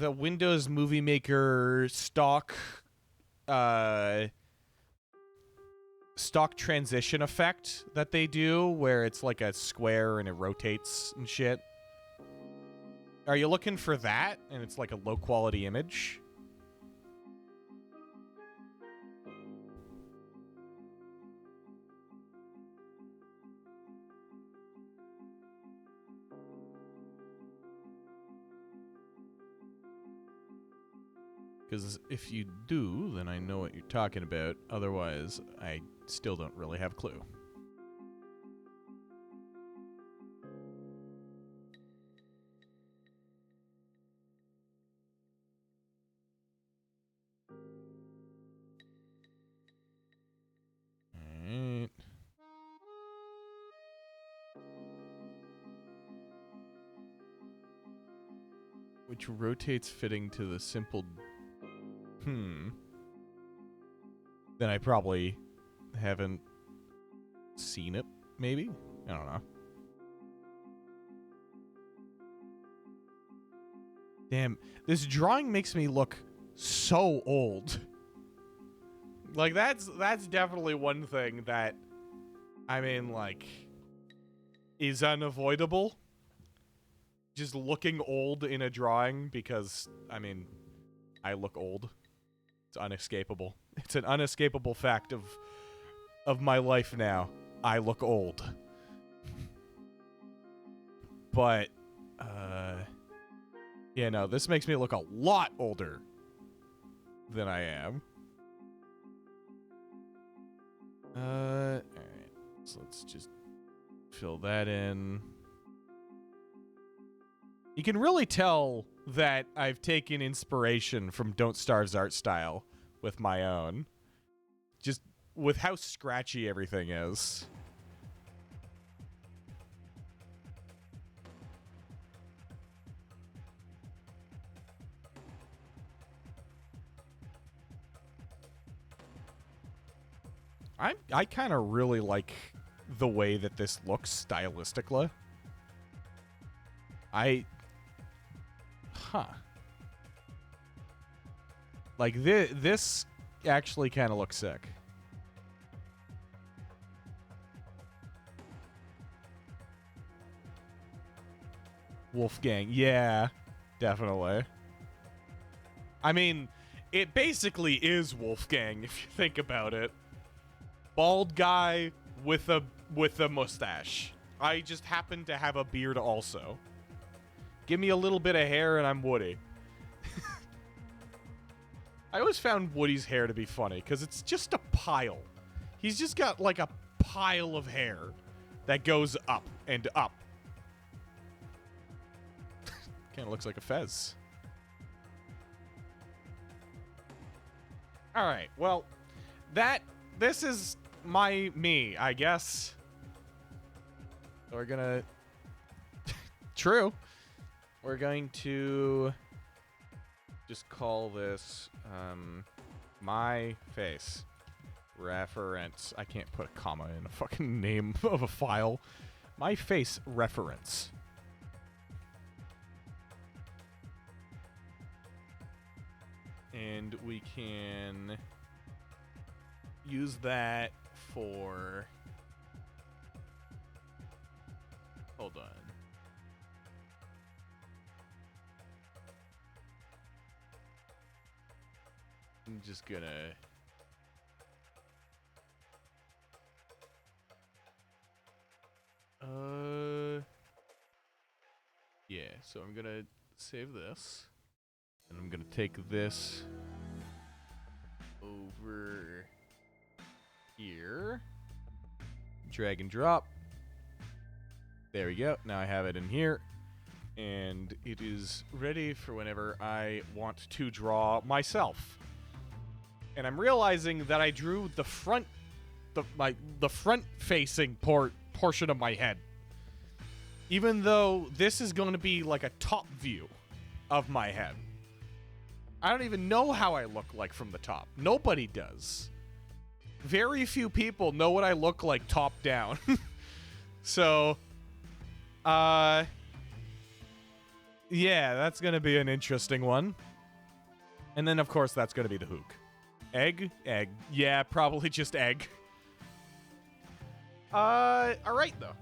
Windows Movie Maker stock transition effect that they do where it's like a square and it rotates and shit? Are you looking for that and it's like a low quality image? Because if you do, then I know what you're talking about. Otherwise, I still don't really have a clue. Alright. Which rotates fitting to the simple... Then I probably haven't seen it, maybe? I don't know. Damn, this drawing makes me look so old. Like, that's definitely one thing that, I mean, like, is unavoidable. Just looking old in a drawing because, I mean, I look old. It's unescapable. It's an unescapable fact of my life now. I look old. But, yeah, no, this makes me look a lot older than I am. Alright. So let's just fill that in. You can really tell that I've taken inspiration from Don't Starve's art style with my own. Just with how scratchy everything is. I kind of really like the way that this looks stylistically. Like, this actually kind of looks sick. Wolfgang. Yeah, definitely. I mean, It basically is Wolfgang, if you think about it. Bald guy with a mustache. I just happen to have a beard also. Give me a little bit of hair and I'm Woody. I always found Woody's hair to be funny, because it's just a pile. He's just got, like, a pile of hair that goes up and up. Kind of looks like a fez. Alright, well, this is me, I guess. So we're gonna... True. We're going to just call this, my face reference. I can't put a comma in a fucking name of a file. My face reference. And we can use that for... Hold on. I'm just gonna... Yeah, so I'm gonna save this. And I'm gonna take this over here. Drag and drop. There we go. Now I have it in here. And it is ready for whenever I want to draw myself. And I'm realizing that I drew the front, the front-facing portion of my head. Even though this is going to be like a top view of my head. I don't even know how I look like from the top. Nobody does. Very few people know what I look like top down. So, yeah, that's going to be an interesting one. And then, of course, that's going to be the hook. Egg? Egg. Yeah, probably just egg. Alright, though.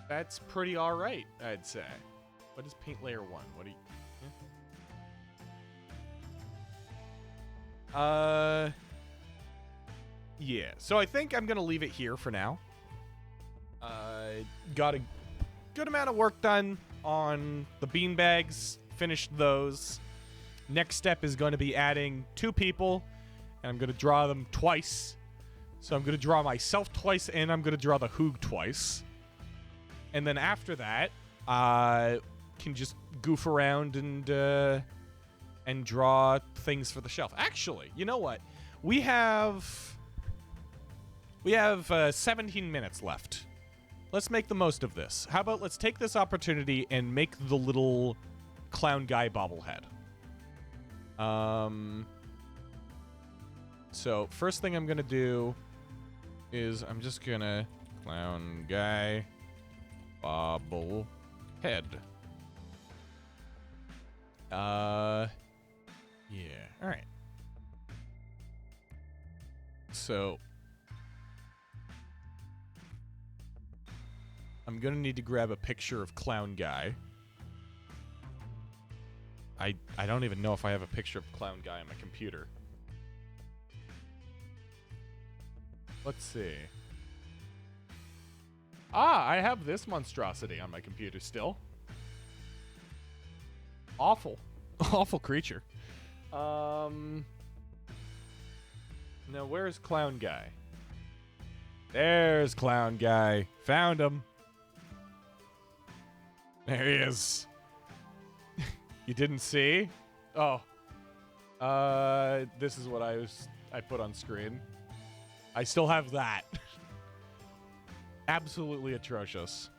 That's pretty alright, I'd say. What is paint layer 1? What do you... Yeah. So I think I'm gonna leave it here for now. Got a good amount of work done on the beanbags. Finished those. Next step is going to be adding 2 people. And I'm going to draw them twice. So I'm going to draw myself twice, and I'm going to draw the Hoog twice. And then after that, can just goof around and draw things for the shelf. Actually, you know what? We have 17 minutes left. Let's make the most of this. How about let's take this opportunity and make the little Clownguy bobblehead. So first thing I'm gonna do is I'm just gonna Clownguy bobblehead. Yeah. All right. So I'm gonna need to grab a picture of Clownguy. I don't even know if I have a picture of Clownguy on my computer. Let's see. I have this monstrosity on my computer still. Awful. Awful creature. Now, where's Clownguy? There's Clownguy. Found him. There he is. You didn't see? Oh. This is what I put on screen. I still have that. Absolutely atrocious.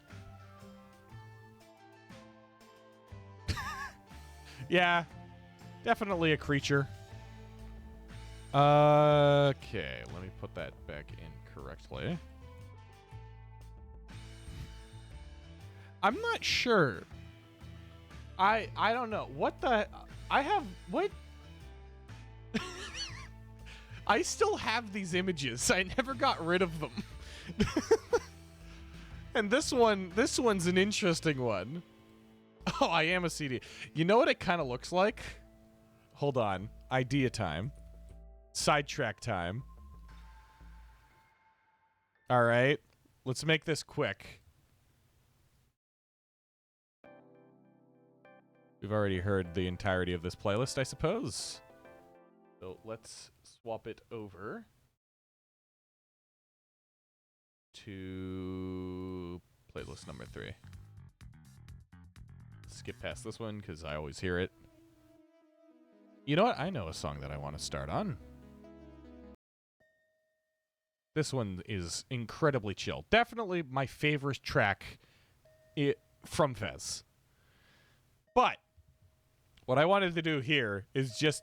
Yeah. Definitely a creature. Okay, let me put that back in correctly. I'm not sure. I don't know. What the... I have... What? I still have these images. I never got rid of them. And this one's an interesting one. Oh, I am a CD. You know what it kind of looks like? Hold on. Idea time. Sidetrack time. All right. Let's make this quick. We've already heard the entirety of this playlist, I suppose. So let's swap it over to playlist number 3. Skip past this one because I always hear it. You know what? I know a song that I want to start on. This one is incredibly chill. Definitely my favorite track from Fez. But what I wanted to do here is just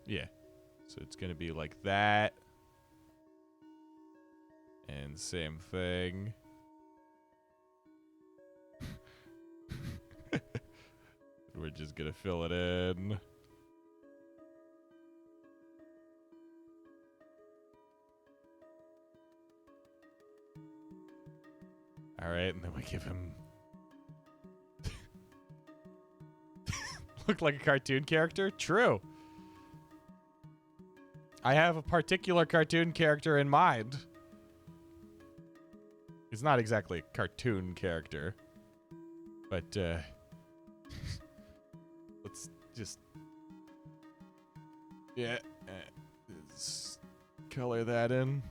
yeah. So it's going to be like that. And same thing. We're just going to fill it in. All right, and then we give him look like a cartoon character? True. I have a particular cartoon character in mind. He's not exactly a cartoon character. But, let's just... Yeah. Let's color that in.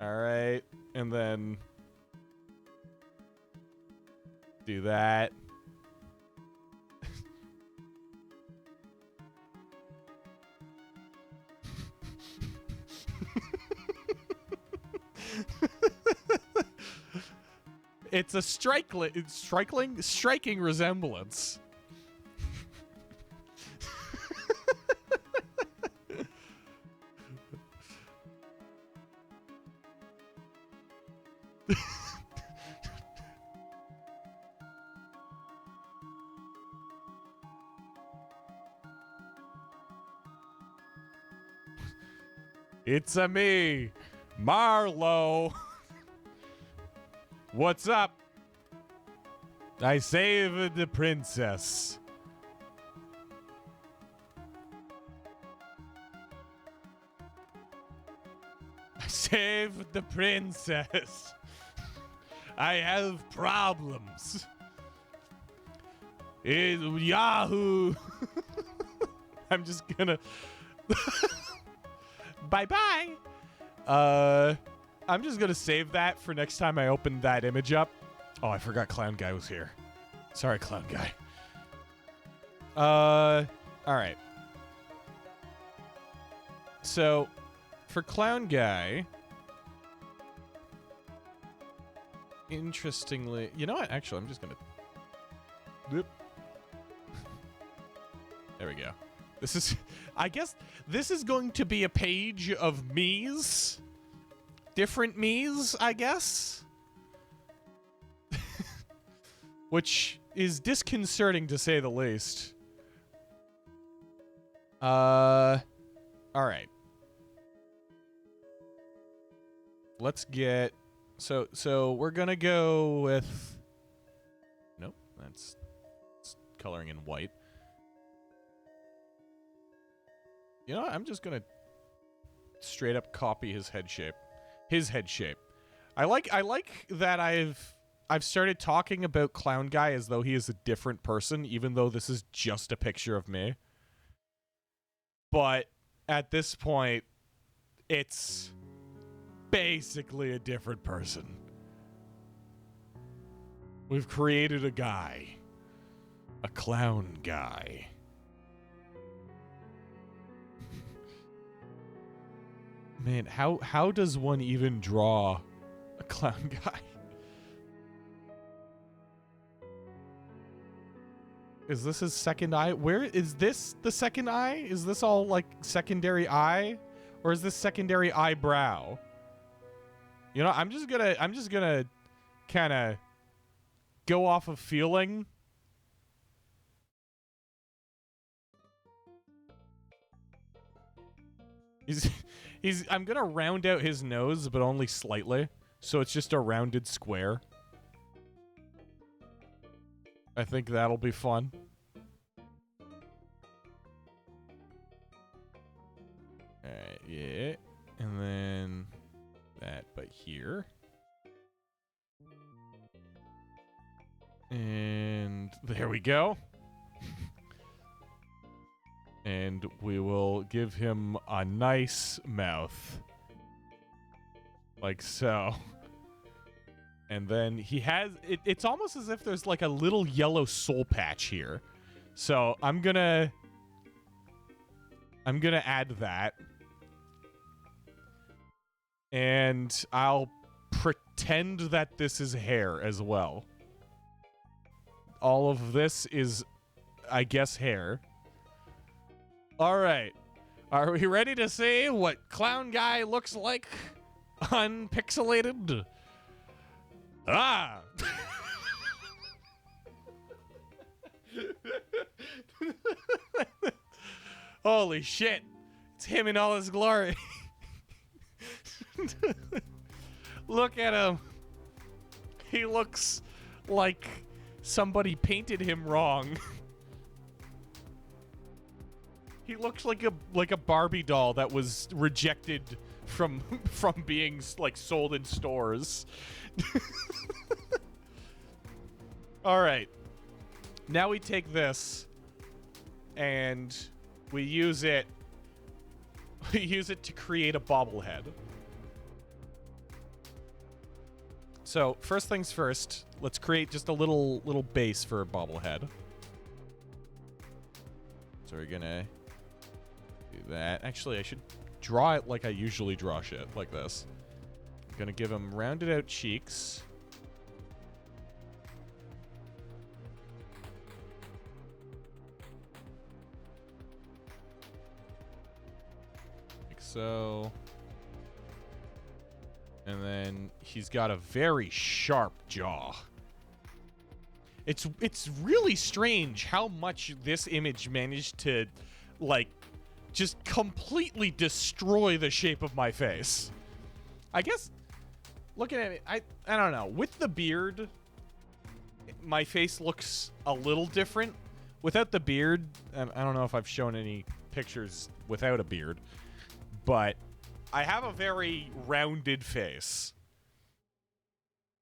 All right. And then... do that. It's a striking resemblance. It's a me, Marlo. What's up? I saved the princess. I saved the princess. I have problems. Yahoo. I'm just gonna... Bye-bye. I'm just gonna save that for next time I open that image up. Oh, I forgot Clownguy was here. Sorry, Clownguy. All right. So, for Clownguy, interestingly, you know what? Actually, I'm just gonna... There we go. This is... I guess this is going to be a page of me's. Different me's, I guess. Which is disconcerting to say the least. Alright. Let's get... So we're gonna go with... Nope, that's coloring in white. You know what? I'm just gonna straight up copy his head shape. His head shape. I like that I've started talking about Clownguy as though he is a different person, even though this is just a picture of me. But at this point, it's basically a different person. We've created a guy. A clown guy. Man, how does one even draw a clown guy? Is this his second eye? Where is this the second eye? Is this all like secondary eye? Or is this secondary eyebrow? You know, I'm just gonna kind of go off of feeling. I'm gonna round out his nose, but only slightly, so it's just a rounded square. I think that'll be fun. Alright, yeah. And then that, but here. And there we go. And we will give him a nice mouth. Like so. And then he has... It's almost as if there's like a little yellow soul patch here. So I'm gonna add that. And I'll pretend that this is hair as well. All of this is, I guess, hair. All right. Are we ready to see what Clownguy looks like unpixelated? Ah! Holy shit. It's him in all his glory. Look at him. He looks like somebody painted him wrong. He looks like a Barbie doll that was rejected from being like sold in stores. All right. Now we take this and we use it to create a bobblehead. So, first things first, let's create just a little base for a bobblehead. So we're gonna do that. Actually, I should draw it like I usually draw shit, like this. I'm gonna give him rounded out cheeks. Like so. And then he's got a very sharp jaw. It's really strange how much this image managed to, like, just completely destroy the shape of my face. I guess, looking at it, I don't know. With the beard, my face looks a little different. Without the beard, I don't know if I've shown any pictures without a beard, but I have a very rounded face.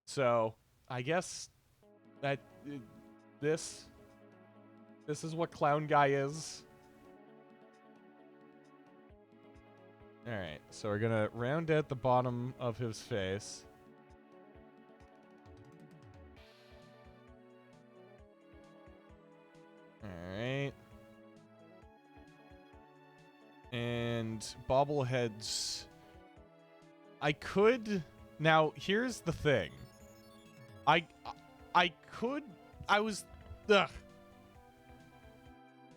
So, I guess that this is what Clownguy is. Alright, so we're gonna round out the bottom of his face. Alright. And bobbleheads. I could... Now, here's the thing. Ugh.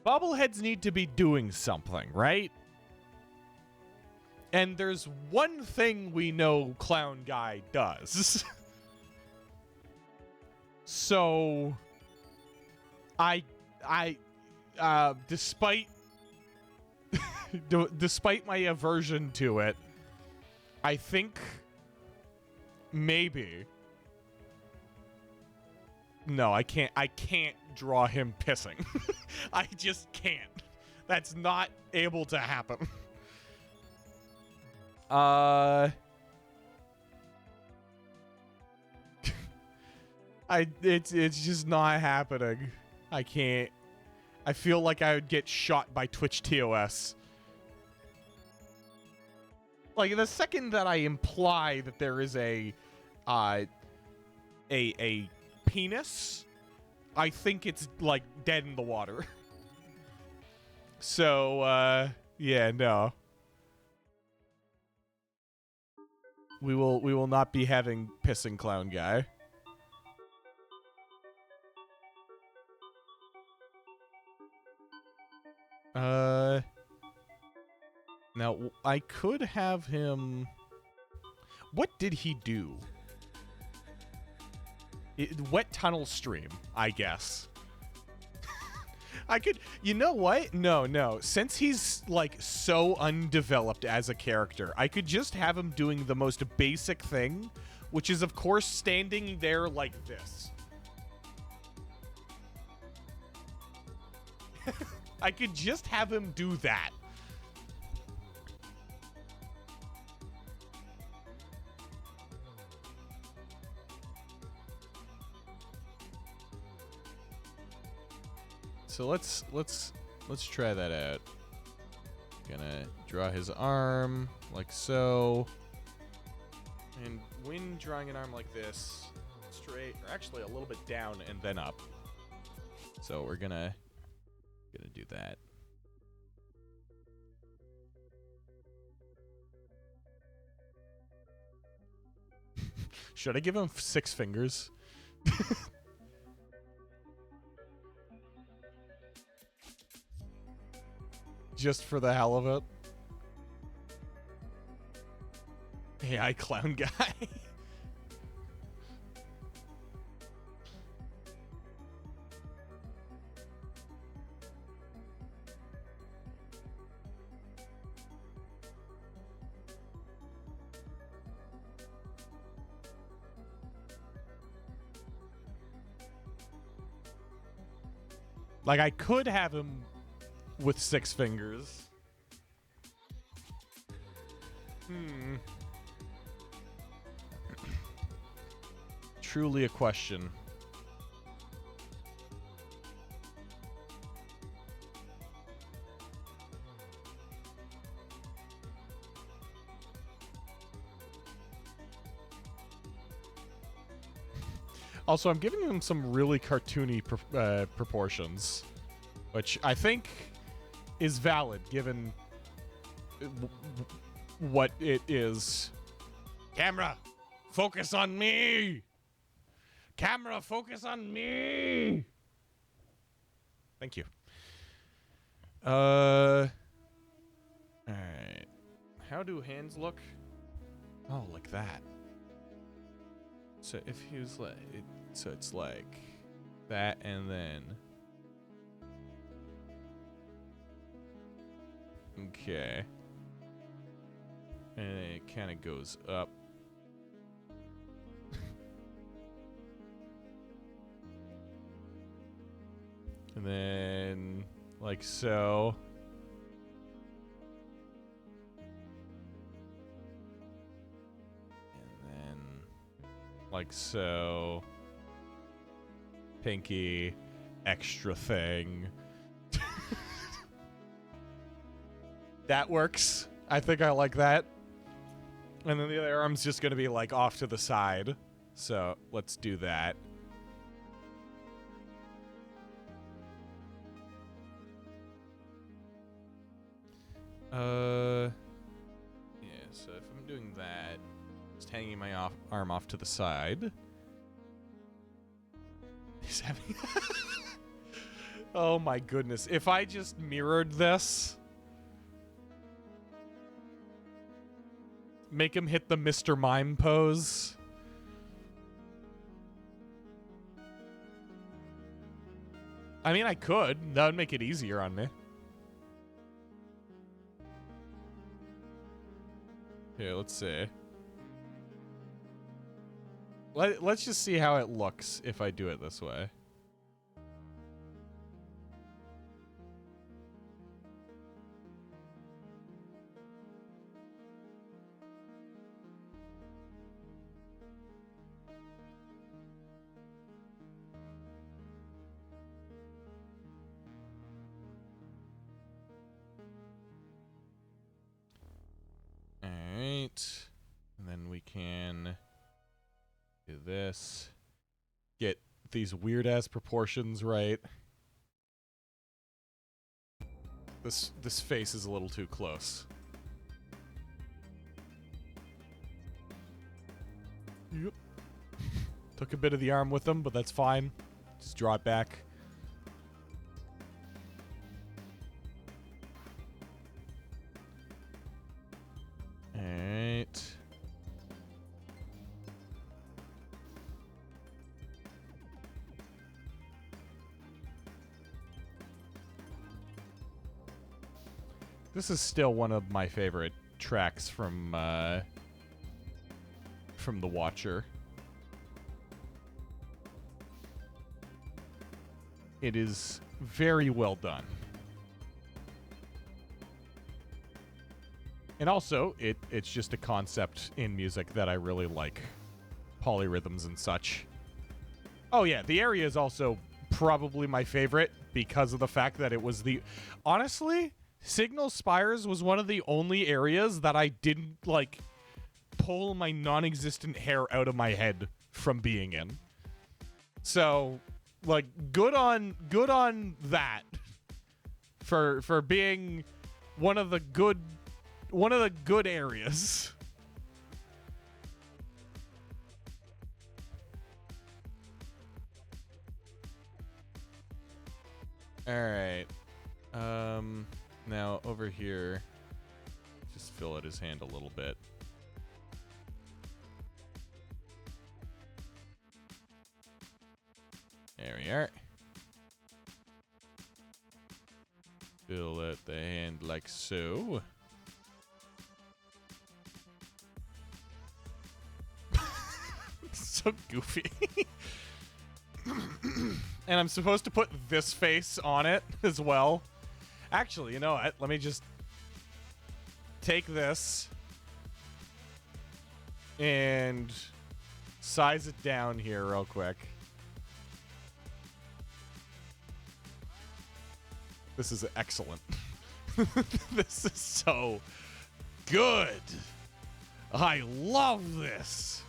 Bobbleheads need to be doing something, right? And there's one thing we know Clownguy does. So... despite... despite my aversion to it, I think maybe... No, I can't draw him pissing. I just can't. That's not able to happen. It's just not happening. I can't. I feel like I would get shot by Twitch TOS. Like, the second that I imply that there is a penis, I think it's, like, dead in the water. So, yeah, no. We will not be having pissing Clownguy. Now, I could have him... What did he do? Wet tunnel stream, I guess. I could, you know what? No. Since he's like so undeveloped as a character, I could just have him doing the most basic thing, which is of course standing there like this. I could just have him do that. So let's try that out. Gonna draw his arm like so. And when drawing an arm like this, straight, or actually a little bit down and then up. So we're gonna do that. Should I give him 6 fingers? Just for the hell of it. AI Clownguy. Like, I could have him with 6 fingers. Truly a question. Also, I'm giving him some really cartoony proportions, which I think is valid given what it is. Camera, focus on me! Camera, focus on me! Thank you. Alright. How do hands look? Oh, like that. So if he was like, so it's like that, and then okay, and it kind of goes up. And then like so. Like so. Pinky. Extra thing. That works. I think I like that. And then the other arm's just gonna be like off to the side. So let's do that. Yeah, so if I'm doing that, just hanging my arm off to the side. He's having... Oh my goodness. If I just mirrored this... Make him hit the Mr. Mime pose. I mean, I could. That would make it easier on me. Here, let's see. Let's just see how it looks if I do it this way. Alright. And then we can do this. Get these weird-ass proportions right. This face is a little too close. Yep. Took a bit of the arm with them, but that's fine. Just draw it back. Alright. This is still one of my favorite tracks from The Watcher. It is very well done. And also, it's just a concept in music that I really like. Polyrhythms and such. Oh yeah, the area is also probably my favorite because of the fact that it was the... Honestly, Signal Spires was one of the only areas that I didn't, like, pull my non-existent hair out of my head from being in. So, like, good on that for being one of the good areas. All right. Now over here, just fill out his hand a little bit. There we are. Fill out the hand like so. So goofy. And I'm supposed to put this face on it as well. Actually, you know what? Let me just take this and size it down here real quick. This is excellent. This is so good. I love this.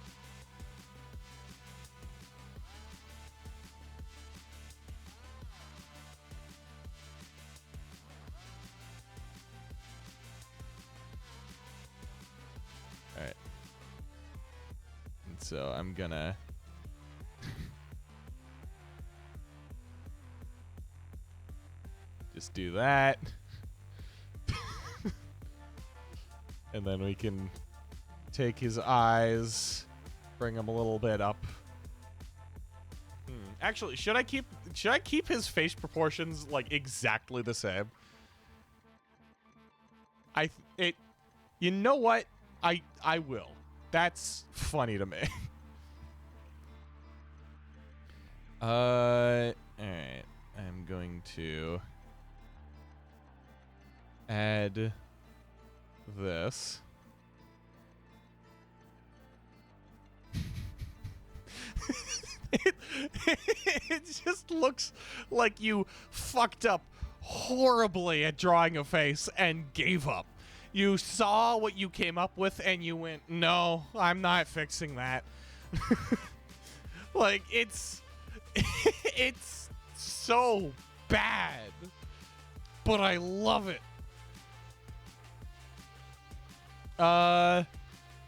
All right. And so I'm gonna just do that. And then we can take his eyes, bring them a little bit up. Actually, should I keep his face proportions like exactly the same? You know what? I will. That's funny to me. All right. I'm going to add this. It just looks like you fucked up horribly at drawing a face and gave up. You saw what you came up with and you went, no, I'm not fixing that. Like, it's so bad, but I love it.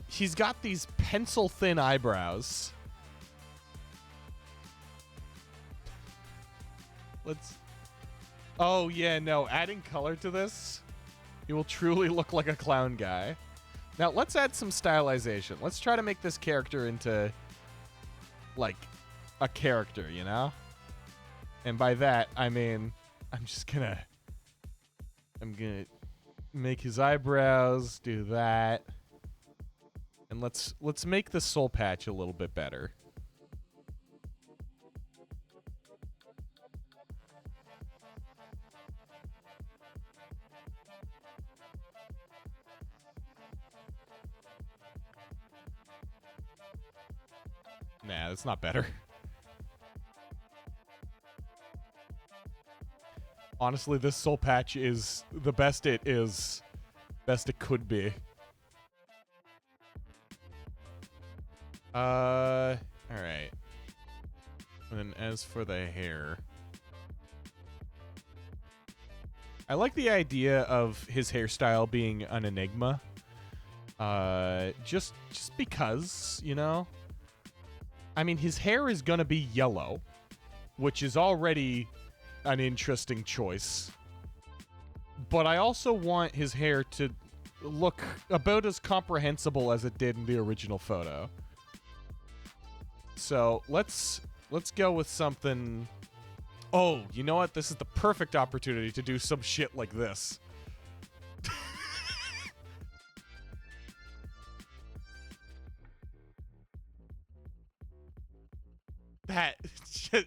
He's got these pencil thin eyebrows. Oh yeah, no, adding color to this, he will truly look like a clown guy. Now let's add some stylization. Let's try to make this character into like a character, you know? And by that, I mean, I'm gonna make his eyebrows, do that. And let's make the soul patch a little bit better. Nah, that's not better. Honestly, this soul patch is the best it could be. All right. And then as for the hair, I like the idea of his hairstyle being an enigma. Just because, you know? I mean, his hair is gonna be yellow, which is already an interesting choice. But I also want his hair to look about as comprehensible as it did in the original photo. So let's go with something. Oh, you know what? This is the perfect opportunity to do some shit like this. bad.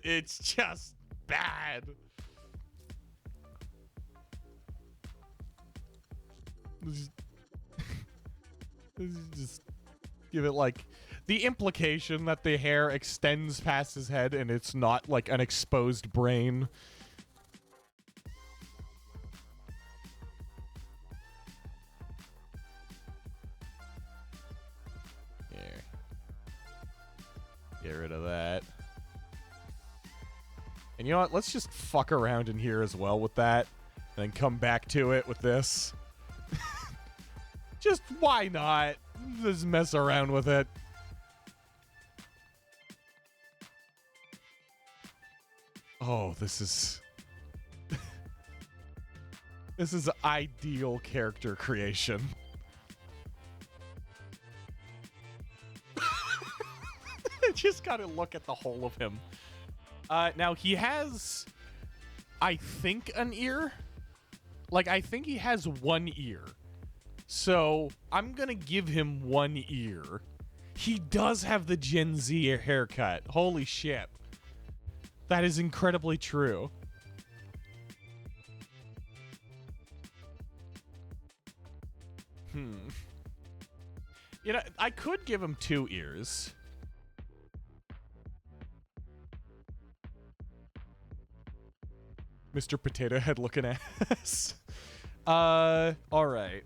It's just bad. Just give it like the implication that the hair extends past his head and it's not like an exposed brain. Here. Get rid of that. And you know what? Let's just fuck around in here as well with that. And then come back to it with this. Just why not? Just mess around with it. Oh, this is... this is ideal character creation. Just gotta look at the whole of him. Now, he has, I think, an ear. Like, I think he has one ear. So, I'm gonna give him one ear. He does have the Gen Z haircut. Holy shit. That is incredibly true. You know, I could give him 2 ears. Mr. Potato Head looking ass. Alright.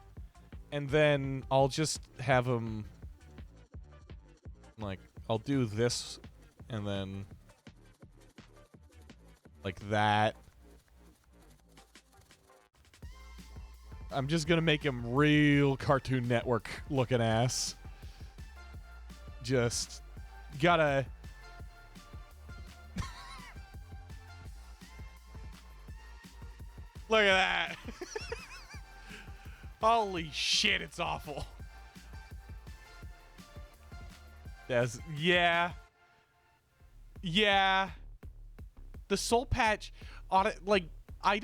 And then I'll just have him, like, I'll do this, and then, like that. I'm just gonna make him real Cartoon Network looking ass. Just gotta... Look at that. Holy shit, it's awful. Yeah. Yeah. The soul patch, like, I've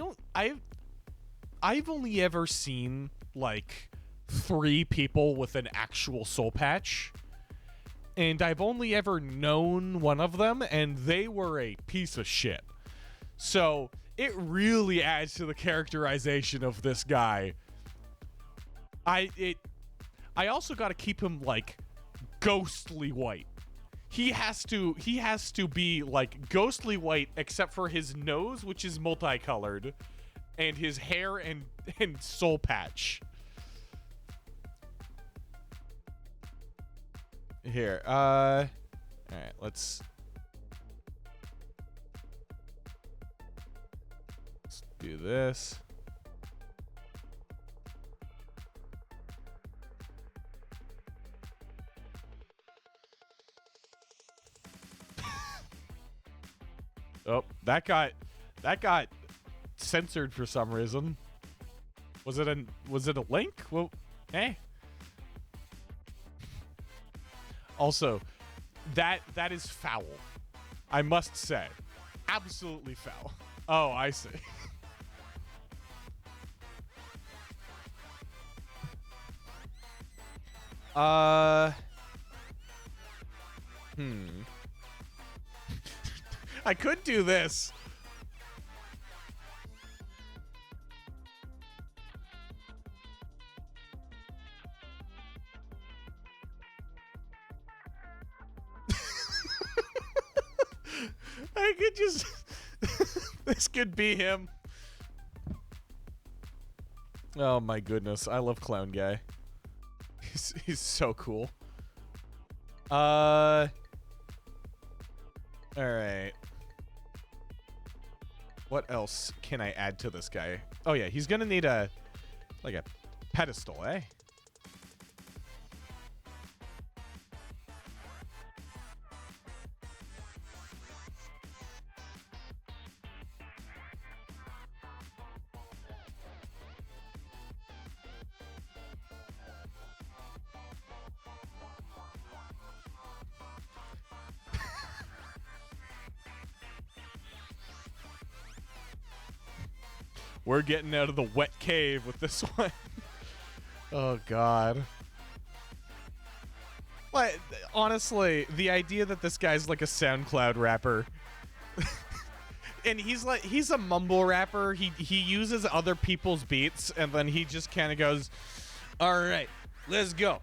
only ever seen, like, 3 people with an actual soul patch. And I've only ever known one of them, and they were a piece of shit. So, it really adds to the characterization of this guy. I also got to keep him, like, ghostly white. He has to be, like, ghostly white except for his nose, which is multicolored, and his hair and soul patch. Here, all right, let's do this. Oh, that got censored for some reason. Was it a link? Well, hey. Also, that is foul. I must say. Absolutely foul. Oh, I see. I could do this. I could just... This could be him. Oh my goodness, I love Clownguy. He's so cool. All right. What else can I add to this guy? Oh yeah, he's gonna need a pedestal, eh? We're getting out of the wet cave with this one. Oh, God. But honestly, the idea that this guy's like a SoundCloud rapper, and he's a mumble rapper. He uses other people's beats, and then he just kind of goes, "All right, let's go."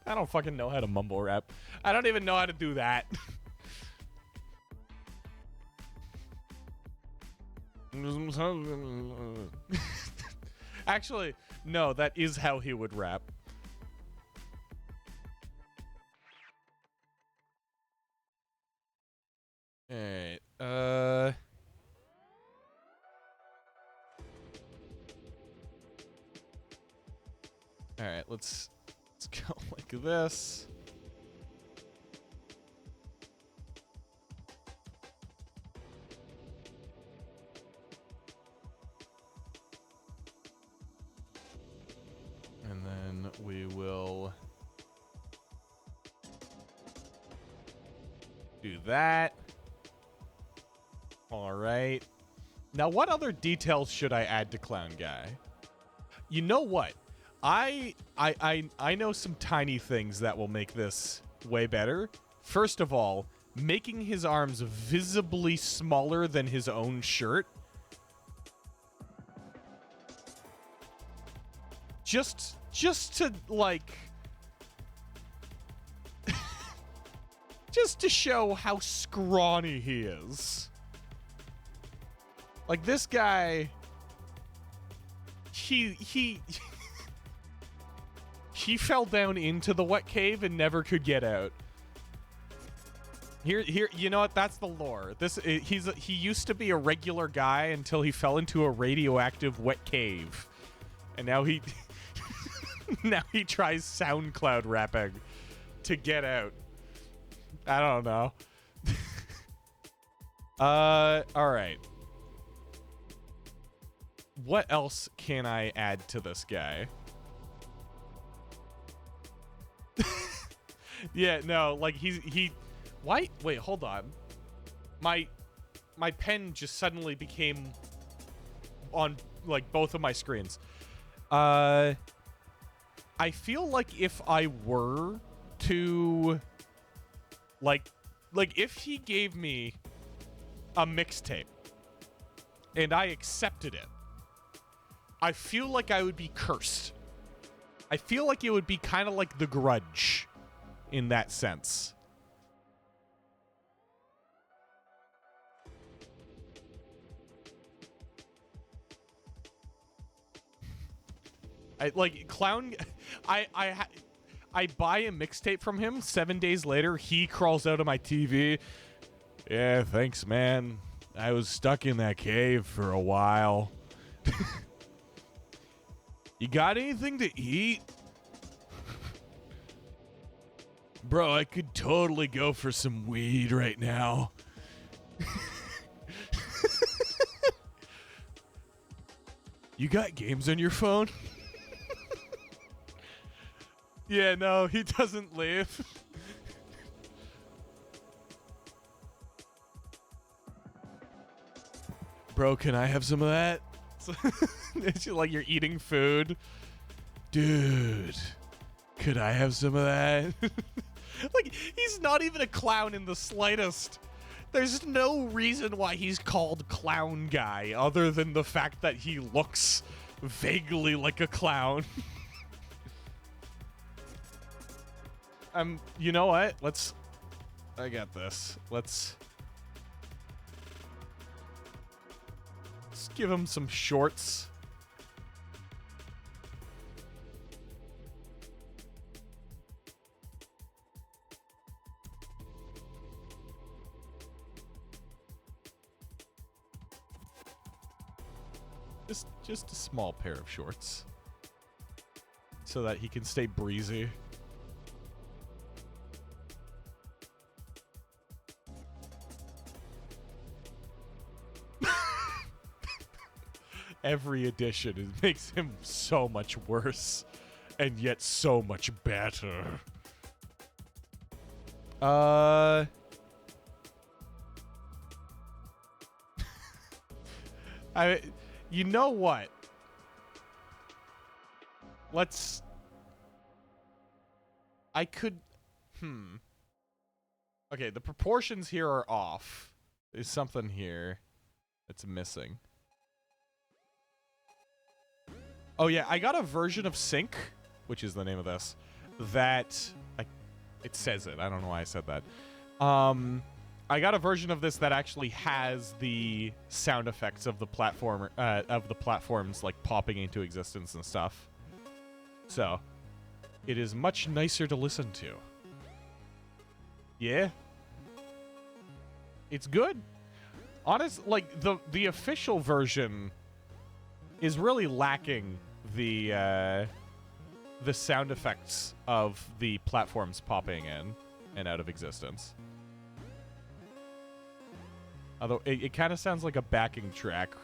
I don't fucking know how to mumble rap. I don't even know how to do that. Actually, no, that is how he would rap. Alright, Alright, let's go like this. And then we will do that. All right. Now, what other details should I add to Clownguy? You know what? I know some tiny things that will make this way better. First of all, making his arms visibly smaller than his own shirt. Just to, like... just to show how scrawny he is. Like, this guy... He fell down into the wet cave and never could get out. Here, you know what? That's the lore. He used to be a regular guy until he fell into a radioactive wet cave. And now he... now he tries SoundCloud rapping to get out. I don't know. Alright. What else can I add to this guy? Yeah, no, like he why? Wait, hold on. My pen just suddenly became on like both of my screens. I feel like if I were to like if he gave me a mixtape and I accepted it, I feel like I would be cursed. I feel like it would be kind of like The Grudge in that sense. I buy a mixtape from him. 7 days later, he crawls out of my TV. Yeah, thanks, man. I was stuck in that cave for a while. You got anything to eat? Bro, I could totally go for some weed right now. You got games on your phone? Yeah, no, he doesn't leave. Bro, can I have some of that? It's like you're eating food. Dude, could I have some of that? Like, he's not even a clown in the slightest. There's no reason why he's called Clownguy other than the fact that he looks vaguely like a clown. You know what? I got this. Let's give him some shorts. Just a small pair of shorts so that he can stay breezy. Every edition makes him so much worse and yet so much better. You know what? let's... I could... Okay, the proportions here are off. There's something here that's missing. Oh yeah, I got a version of Sync, which is the name of this, that... it says it. I don't know why I said that. I got a version of this that actually has the sound effects of the platforms like popping into existence and stuff. So, it is much nicer to listen to. Yeah. It's good. Honest, like the official version is really lacking the sound effects of the platforms popping in and out of existence. Although it kind of sounds like a backing track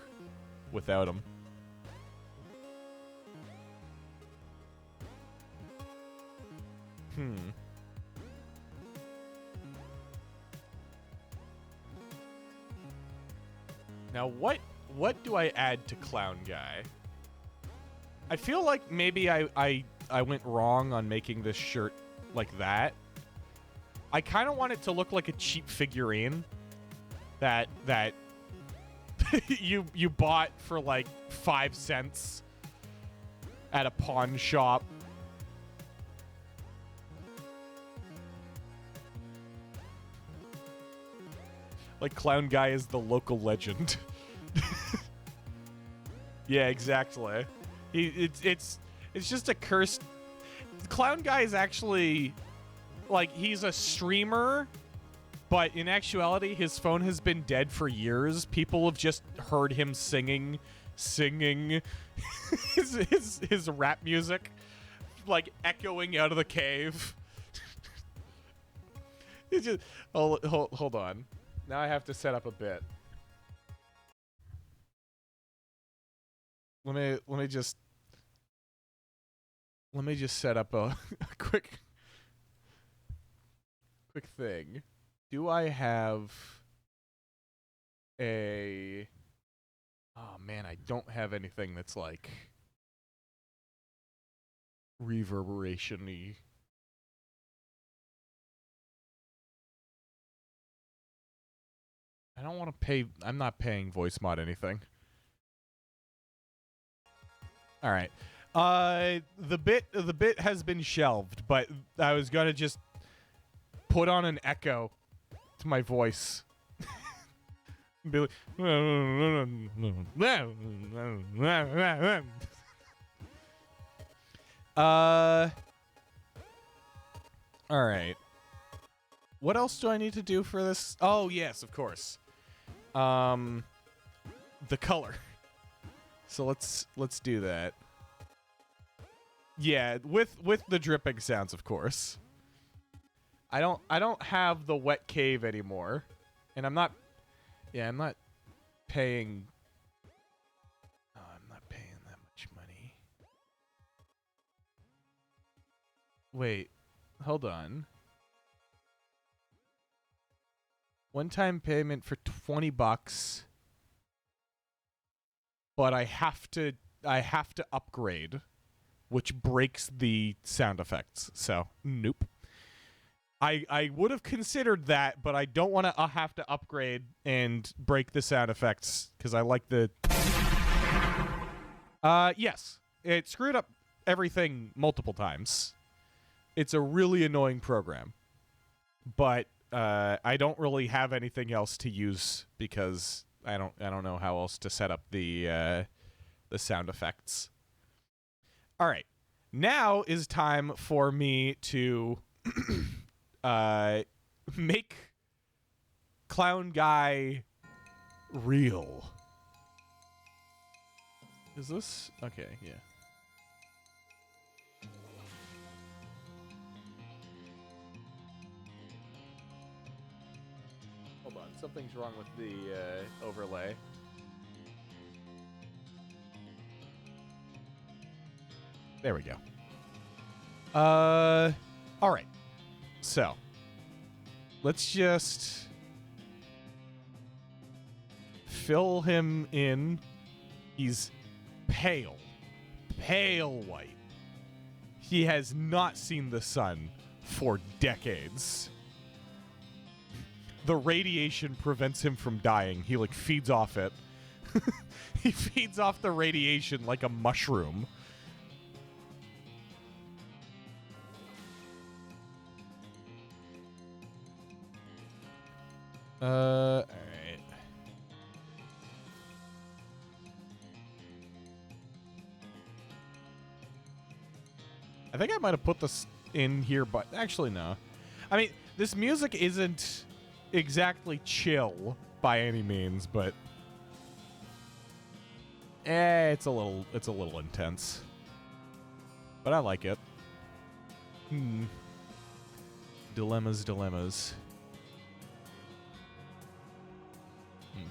without them. Now what do I add to Clownguy? I feel like maybe I went wrong on making this shirt like that. I kind of want it to look like a cheap figurine that you bought for like 5 cents at a pawn shop. Like Clownguy is the local legend. Yeah, exactly. It's just a cursed... Clownguy is actually... Like, he's a streamer, but in actuality, his phone has been dead for years. People have just heard him singing his rap music, like, echoing out of the cave. It's just... Hold on. Now I have to set up a bit. Let me just set up a quick thing. Do I have a... Oh man, I don't have anything that's like reverberation-y. I don't want to pay... I'm not paying voice mod anything. All right. The bit has been shelved, but I was gonna just put on an echo to my voice. Be like, all right. What else do I need to do for this? Oh yes, of course. The color. So let's do that. Yeah, with the dripping sounds, of course. I don't have the wet cave anymore, and I'm not paying. Oh, I'm not paying that much money. Wait, hold on. One-time payment for $20, but I have to upgrade, which breaks the sound effects. So, nope. I would have considered that, but I don't want to have to upgrade and break the sound effects because I like the... Yes. It screwed up everything multiple times. It's a really annoying program. But I don't really have anything else to use because I don't know how else to set up the sound effects. All right. Now is time for me to make Clownguy real. Is this? Okay, yeah. Hold on, something's wrong with the overlay. There we go. All right. So, let's just fill him in. He's pale white. He has not seen the sun for decades. The radiation prevents him from dying. He, like, feeds off it. He feeds off the radiation like a mushroom. Alright. I think I might have put this in here, but actually, no. I mean, this music isn't exactly chill by any means, but it's a little intense. But I like it. Dilemmas.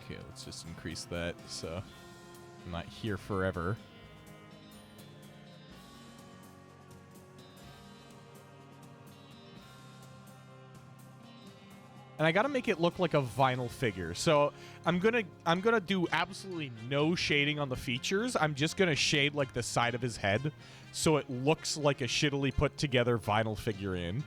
Okay, let's just increase that so I'm not here forever. And I gotta make it look like a vinyl figure. So I'm gonna do absolutely no shading on the features. I'm just gonna shade like the side of his head so it looks like a shittily put together vinyl figurine.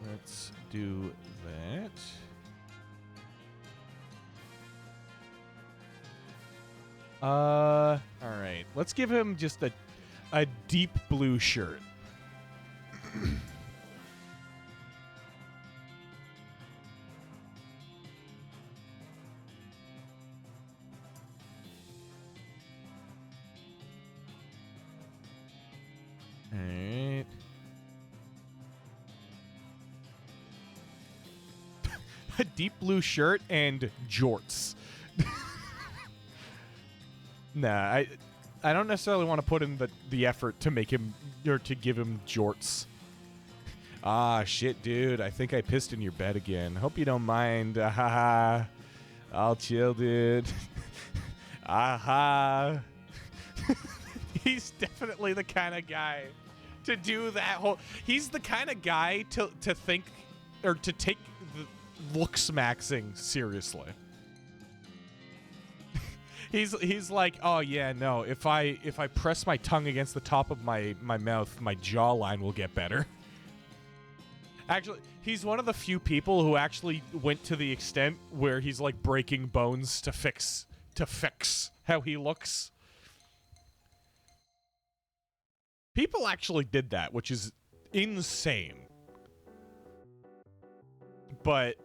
Let's do that. All right. Let's give him just a deep blue shirt. All right. A deep blue shirt and jorts. Nah, I don't necessarily want to put in the effort to make him, or to give him jorts. Ah, shit, dude. I think I pissed in your bed again. Hope you don't mind. Aha. I'll chill, dude. Aha. He's definitely the kind of guy to do that whole... He's the kind of guy to think, or to take the looks-maxing seriously. He's like, oh yeah, no, if I press my tongue against the top of my mouth, my jawline will get better. Actually, he's one of the few people who actually went to the extent where he's like breaking bones to fix how he looks. People actually did that, which is insane. But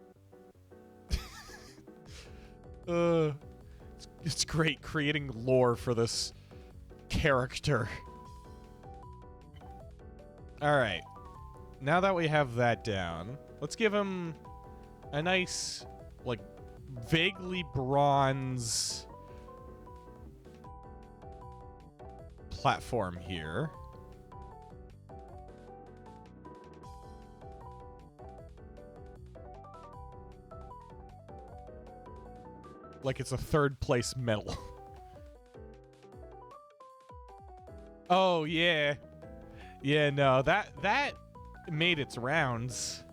it's great creating lore for this character. All right. Now that we have that down, let's give him a nice, like, vaguely bronze platform here. Like it's a third place medal. Oh, yeah. Yeah, no, that made its rounds.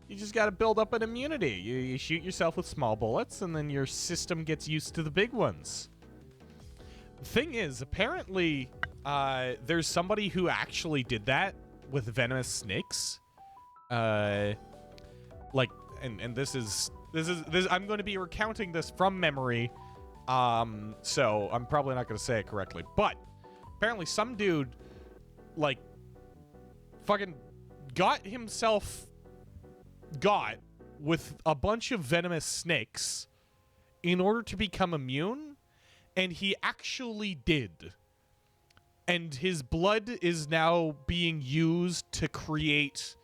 You just gotta build up an immunity. You shoot yourself with small bullets, and then your system gets used to the big ones. The thing is, apparently, there's somebody who actually did that with venomous snakes. Like, and this is I'm going to be recounting this from memory, so I'm probably not going to say it correctly. But apparently, some dude, like, fucking got with a bunch of venomous snakes in order to become immune, and he actually did. And his blood is now being used to create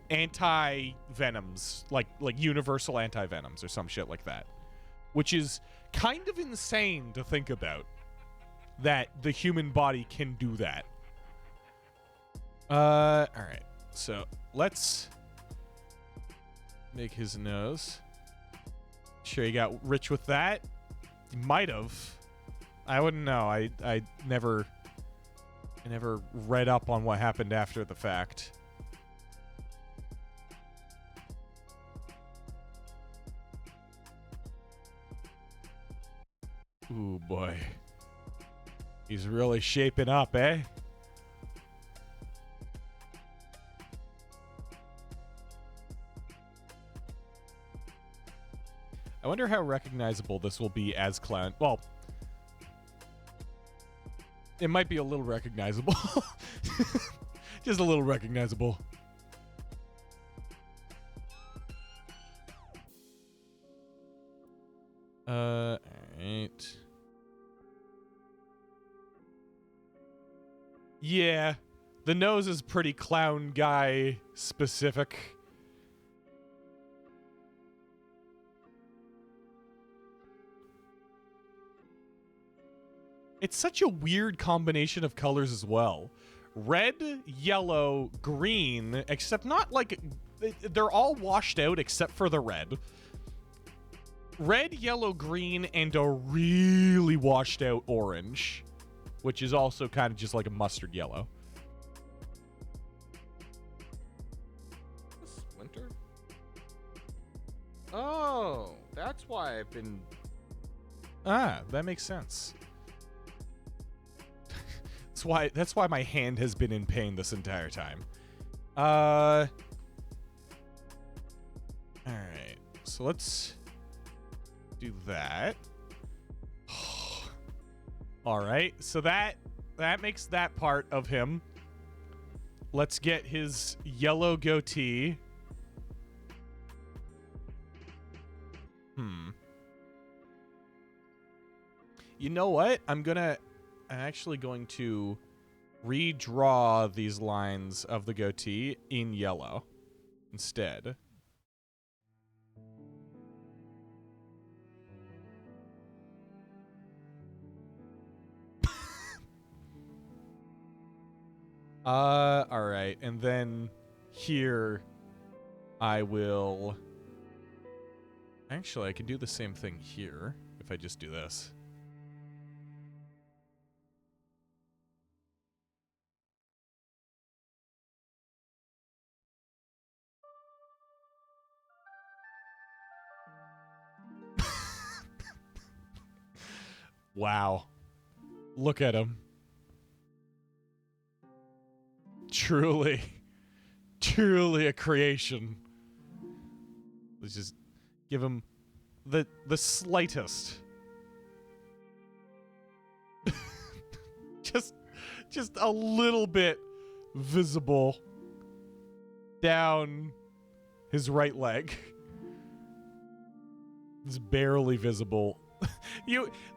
anti-venoms, like universal anti-venoms or some shit like that, which is kind of insane to think about, that the human body can do that. All right, so let's make his nose. Sure he got rich with that? Might have. I wouldn't know. I never read up on what happened after the fact. Ooh, boy. He's really shaping up, eh? I wonder how recognizable this will be as Clown. Well, it might be a little recognizable. Just a little recognizable. Alright. Yeah. The nose is pretty Clownguy specific. It's such a weird combination of colors as well. Red, yellow, green, except not like... They're all washed out except for the red. Red, yellow, green, and a really washed out orange. Which is also kind of just like a mustard yellow. This winter? Oh, that's why I've been... Ah, that makes sense. That's why my hand has been in pain this entire time. Alright. So let's do that. Alright, so that makes that part of him. Let's get his yellow goatee. You know what? I'm actually going to redraw these lines of the goatee in yellow instead. All right. And then here I will... Actually, I can do the same thing here if I just do this. Wow. Look at him. Truly a creation. Let's just give him the slightest. just a little bit visible down his right leg. It's barely visible.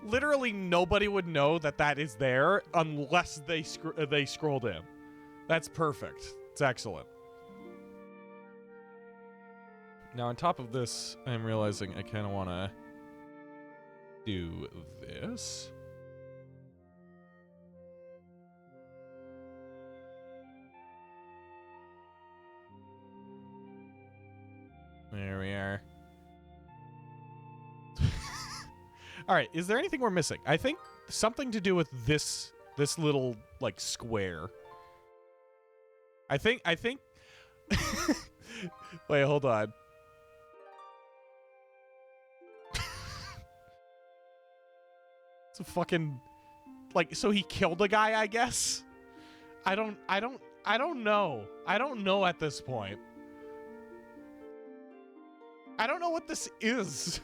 Literally nobody would know that is there unless they scrolled in. That's perfect. It's excellent. Now on top of this, I'm realizing I kind of want to do this. There we are. All right, is there anything we're missing? I think something to do with this little like square. I think Wait, hold on. It's a fucking like so he killed a guy, I guess? I don't know. I don't know at this point. I don't know what this is.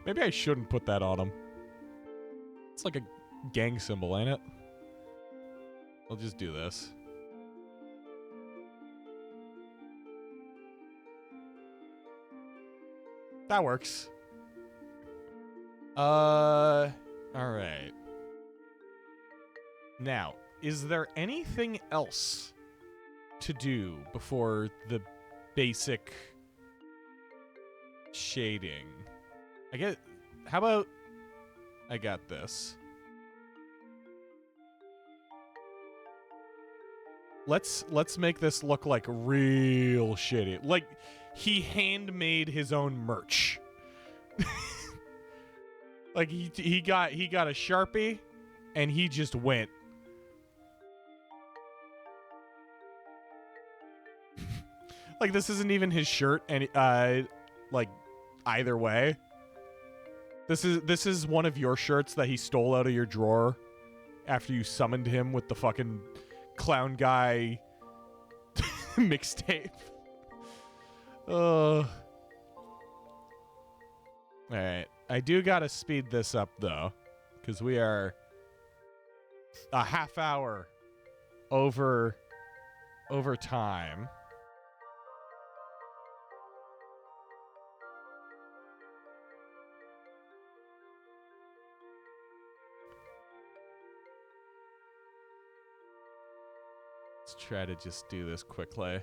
Maybe I shouldn't put that on him. It's like a gang symbol, ain't it? I'll just do this. That works. All right. Now, is there anything else to do before the basic shading? How about I got this. Let's make this look like real shitty. Like he handmade his own merch. Like he got a Sharpie and he just went. Like this isn't even his shirt and like either way. This is one of your shirts that he stole out of your drawer after you summoned him with the fucking Clownguy mixtape. All right. I do gotta speed this up though, because we are a half hour over time. Let's try to just do this quickly.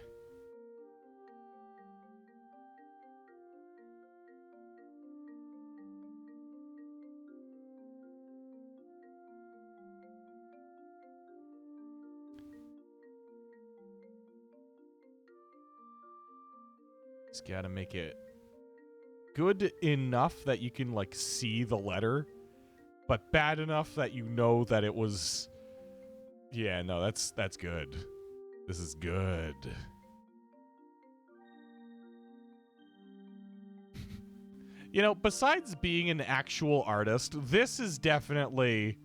Just gotta make it good enough that you can, like, see the letter, but bad enough that you know that it was... Yeah, no, that's good. This is good. You know, besides being an actual artist, this is definitely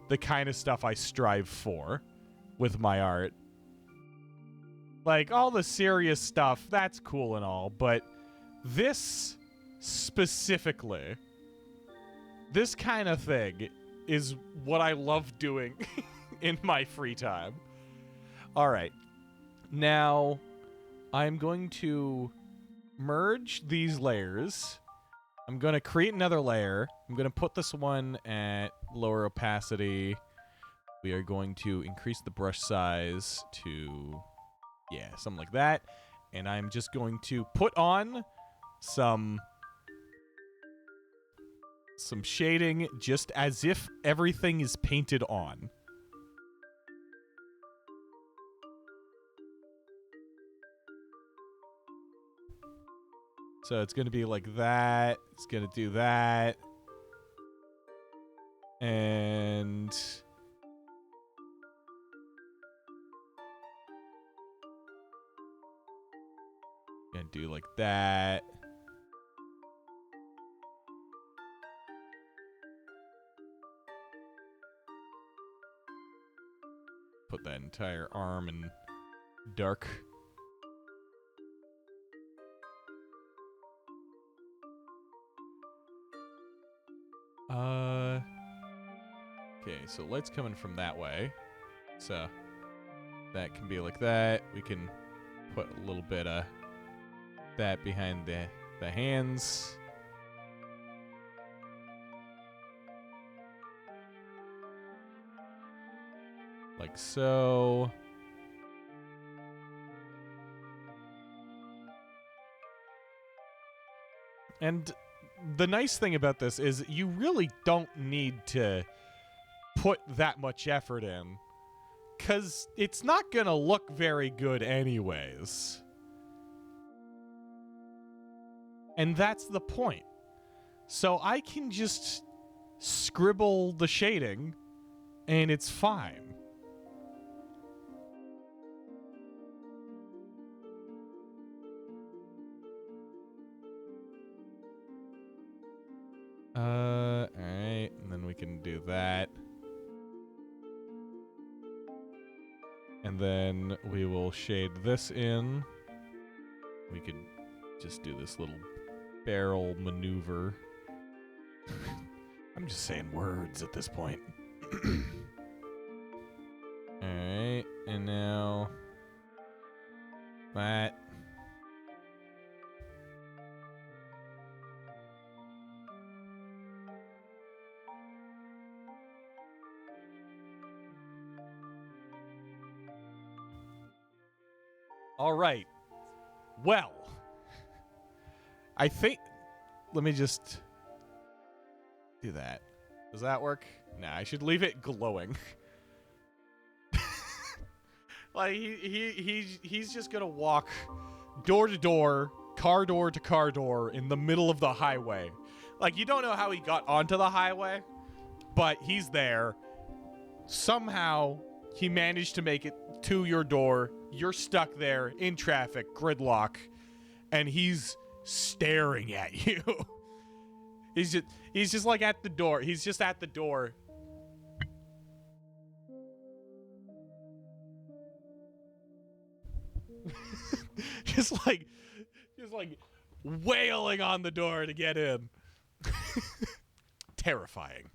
the kind of stuff I strive for with my art. Like, all the serious stuff, that's cool and all, but this specifically, this kind of thing is what I love doing in my free time. All right. Now, I'm going to merge these layers. I'm going to create another layer. I'm going to put this one at lower opacity. We are going to increase the brush size to... yeah, something like that. And I'm just going to put on some shading just as if everything is painted on. So it's going to be like that. It's going to do that. And... gonna do like that. Put that entire arm in dark. Okay, so light's coming from that way. So that can be like that. We can put a little bit of that behind the hands. Like so. And the nice thing about this is you really don't need to put that much effort in, 'cause it's not gonna look very good anyways. And that's the point. So I can just scribble the shading and it's fine. Alright, and then we can do that. And then we will shade this in. We could just do this little barrel maneuver. I'm just saying words at this point. Alright, and now that. All right. Well, I think... let me just do that. Does that work? Nah, I should leave it glowing. Like, he's just gonna walk door to door, car door to car door in the middle of the highway. Like, you don't know how he got onto the highway, but he's there. Somehow, he managed to make it to your door. You're stuck there in traffic, gridlock, and he's staring at you. He's just like at the door. He's just at the door. just like wailing on the door to get in. Terrifying.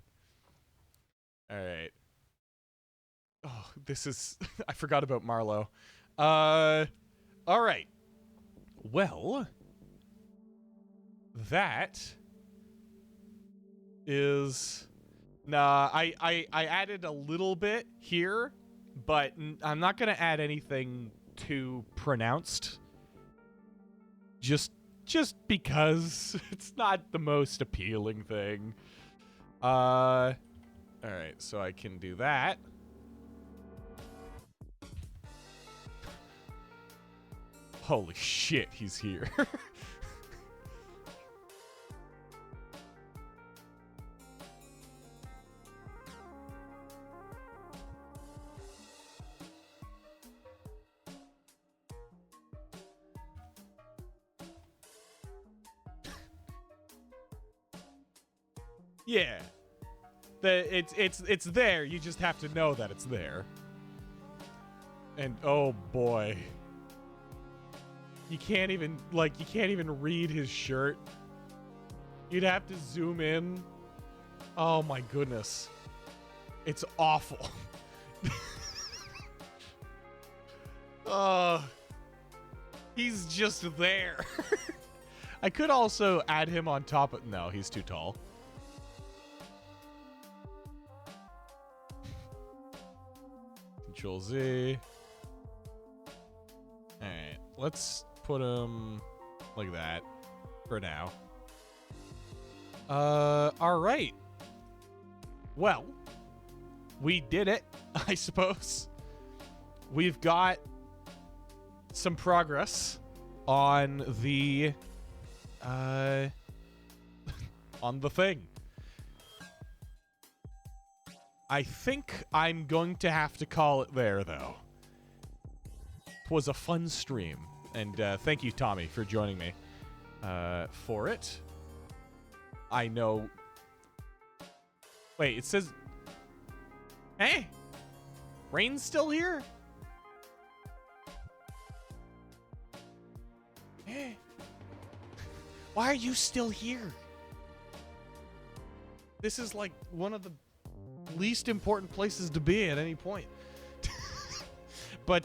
All right. Oh, this is I forgot about Marlo. All right. Well, that is I added a little bit here, but I'm not going to add anything too pronounced. Just because it's not the most appealing thing. All right, so I can do that. Holy shit, he's here. Yeah. It's there. You just have to know that it's there. And oh boy. You can't even read his shirt. You'd have to zoom in. Oh my goodness. It's awful. He's just there. I could also add him on top of... No, he's too tall. Control Z. Alright, let's put him like that for now. Alright. Well, we did it, I suppose. We've got some progress on the on the thing. I think I'm going to have to call it there, though. It was a fun stream, and thank you, Tommy, for joining me for it. I know... Wait, it says... Hey! Rain's still here? Hey! Why are you still here? This is like one of the least important places to be at any point. But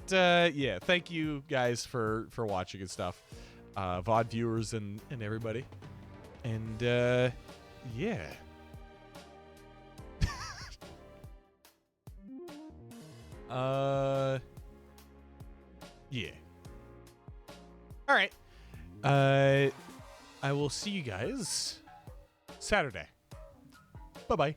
yeah, thank you guys for watching and stuff. VOD viewers and everybody. And yeah. Yeah. All right. I will see you guys Saturday. Bye-bye.